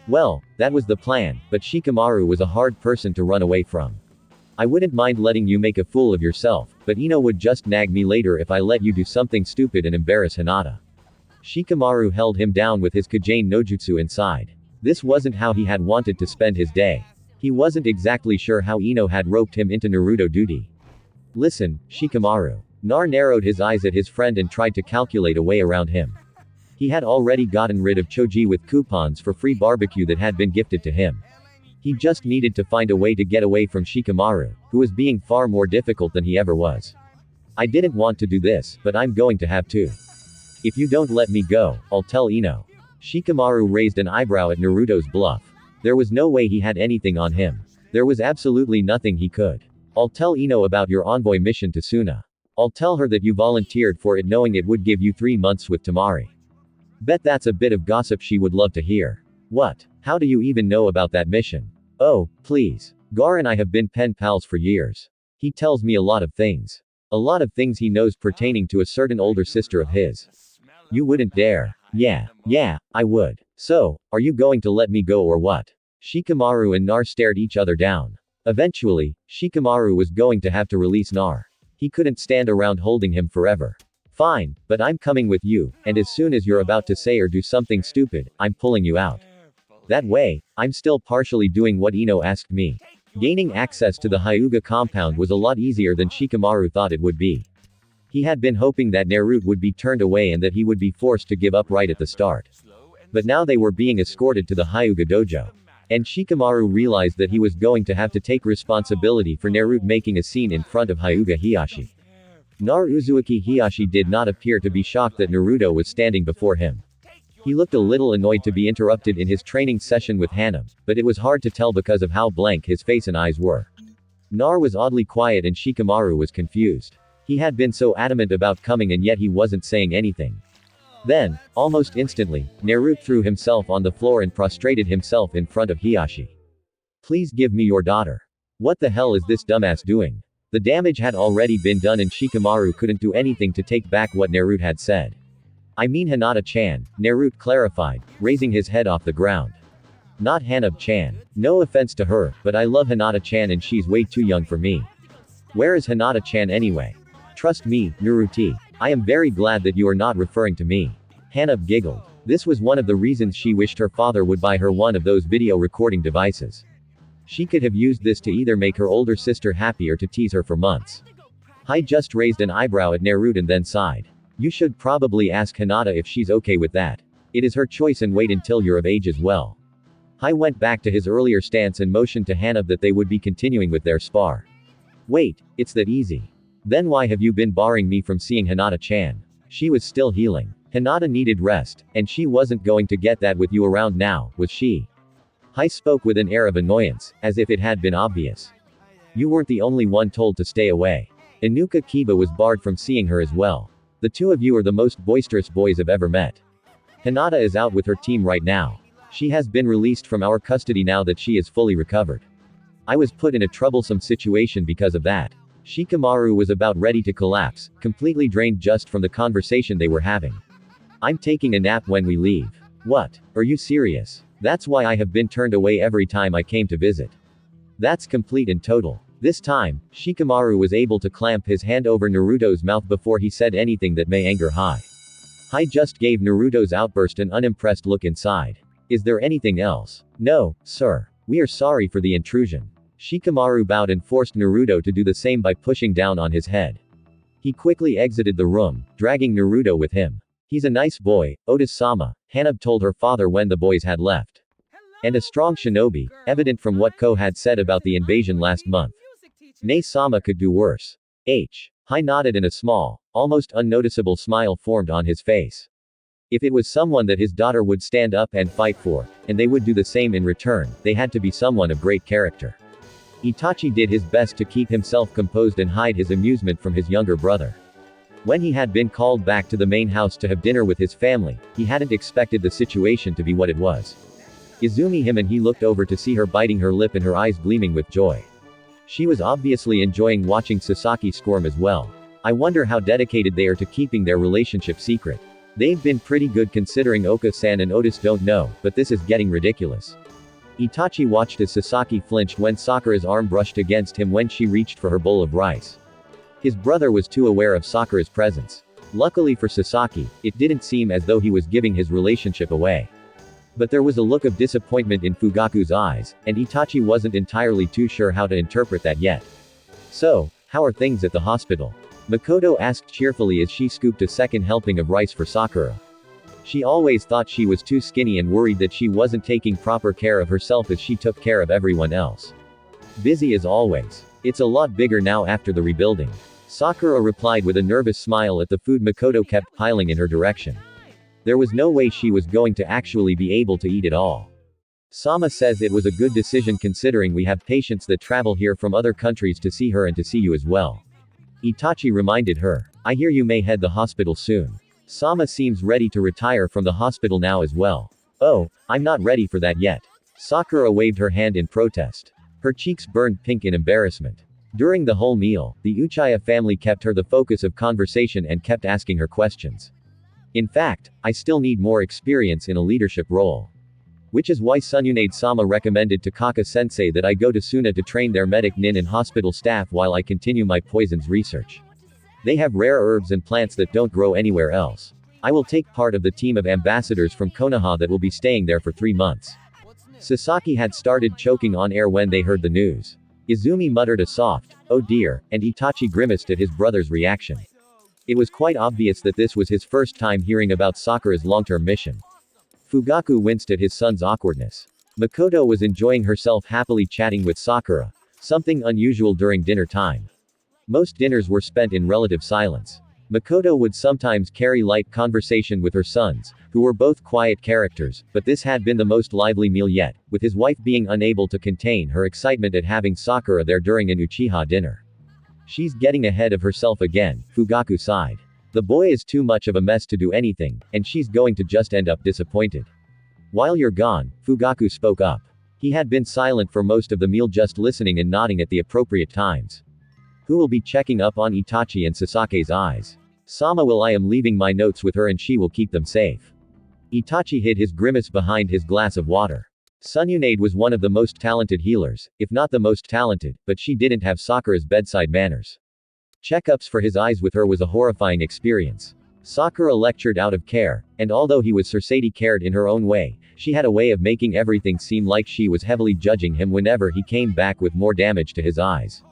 Well, that was the plan, but Shikamaru was a hard person to run away from. I wouldn't mind letting you make a fool of yourself, but Ino would just nag me later if I let you do something stupid and embarrass Hinata. Shikamaru held him down with his Kajane no Jutsu inside. This wasn't how he had wanted to spend his day. He wasn't exactly sure how Ino had roped him into Naruto duty. Listen, Shikamaru. Nar narrowed his eyes at his friend and tried to calculate a way around him. He had already gotten rid of Choji with coupons for free barbecue that had been gifted to him. He just needed to find a way to get away from Shikamaru, who was being far more difficult than he ever was. I didn't want to do this, but I'm going to have to. If you don't let me go, I'll tell Ino. Shikamaru raised an eyebrow at Naruto's bluff. There was no way he had anything on him. There was absolutely nothing he could. I'll tell Ino about your envoy mission to Suna. I'll tell her that you volunteered for it knowing it would give you 3 months with Tamari. Bet that's a bit of gossip she would love to hear. What? How do you even know about that mission? Oh, please. Gar and I have been pen pals for years. He tells me a lot of things. A lot of things he knows pertaining to a certain older sister of his. You wouldn't dare. Yeah, I would. So, are you going to let me go or what? Shikamaru and Nar stared each other down. Eventually, Shikamaru was going to have to release Nar. He couldn't stand around holding him forever. Fine, but I'm coming with you, and as soon as you're about to say or do something stupid, I'm pulling you out. That way, I'm still partially doing what Ino asked me. Gaining access to the Hyuga compound was a lot easier than Shikamaru thought it would be. He had been hoping that Naruto would be turned away and that he would be forced to give up right at the start. But now they were being escorted to the Hyuga dojo. And Shikamaru realized that he was going to have to take responsibility for Naruto making a scene in front of Hyuga Hiyashi. Nar Uzuki Hiyashi did not appear to be shocked that Naruto was standing before him. He looked a little annoyed to be interrupted in his training session with Hanam, but it was hard to tell because of how blank his face and eyes were. Nar was oddly quiet and Shikamaru was confused. He had been so adamant about coming and yet he wasn't saying anything. Then, almost instantly, Naruto threw himself on the floor and prostrated himself in front of Hiyashi. Please give me your daughter. What the hell is this dumbass doing? The damage had already been done and Shikamaru couldn't do anything to take back what Naruto had said. I mean Hinata-chan, Naruto clarified, raising his head off the ground. Not Hanab-chan. No offense to her, but I love Hinata-chan and she's way too young for me. Where is Hinata-chan anyway? Trust me, Naruto. I am very glad that you are not referring to me. Hanab giggled. This was one of the reasons she wished her father would buy her one of those video recording devices. She could have used this to either make her older sister happy or to tease her for months. Hai just raised an eyebrow at Naruto and then sighed. You should probably ask Hinata if she's okay with that. It is her choice and wait until you're of age as well. Hai went back to his earlier stance and motioned to Hanab that they would be continuing with their spar. Wait, it's that easy. Then why have you been barring me from seeing Hinata-chan? She was still healing. Hinata needed rest, and she wasn't going to get that with you around now, was she? Hai spoke with an air of annoyance, as if it had been obvious. You weren't the only one told to stay away. Inuka Kiba was barred from seeing her as well. The two of you are the most boisterous boys I've ever met. Hinata is out with her team right now. She has been released from our custody now that she is fully recovered. I was put in a troublesome situation because of that. Shikamaru was about ready to collapse, completely drained just from the conversation they were having. I'm taking a nap when we leave. What? Are you serious? That's why I have been turned away every time I came to visit. That's complete and total. This time, Shikamaru was able to clamp his hand over Naruto's mouth before he said anything that may anger Hai. Hai just gave Naruto's outburst an unimpressed look inside. Is there anything else? No, sir. We are sorry for the intrusion. Shikamaru bowed and forced Naruto to do the same by pushing down on his head. He quickly exited the room, dragging Naruto with him. He's a nice boy, Otis-sama, Hanab told her father when the boys had left. And a strong shinobi, evident from what Ko had said about the invasion last month. Ne-sama could do worse. Hai nodded and a small, almost unnoticeable smile formed on his face. If it was someone that his daughter would stand up and fight for, and they would do the same in return, they had to be someone of great character. Itachi did his best to keep himself composed and hide his amusement from his younger brother. When he had been called back to the main house to have dinner with his family, he hadn't expected the situation to be what it was. Izumi him and he looked over to see her biting her lip and her eyes gleaming with joy. She was obviously enjoying watching Sasaki squirm as well. I wonder how dedicated they are to keeping their relationship secret. They've been pretty good considering Oka-san and Otis don't know, but this is getting ridiculous. Itachi watched as Sasaki flinched when Sakura's arm brushed against him when she reached for her bowl of rice. His brother was too aware of Sakura's presence. Luckily for Sasaki, it didn't seem as though he was giving his relationship away. But there was a look of disappointment in Fugaku's eyes, and Itachi wasn't entirely too sure how to interpret that yet. So, how are things at the hospital? Mikoto asked cheerfully as she scooped a second helping of rice for Sakura. She always thought she was too skinny and worried that she wasn't taking proper care of herself as she took care of everyone else. Busy as always. It's a lot bigger now after the rebuilding. Sakura replied with a nervous smile at the food Mikoto kept piling in her direction. There was no way she was going to actually be able to eat it all. Sama says it was a good decision considering we have patients that travel here from other countries to see her and to see you as well. Itachi reminded her. I hear you may head the hospital soon. Sama seems ready to retire from the hospital now as well. Oh, I'm not ready for that yet. Sakura waved her hand in protest. Her cheeks burned pink in embarrassment. During the whole meal, the Uchiha family kept her the focus of conversation and kept asking her questions. In fact, I still need more experience in a leadership role. Which is why Tsunade-sama recommended to Kaka-sensei that I go to Suna to train their medic nin and hospital staff while I continue my poisons research. They have rare herbs and plants that don't grow anywhere else. I will take part of the team of ambassadors from Konoha that will be staying there for 3 months. Sasaki had started choking on air when they heard the news. Izumi muttered a soft, "Oh dear," and Itachi grimaced at his brother's reaction. It was quite obvious that this was his first time hearing about Sakura's long-term mission. Fugaku winced at his son's awkwardness. Mikoto was enjoying herself happily chatting with Sakura, something unusual during dinner time. Most dinners were spent in relative silence. Mikoto would sometimes carry light conversation with her sons, who were both quiet characters, but this had been the most lively meal yet, with his wife being unable to contain her excitement at having Sakura there during an Uchiha dinner. She's getting ahead of herself again, Fugaku sighed. The boy is too much of a mess to do anything, and she's going to just end up disappointed. While you're gone, Fugaku spoke up. He had been silent for most of the meal, just listening and nodding at the appropriate times. Who will be checking up on Itachi and Sasake's eyes? Sama will. I am leaving my notes with her and she will keep them safe. Itachi hid his grimace behind his glass of water. Sununade was one of the most talented healers, if not the most talented, but she didn't have Sakura's bedside manners. Checkups for his eyes with her was a horrifying experience. Sakura lectured out of care, and although he was Sursati cared in her own way, she had a way of making everything seem like she was heavily judging him whenever he came back with more damage to his eyes.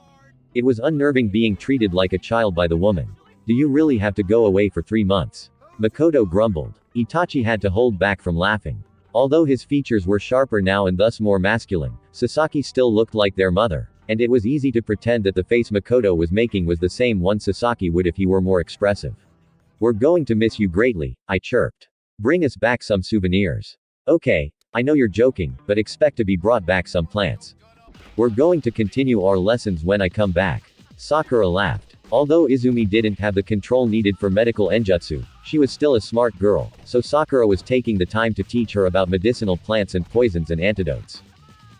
It was unnerving being treated like a child by the woman. Do you really have to go away for 3 months? Mikoto grumbled. Itachi had to hold back from laughing. Although his features were sharper now and thus more masculine, Sasaki still looked like their mother, and it was easy to pretend that the face Mikoto was making was the same one Sasaki would if he were more expressive. We're going to miss you greatly, I chirped. Bring us back some souvenirs. Okay, I know you're joking, but expect to be brought back some plants. We're going to continue our lessons when I come back. Sakura laughed. Although Izumi didn't have the control needed for medical enjutsu, she was still a smart girl, so Sakura was taking the time to teach her about medicinal plants and poisons and antidotes.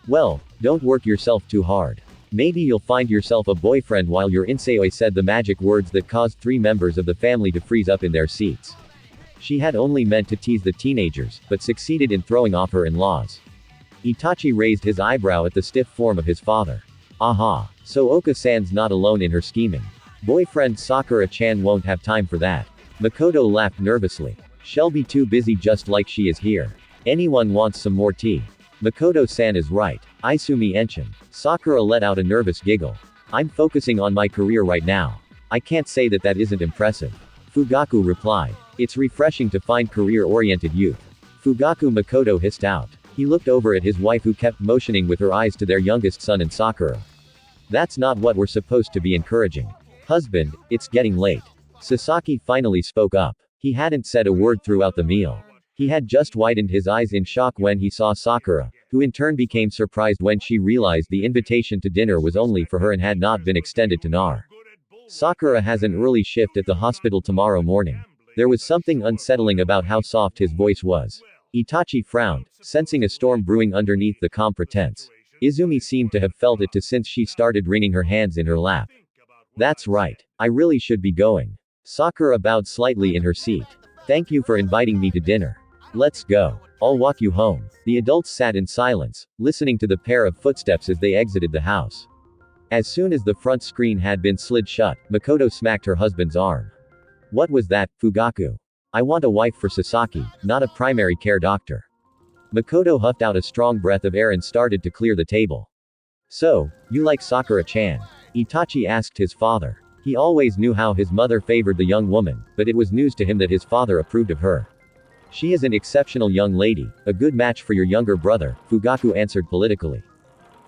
Well, don't work yourself too hard. Maybe you'll find yourself a boyfriend while you're in. Sayoi said the magic words that caused 3 members of the family to freeze up in their seats. She had only meant to tease the teenagers, but succeeded in throwing off her in-laws. Itachi raised his eyebrow at the stiff form of his father. Aha. So Oka-san's not alone in her scheming. Boyfriend Sakura-chan won't have time for that. Mikoto laughed nervously. She'll be too busy just like she is here. Anyone wants some more tea? Mikoto-san is right. Isumi Enshin. Sakura let out a nervous giggle. I'm focusing on my career right now. I can't say that that isn't impressive. Fugaku replied. It's refreshing to find career-oriented youth. Fugaku. Mikoto hissed out. He looked over at his wife who kept motioning with her eyes to their youngest son and Sakura. That's not what we're supposed to be encouraging. Husband, it's getting late. Sasaki finally spoke up. He hadn't said a word throughout the meal. He had just widened his eyes in shock when he saw Sakura, who in turn became surprised when she realized the invitation to dinner was only for her and had not been extended to Nar. Sakura has an early shift at the hospital tomorrow morning. There was something unsettling about how soft his voice was. Itachi frowned, sensing a storm brewing underneath the calm pretense. Izumi seemed to have felt it too since she started wringing her hands in her lap. That's right. I really should be going. Sakura bowed slightly in her seat. Thank you for inviting me to dinner. Let's go. I'll walk you home. The adults sat in silence, listening to the pair of footsteps as they exited the house. As soon as the front screen had been slid shut, Mikoto smacked her husband's arm. What was that, Fugaku? I want a wife for Sasaki, not a primary care doctor. Mikoto huffed out a strong breath of air and started to clear the table. So, you like Sakura-chan? Itachi asked his father. He always knew how his mother favored the young woman, but it was news to him that his father approved of her. She is an exceptional young lady, a good match for your younger brother, Fugaku answered politically.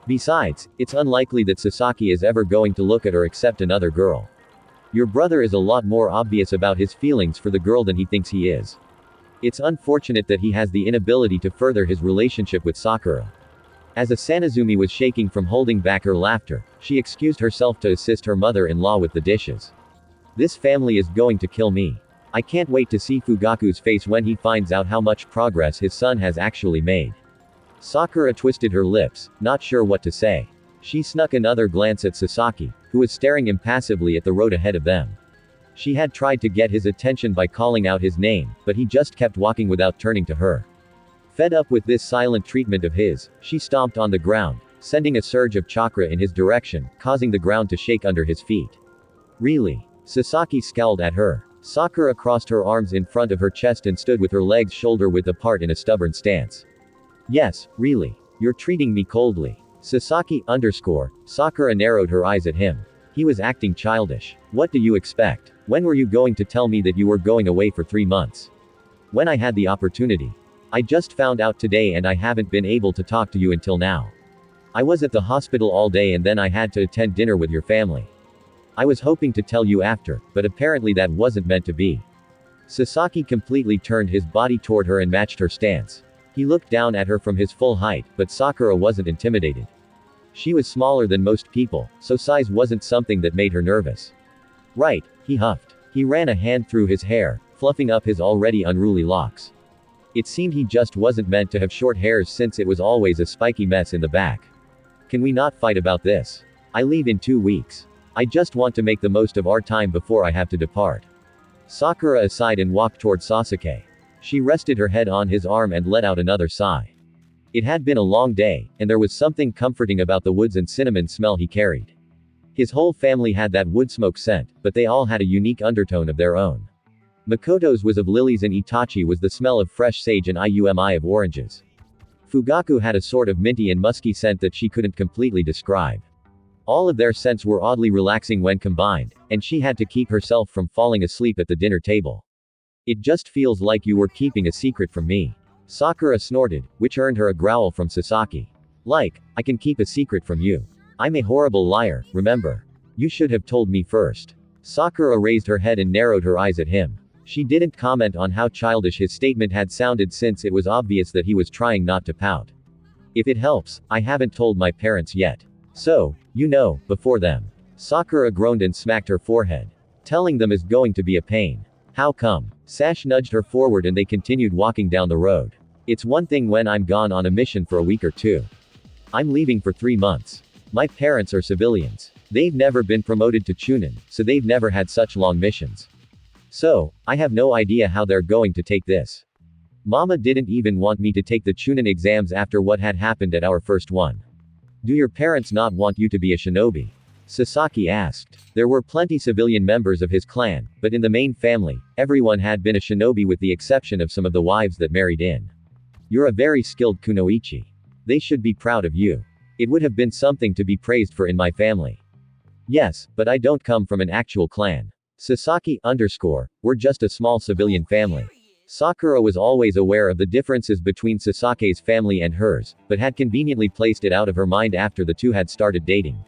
Besides, it's unlikely that Sasaki is ever going to look at or accept another girl. Your brother is a lot more obvious about his feelings for the girl than he thinks he is. It's unfortunate that he has the inability to further his relationship with Sakura. As Sanazumi was shaking from holding back her laughter, she excused herself to assist her mother-in-law with the dishes. This family is going to kill me. I can't wait to see Fugaku's face when he finds out how much progress his son has actually made. Sakura twisted her lips, not sure what to say. She snuck another glance at Sasaki, who was staring impassively at the road ahead of them. She had tried to get his attention by calling out his name, but he just kept walking without turning to her. Fed up with this silent treatment of his, she stomped on the ground, sending a surge of chakra in his direction, causing the ground to shake under his feet. Really? Sasaki scowled at her. Sakura crossed her arms in front of her chest and stood with her legs shoulder-width apart in a stubborn stance. Yes, really. You're treating me coldly. Sakura narrowed her eyes at him. He was acting childish. What do you expect? When were you going to tell me that you were going away for 3 months? When I had the opportunity. I just found out today and I haven't been able to talk to you until now. I was at the hospital all day and then I had to attend dinner with your family. I was hoping to tell you after, but apparently that wasn't meant to be. Sasaki completely turned his body toward her and matched her stance. He looked down at her from his full height, but Sakura wasn't intimidated. She was smaller than most people, so size wasn't something that made her nervous. Right, he huffed. He ran a hand through his hair, fluffing up his already unruly locks. It seemed he just wasn't meant to have short hairs since it was always a spiky mess in the back. Can we not fight about this? I leave in 2 weeks. I just want to make the most of our time before I have to depart. Sakura aside and walked toward Sasuke. She rested her head on his arm and let out another sigh. It had been a long day, and there was something comforting about the woods and cinnamon smell he carried. His whole family had that wood smoke scent, but they all had a unique undertone of their own. Mikoto's was of lilies and Itachi was the smell of fresh sage and Iumi of oranges. Fugaku had a sort of minty and musky scent that she couldn't completely describe. All of their scents were oddly relaxing when combined, and she had to keep herself from falling asleep at the dinner table. It just feels like you were keeping a secret from me. Sakura snorted, which earned her a growl from Sasaki. Like, I can keep a secret from you. I'm a horrible liar, remember? You should have told me first. Sakura raised her head and narrowed her eyes at him. She didn't comment on how childish his statement had sounded since it was obvious that he was trying not to pout. If it helps, I haven't told my parents yet. So, you know, before them. Sakura groaned and smacked her forehead. Telling them is going to be a pain. How come? Sash nudged her forward and they continued walking down the road. It's one thing when I'm gone on a mission for a week or two. I'm leaving for 3 months. My parents are civilians. They've never been promoted to Chunin, so they've never had such long missions. So, I have no idea how they're going to take this. Mama didn't even want me to take the Chunin exams after what had happened at our first one. Do your parents not want you to be a shinobi? Sasaki asked. There were plenty civilian members of his clan, but in the main family, everyone had been a shinobi with the exception of some of the wives that married in. You're a very skilled kunoichi. They should be proud of you. It would have been something to be praised for in my family. Yes, but I don't come from an actual clan. Sasaki _ we're just a small civilian family. Sakura was always aware of the differences between Sasake's family and hers, but had conveniently placed it out of her mind after the two had started dating.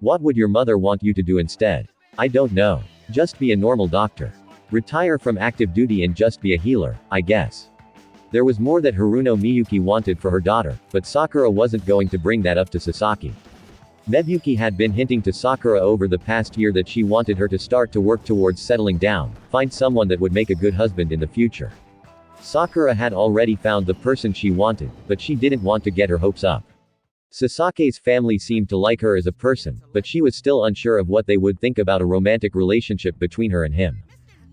What would your mother want you to do instead? I don't know. Just be a normal doctor. Retire from active duty and just be a healer, I guess. There was more that Haruno Miyuki wanted for her daughter, but Sakura wasn't going to bring that up to Sasaki. Miyuki had been hinting to Sakura over the past year that she wanted her to start to work towards settling down, find someone that would make a good husband in the future. Sakura had already found the person she wanted, but she didn't want to get her hopes up. Sasake's family seemed to like her as a person, but she was still unsure of what they would think about a romantic relationship between her and him.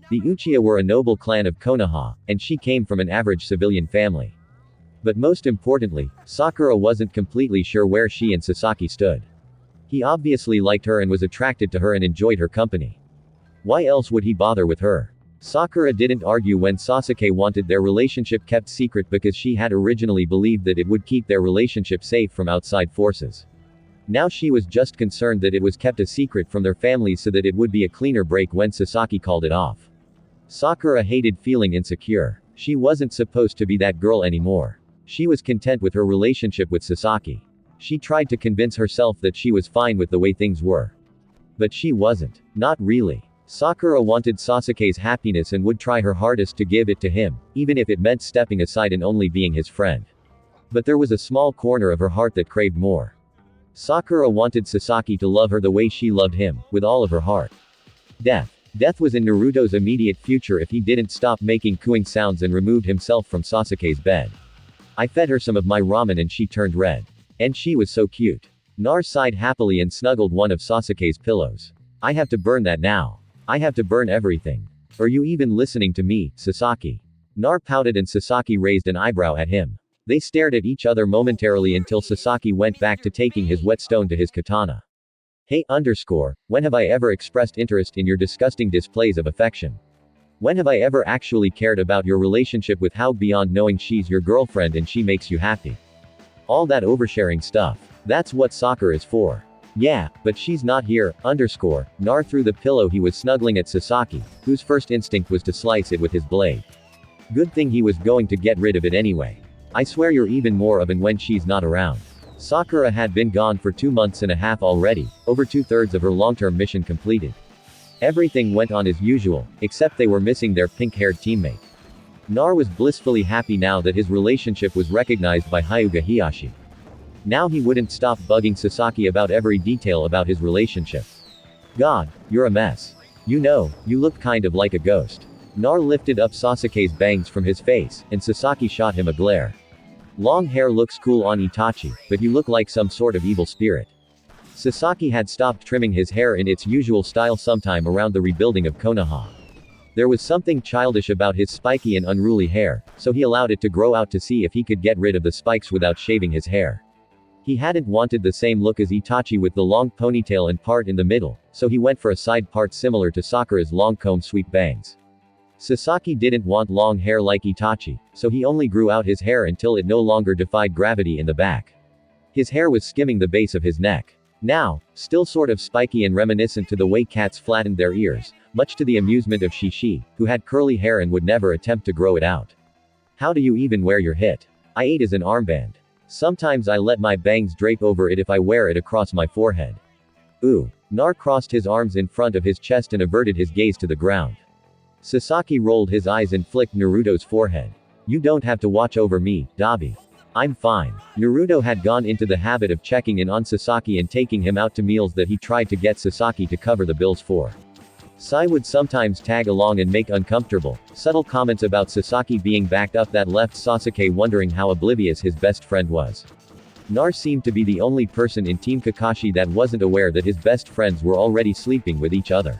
The Uchiha were a noble clan of Konoha, and she came from an average civilian family. But most importantly, Sakura wasn't completely sure where she and Sasaki stood. He obviously liked her and was attracted to her and enjoyed her company. Why else would he bother with her? Sakura didn't argue when Sasuke wanted their relationship kept secret because she had originally believed that it would keep their relationship safe from outside forces. Now she was just concerned that it was kept a secret from their families so that it would be a cleaner break when Sasaki called it off. Sakura hated feeling insecure. She wasn't supposed to be that girl anymore. She was content with her relationship with Sasaki. She tried to convince herself that she was fine with the way things were. But she wasn't. Not really. Sakura wanted Sasuke's happiness and would try her hardest to give it to him, even if it meant stepping aside and only being his friend. But there was a small corner of her heart that craved more. Sakura wanted Sasaki to love her the way she loved him, with all of her heart. Death. Death was in Naruto's immediate future if he didn't stop making cooing sounds and removed himself from Sasuke's bed. I fed her some of my ramen and she turned red. And she was so cute. Nar sighed happily and snuggled one of Sasuke's pillows. I have to burn that now. I have to burn everything. Are you even listening to me, Sasaki? Nar pouted and Sasaki raised an eyebrow at him. They stared at each other momentarily until Sasaki went back to taking his whetstone to his katana. Hey _ when have I ever expressed interest in your disgusting displays of affection? When have I ever actually cared about your relationship with Hao beyond knowing she's your girlfriend and she makes you happy? All that oversharing stuff. That's what soccer is for. Yeah, but she's not here, _ Nar threw the pillow he was snuggling at Sasaki, whose first instinct was to slice it with his blade. Good thing he was going to get rid of it anyway. I swear you're even more of an when she's not around. Sakura had been gone for 2 months and a half already, over 2/3 of her long-term mission completed. Everything went on as usual, except they were missing their pink-haired teammate. Nar was blissfully happy now that his relationship was recognized by Hyuga Hiyashi. Now he wouldn't stop bugging Sasaki about every detail about his relationship. God, you're a mess. You know, you look kind of like a ghost. Nar lifted up Sasuke's bangs from his face, and Sasaki shot him a glare. Long hair looks cool on Itachi, but you look like some sort of evil spirit. Sasaki had stopped trimming his hair in its usual style sometime around the rebuilding of Konoha. There was something childish about his spiky and unruly hair, so he allowed it to grow out to see if he could get rid of the spikes without shaving his hair. He hadn't wanted the same look as Itachi with the long ponytail and part in the middle, so he went for a side part similar to Sakura's long comb sweep bangs. Sasaki didn't want long hair like Itachi, so he only grew out his hair until it no longer defied gravity in the back. His hair was skimming the base of his neck. Now, still sort of spiky and reminiscent to the way cats flattened their ears, much to the amusement of Shishi, who had curly hair and would never attempt to grow it out. How do you even wear your hit? I ate as an armband. Sometimes I let my bangs drape over it if I wear it across my forehead. Ooh. Nar crossed his arms in front of his chest and averted his gaze to the ground. Sasaki rolled his eyes and flicked Naruto's forehead. You don't have to watch over me, Dabi. I'm fine. Naruto had gone into the habit of checking in on Sasaki and taking him out to meals that he tried to get Sasaki to cover the bills for. Sai would sometimes tag along and make uncomfortable, subtle comments about Sasaki being backed up that left Sasuke wondering how oblivious his best friend was. Nar seemed to be the only person in Team Kakashi that wasn't aware that his best friends were already sleeping with each other.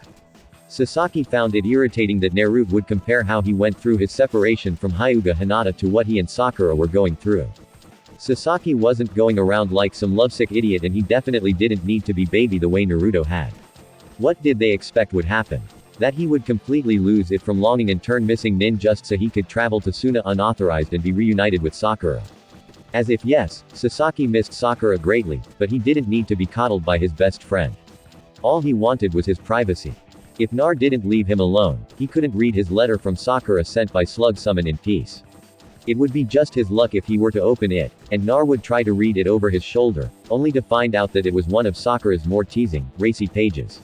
Sasaki found it irritating that Naruto would compare how he went through his separation from Hyuga Hinata to what he and Sakura were going through. Sasaki wasn't going around like some lovesick idiot, and he definitely didn't need to be baby the way Naruto had. What did they expect would happen? That he would completely lose it from longing and turn missing nin just so he could travel to Suna unauthorized and be reunited with Sakura. As if yes, Sasaki missed Sakura greatly, but he didn't need to be coddled by his best friend. All he wanted was his privacy. If Nar didn't leave him alone, he couldn't read his letter from Sakura sent by Slug Summon in peace. It would be just his luck if he were to open it, and Nar would try to read it over his shoulder, only to find out that it was one of Sakura's more teasing, racy pages.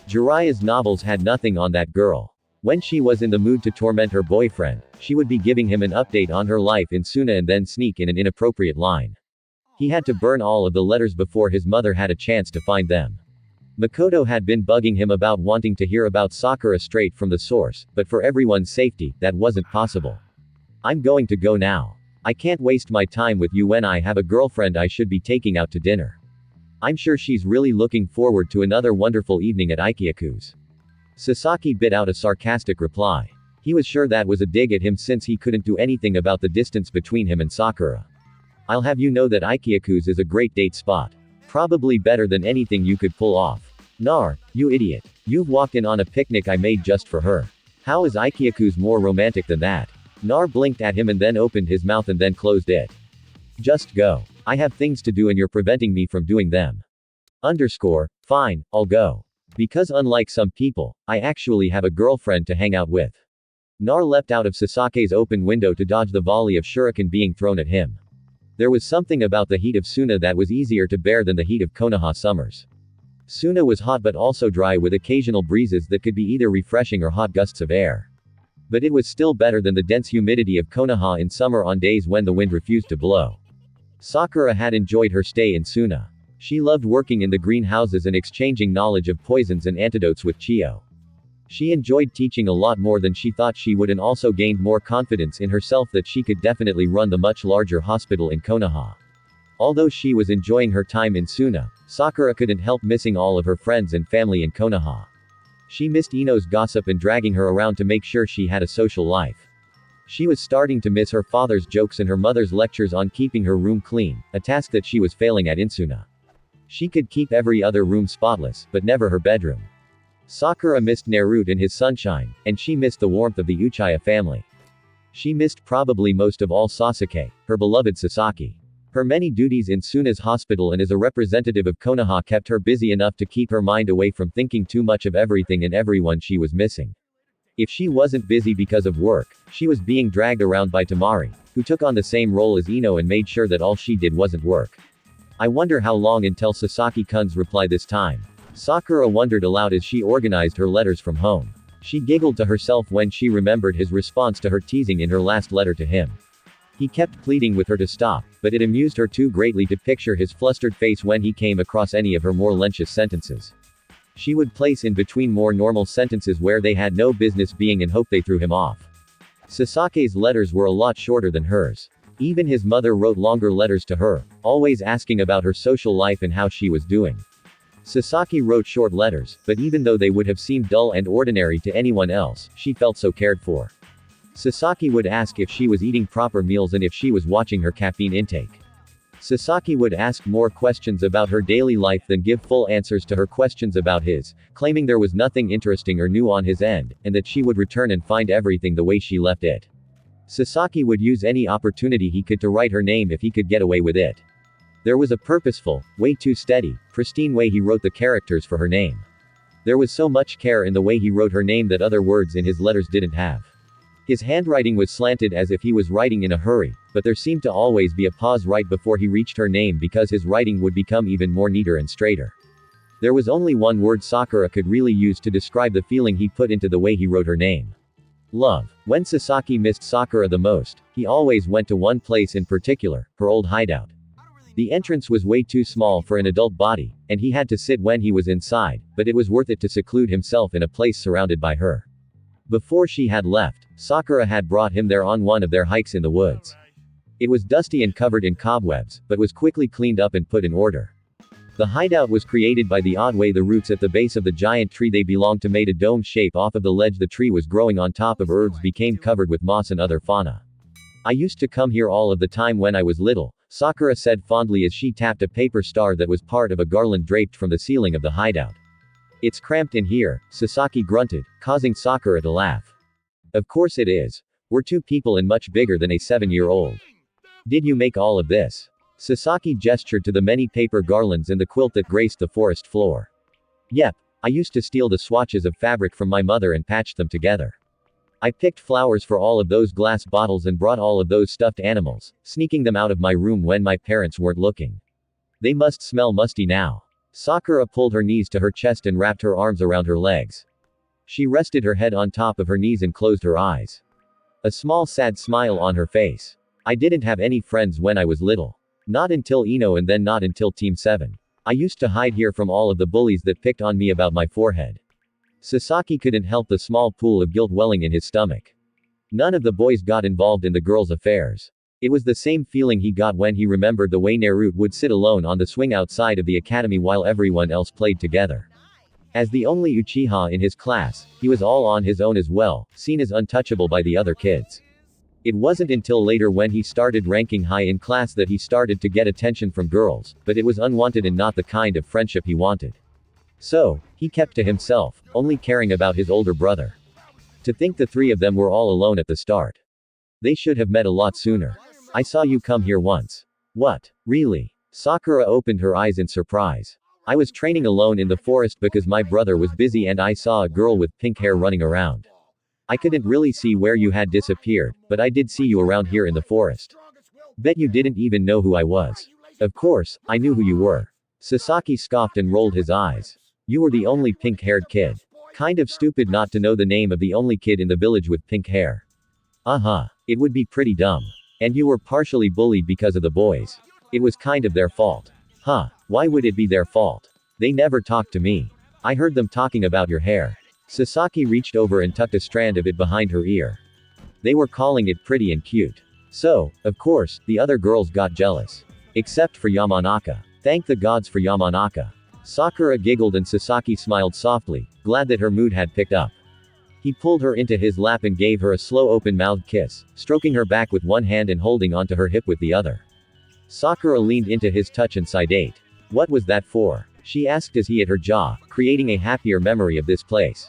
Jiraiya's novels had nothing on that girl. When she was in the mood to torment her boyfriend, she would be giving him an update on her life in Suna and then sneak in an inappropriate line. He had to burn all of the letters before his mother had a chance to find them. Mikoto had been bugging him about wanting to hear about Sakura straight from the source, but for everyone's safety, that wasn't possible. I'm going to go now. I can't waste my time with you when I have a girlfriend I should be taking out to dinner. I'm sure she's really looking forward to another wonderful evening at Ikyaku's. Sasaki bit out a sarcastic reply. He was sure that was a dig at him since he couldn't do anything about the distance between him and Sakura. I'll have you know that Ikyaku's is a great date spot. Probably better than anything you could pull off. Nar, you idiot. You've walked in on a picnic I made just for her. How is Ikyaku's more romantic than that? Nar blinked at him and then opened his mouth and then closed it. Just go. I have things to do and you're preventing me from doing them. Fine, I'll go. Because unlike some people, I actually have a girlfriend to hang out with. Nar leapt out of Sasake's open window to dodge the volley of shuriken being thrown at him. There was something about the heat of Suna that was easier to bear than the heat of Konoha summers. Suna was hot but also dry with occasional breezes that could be either refreshing or hot gusts of air. But it was still better than the dense humidity of Konoha in summer on days when the wind refused to blow. Sakura had enjoyed her stay in Suna. She loved working in the greenhouses and exchanging knowledge of poisons and antidotes with Chiyo. She enjoyed teaching a lot more than she thought she would and also gained more confidence in herself that she could definitely run the much larger hospital in Konoha. Although she was enjoying her time in Suna, Sakura couldn't help missing all of her friends and family in Konoha. She missed Ino's gossip and dragging her around to make sure she had a social life. She was starting to miss her father's jokes and her mother's lectures on keeping her room clean, a task that she was failing at in Suna. She could keep every other room spotless, but never her bedroom. Sakura missed Naruto in his sunshine, and she missed the warmth of the Uchiha family. She missed probably most of all Sasuke, her beloved Sasaki. Her many duties in Suna's hospital and as a representative of Konoha kept her busy enough to keep her mind away from thinking too much of everything and everyone she was missing. If she wasn't busy because of work, she was being dragged around by Temari, who took on the same role as Ino and made sure that all she did wasn't work. I wonder how long until Sasaki-kun's reply this time. Sakura wondered aloud as she organized her letters from home. She giggled to herself when she remembered his response to her teasing in her last letter to him. He kept pleading with her to stop, but it amused her too greatly to picture his flustered face when he came across any of her more lentious sentences. She would place in between more normal sentences where they had no business being and hope they threw him off. Sasake's letters were a lot shorter than hers. Even his mother wrote longer letters to her, always asking about her social life and how she was doing. Sasaki wrote short letters, but even though they would have seemed dull and ordinary to anyone else, she felt so cared for. Sasaki would ask if she was eating proper meals and if she was watching her caffeine intake. Sasaki would ask more questions about her daily life than give full answers to her questions about his, claiming there was nothing interesting or new on his end, and that she would return and find everything the way she left it. Sasaki would use any opportunity he could to write her name if he could get away with it. There was a purposeful, way too steady, pristine way he wrote the characters for her name. There was so much care in the way he wrote her name that other words in his letters didn't have. His handwriting was slanted as if he was writing in a hurry, but there seemed to always be a pause right before he reached her name because his writing would become even more neater and straighter. There was only one word Sakura could really use to describe the feeling he put into the way he wrote her name. Love. When Sasaki missed Sakura the most, he always went to one place in particular, her old hideout. The entrance was way too small for an adult body, and he had to sit when he was inside, but it was worth it to seclude himself in a place surrounded by her. Before she had left, Sakura had brought him there on one of their hikes in the woods. It was dusty and covered in cobwebs, but was quickly cleaned up and put in order. The hideout was created by the odd way the roots at the base of the giant tree they belonged to made a dome shape off of the ledge the tree was growing on top of herbs became covered with moss and other fauna. I used to come here all of the time when I was little, Sakura said fondly as she tapped a paper star that was part of a garland draped from the ceiling of the hideout. It's cramped in here, Sasaki grunted, causing Sakura to laugh. Of course it is. We're two people and much bigger than a 7-year-old. Did you make all of this? Sasaki gestured to the many paper garlands and the quilt that graced the forest floor. Yep. I used to steal the swatches of fabric from my mother and patched them together. I picked flowers for all of those glass bottles and brought all of those stuffed animals, sneaking them out of my room when my parents weren't looking. They must smell musty now. Sakura pulled her knees to her chest and wrapped her arms around her legs. She rested her head on top of her knees and closed her eyes. A small sad smile on her face. I didn't have any friends when I was little. Not until Ino and then not until Team 7. I used to hide here from all of the bullies that picked on me about my forehead. Sasaki couldn't help the small pool of guilt welling in his stomach. None of the boys got involved in the girls' affairs. It was the same feeling he got when he remembered the way Naruto would sit alone on the swing outside of the academy while everyone else played together. As the only Uchiha in his class, he was all on his own as well, seen as untouchable by the other kids. It wasn't until later when he started ranking high in class that he started to get attention from girls, but it was unwanted and not the kind of friendship he wanted. So, he kept to himself, only caring about his older brother. To think the three of them were all alone at the start. They should have met a lot sooner. I saw you come here once. What? Really? Sakura opened her eyes in surprise. I was training alone in the forest because my brother was busy and I saw a girl with pink hair running around. I couldn't really see where you had disappeared, but I did see you around here in the forest. Bet you didn't even know who I was. Of course, I knew who you were. Sasaki scoffed and rolled his eyes. You were the only pink-haired kid. Kind of stupid not to know the name of the only kid in the village with pink hair. Uh-huh. It would be pretty dumb. And you were partially bullied because of the boys. It was kind of their fault. Huh. Why would it be their fault? They never talked to me. I heard them talking about your hair. Sasaki reached over and tucked a strand of it behind her ear. They were calling it pretty and cute. So, of course, the other girls got jealous. Except for Yamanaka. Thank the gods for Yamanaka. Sakura giggled and Sasaki smiled softly, glad that her mood had picked up. He pulled her into his lap and gave her a slow open-mouthed kiss, stroking her back with one hand and holding onto her hip with the other. Sakura leaned into his touch and sighed. What was that for? She asked as he hit her jaw, creating a happier memory of this place.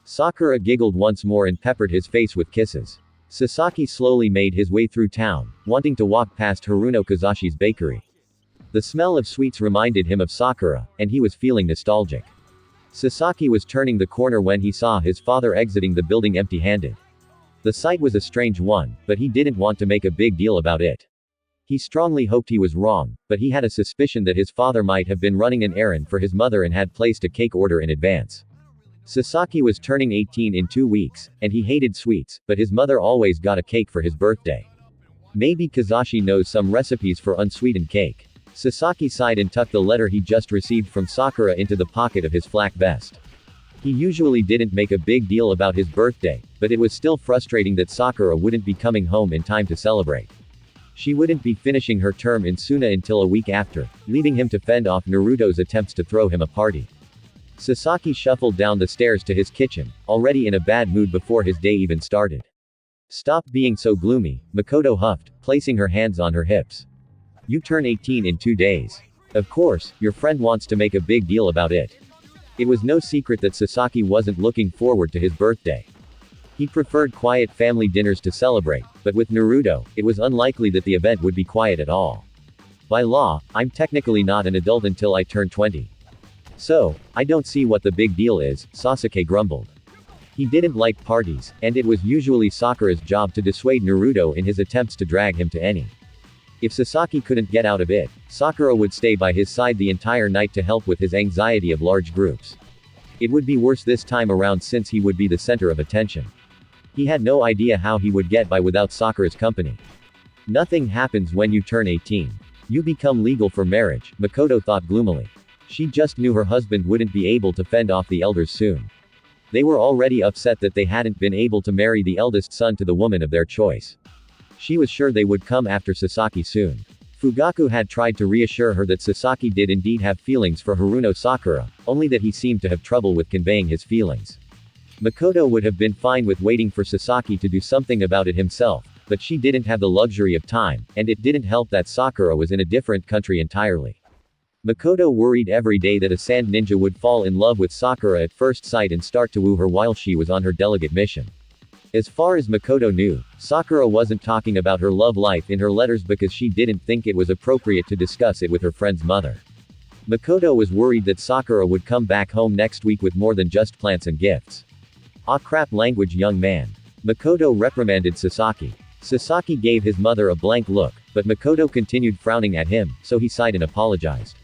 Sakura giggled once more and peppered his face with kisses. Sasaki slowly made his way through town, wanting to walk past Haruno Kazashi's bakery. The smell of sweets reminded him of Sakura, and he was feeling nostalgic. Sasaki was turning the corner when he saw his father exiting the building empty-handed. The sight was a strange one, but he didn't want to make a big deal about it. He strongly hoped he was wrong, but he had a suspicion that his father might have been running an errand for his mother and had placed a cake order in advance. Sasaki was turning 18 in 2 weeks, and he hated sweets, but his mother always got a cake for his birthday. Maybe Kazashi knows some recipes for unsweetened cake. Sasaki sighed and tucked the letter he just received from Sakura into the pocket of his flak vest. He usually didn't make a big deal about his birthday, but it was still frustrating that Sakura wouldn't be coming home in time to celebrate. She wouldn't be finishing her term in Suna until a week after, leaving him to fend off Naruto's attempts to throw him a party. Sasaki shuffled down the stairs to his kitchen, already in a bad mood before his day even started. Stop being so gloomy, Mikoto huffed, placing her hands on her hips. You turn 18 in 2 days. Of course, your friend wants to make a big deal about it. It was no secret that Sasaki wasn't looking forward to his birthday. He preferred quiet family dinners to celebrate, but with Naruto, it was unlikely that the event would be quiet at all. By law, I'm technically not an adult until I turn 20. So, I don't see what the big deal is, Sasuke grumbled. He didn't like parties, and it was usually Sakura's job to dissuade Naruto in his attempts to drag him to any. If Sasaki couldn't get out of it, Sakura would stay by his side the entire night to help with his anxiety of large groups. It would be worse this time around since he would be the center of attention. He had no idea how he would get by without Sakura's company. Nothing happens when you turn 18. You become legal for marriage, Mikoto thought gloomily. She just knew her husband wouldn't be able to fend off the elders soon. They were already upset that they hadn't been able to marry the eldest son to the woman of their choice. She was sure they would come after Sasaki soon. Fugaku had tried to reassure her that Sasaki did indeed have feelings for Haruno Sakura, only that he seemed to have trouble with conveying his feelings. Mikoto would have been fine with waiting for Sasaki to do something about it himself, but she didn't have the luxury of time, and it didn't help that Sakura was in a different country entirely. Mikoto worried every day that a sand ninja would fall in love with Sakura at first sight and start to woo her while she was on her delegate mission. As far as Mikoto knew, Sakura wasn't talking about her love life in her letters because she didn't think it was appropriate to discuss it with her friend's mother. Mikoto was worried that Sakura would come back home next week with more than just plants and gifts. Ah crap language young man. Mikoto reprimanded Sasaki. Sasaki gave his mother a blank look, but Mikoto continued frowning at him, so he sighed and apologized.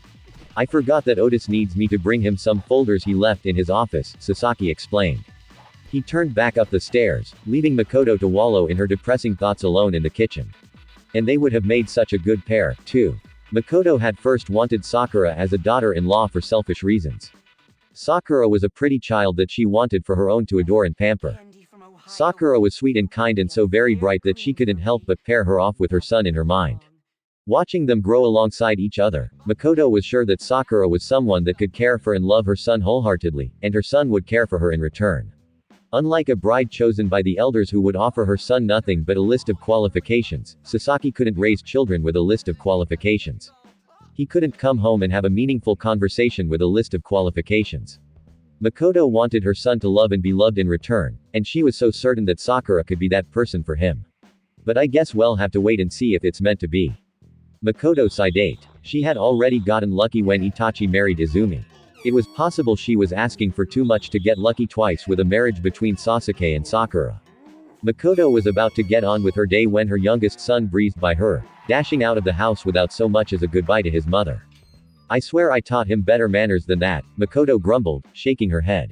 I forgot that Otis needs me to bring him some folders he left in his office, Sasaki explained. He turned back up the stairs, leaving Mikoto to wallow in her depressing thoughts alone in the kitchen. And they would have made such a good pair, too. Mikoto had first wanted Sakura as a daughter-in-law for selfish reasons. Sakura was a pretty child that she wanted for her own to adore and pamper. Sakura was sweet and kind and so very bright that she couldn't help but pair her off with her son in her mind. Watching them grow alongside each other, Mikoto was sure that Sakura was someone that could care for and love her son wholeheartedly, and her son would care for her in return. Unlike a bride chosen by the elders who would offer her son nothing but a list of qualifications, Sasaki couldn't raise children with a list of qualifications. He couldn't come home and have a meaningful conversation with a list of qualifications. Mikoto wanted her son to love and be loved in return, and she was so certain that Sakura could be that person for him. But I guess we'll have to wait and see if it's meant to be. Mikoto sighed. She had already gotten lucky when Itachi married Izumi. It was possible she was asking for too much to get lucky twice with a marriage between Sasuke and Sakura. Mikoto was about to get on with her day when her youngest son breezed by her, dashing out of the house without so much as a goodbye to his mother. I swear I taught him better manners than that, Mikoto grumbled, shaking her head.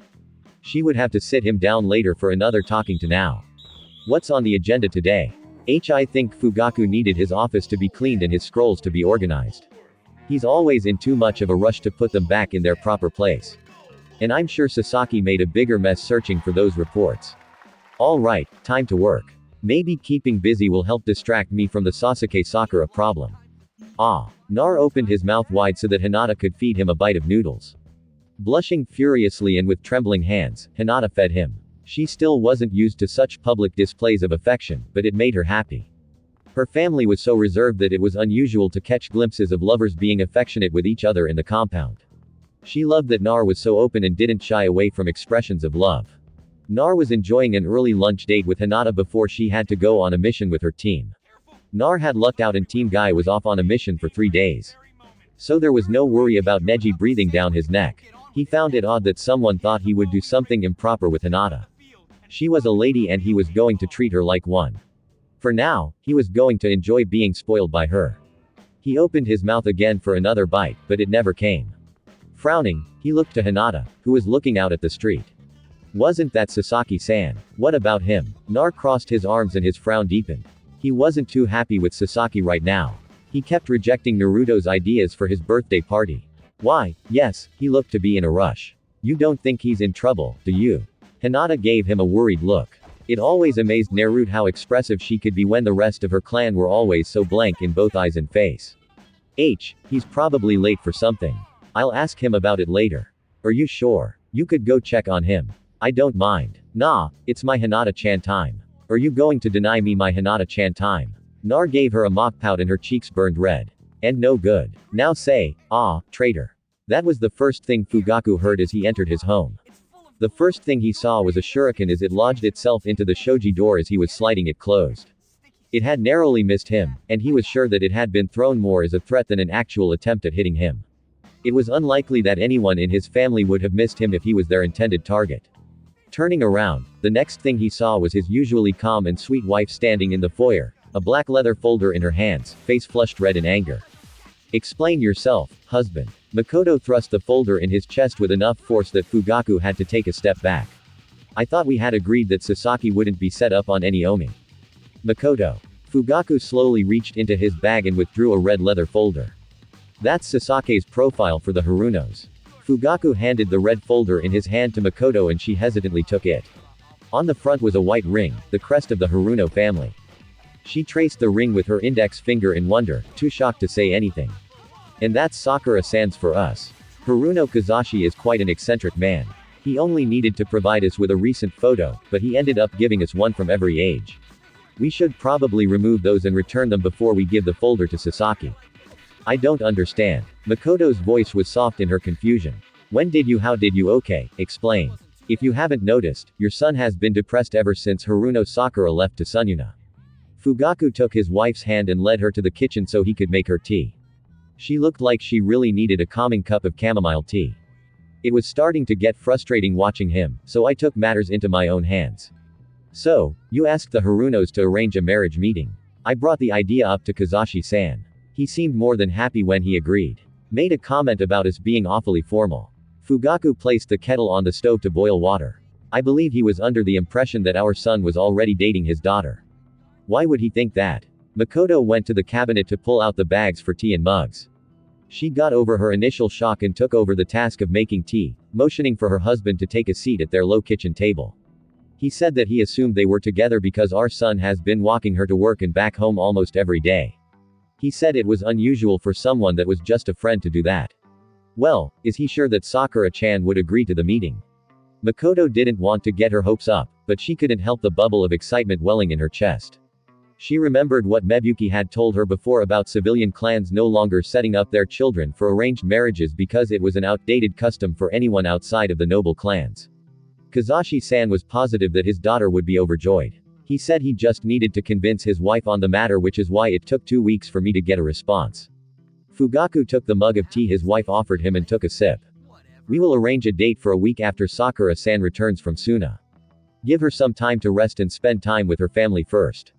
She would have to sit him down later for another talking to now. What's on the agenda today? I think Fugaku needed his office to be cleaned and his scrolls to be organized. He's always in too much of a rush to put them back in their proper place. And I'm sure Sasaki made a bigger mess searching for those reports. Alright, time to work. Maybe keeping busy will help distract me from the Sasuke-Sakura problem. Nar opened his mouth wide so that Hinata could feed him a bite of noodles. Blushing furiously and with trembling hands, Hinata fed him. She still wasn't used to such public displays of affection, but it made her happy. Her family was so reserved that it was unusual to catch glimpses of lovers being affectionate with each other in the compound. She loved that Nar was so open and didn't shy away from expressions of love. Nar was enjoying an early lunch date with Hinata before she had to go on a mission with her team. Nar had lucked out and Team Guy was off on a mission for 3 days. So there was no worry about Neji breathing down his neck. He found it odd that someone thought he would do something improper with Hinata. She was a lady and he was going to treat her like one. For now, he was going to enjoy being spoiled by her. He opened his mouth again for another bite, but it never came. Frowning, he looked to Hinata, who was looking out at the street. Wasn't that Sasaki-san? What about him? Nar crossed his arms and his frown deepened. He wasn't too happy with Sasaki right now. He kept rejecting Naruto's ideas for his birthday party. Why, yes, he looked to be in a rush. You don't think he's in trouble, do you? Hinata gave him a worried look. It always amazed Naruto how expressive she could be when the rest of her clan were always so blank in both eyes and face. He's probably late for something. I'll ask him about it later. Are you sure? You could go check on him. I don't mind. Nah, it's my Hinata-chan time. Are you going to deny me my Hinata-chan time? Nar gave her a mock pout and her cheeks burned red. And no good. Now say, ah, traitor. That was the first thing Fugaku heard as he entered his home. The first thing he saw was a shuriken as it lodged itself into the shoji door as he was sliding it closed. It had narrowly missed him, and he was sure that it had been thrown more as a threat than an actual attempt at hitting him. It was unlikely that anyone in his family would have missed him if he was their intended target. Turning around, the next thing he saw was his usually calm and sweet wife standing in the foyer, a black leather folder in her hands, face flushed red in anger. Explain yourself, husband. Mikoto thrust the folder in his chest with enough force that Fugaku had to take a step back. I thought we had agreed that Sasaki wouldn't be set up on any Omi. Mikoto. Fugaku slowly reached into his bag and withdrew a red leather folder. That's Sasake's profile for the Harunos. Fugaku handed the red folder in his hand to Mikoto and she hesitantly took it. On the front was a white ring, the crest of the Haruno family. She traced the ring with her index finger in wonder, too shocked to say anything. And that's Sakura-sans for us. Haruno Kazashi is quite an eccentric man. He only needed to provide us with a recent photo, but he ended up giving us one from every age. We should probably remove those and return them before we give the folder to Sasaki. I don't understand. Mikoto's voice was soft in her confusion. How did you okay, explain. If you haven't noticed, your son has been depressed ever since Haruno Sakura left to Sunyuna. Fugaku took his wife's hand and led her to the kitchen so he could make her tea. She looked like she really needed a calming cup of chamomile tea. It was starting to get frustrating watching him, so I took matters into my own hands. So, you asked the Harunos to arrange a marriage meeting. I brought the idea up to Kazashi-san. He seemed more than happy when he agreed. Made a comment about us being awfully formal. Fugaku placed the kettle on the stove to boil water. I believe he was under the impression that our son was already dating his daughter. Why would he think that? Mikoto went to the cabinet to pull out the bags for tea and mugs. She got over her initial shock and took over the task of making tea, motioning for her husband to take a seat at their low kitchen table. He said that he assumed they were together because our son has been walking her to work and back home almost every day. He said it was unusual for someone that was just a friend to do that. Well, is he sure that Sakura-chan would agree to the meeting? Mikoto didn't want to get her hopes up, but she couldn't help the bubble of excitement welling in her chest. She remembered what Mebuki had told her before about civilian clans no longer setting up their children for arranged marriages because it was an outdated custom for anyone outside of the noble clans. Kazashi-san was positive that his daughter would be overjoyed. He said he just needed to convince his wife on the matter, which is why it took 2 weeks for me to get a response. Fugaku took the mug of tea his wife offered him and took a sip. We will arrange a date for a week after Sakura-san returns from Suna. Give her some time to rest and spend time with her family first.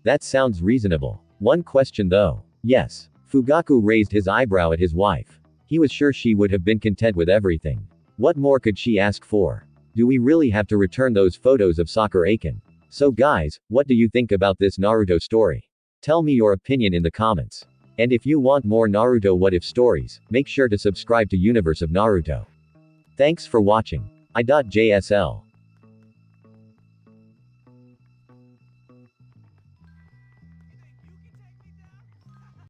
That sounds reasonable. One question though. Yes. Fugaku raised his eyebrow at his wife. He was sure she would have been content with everything. What more could she ask for? Do we really have to return those photos of Sakura-kun? So guys, what do you think about this Naruto story? Tell me your opinion in the comments. And if you want more Naruto what if stories, make sure to subscribe to Universe of Naruto. Thanks for watching. I.JSL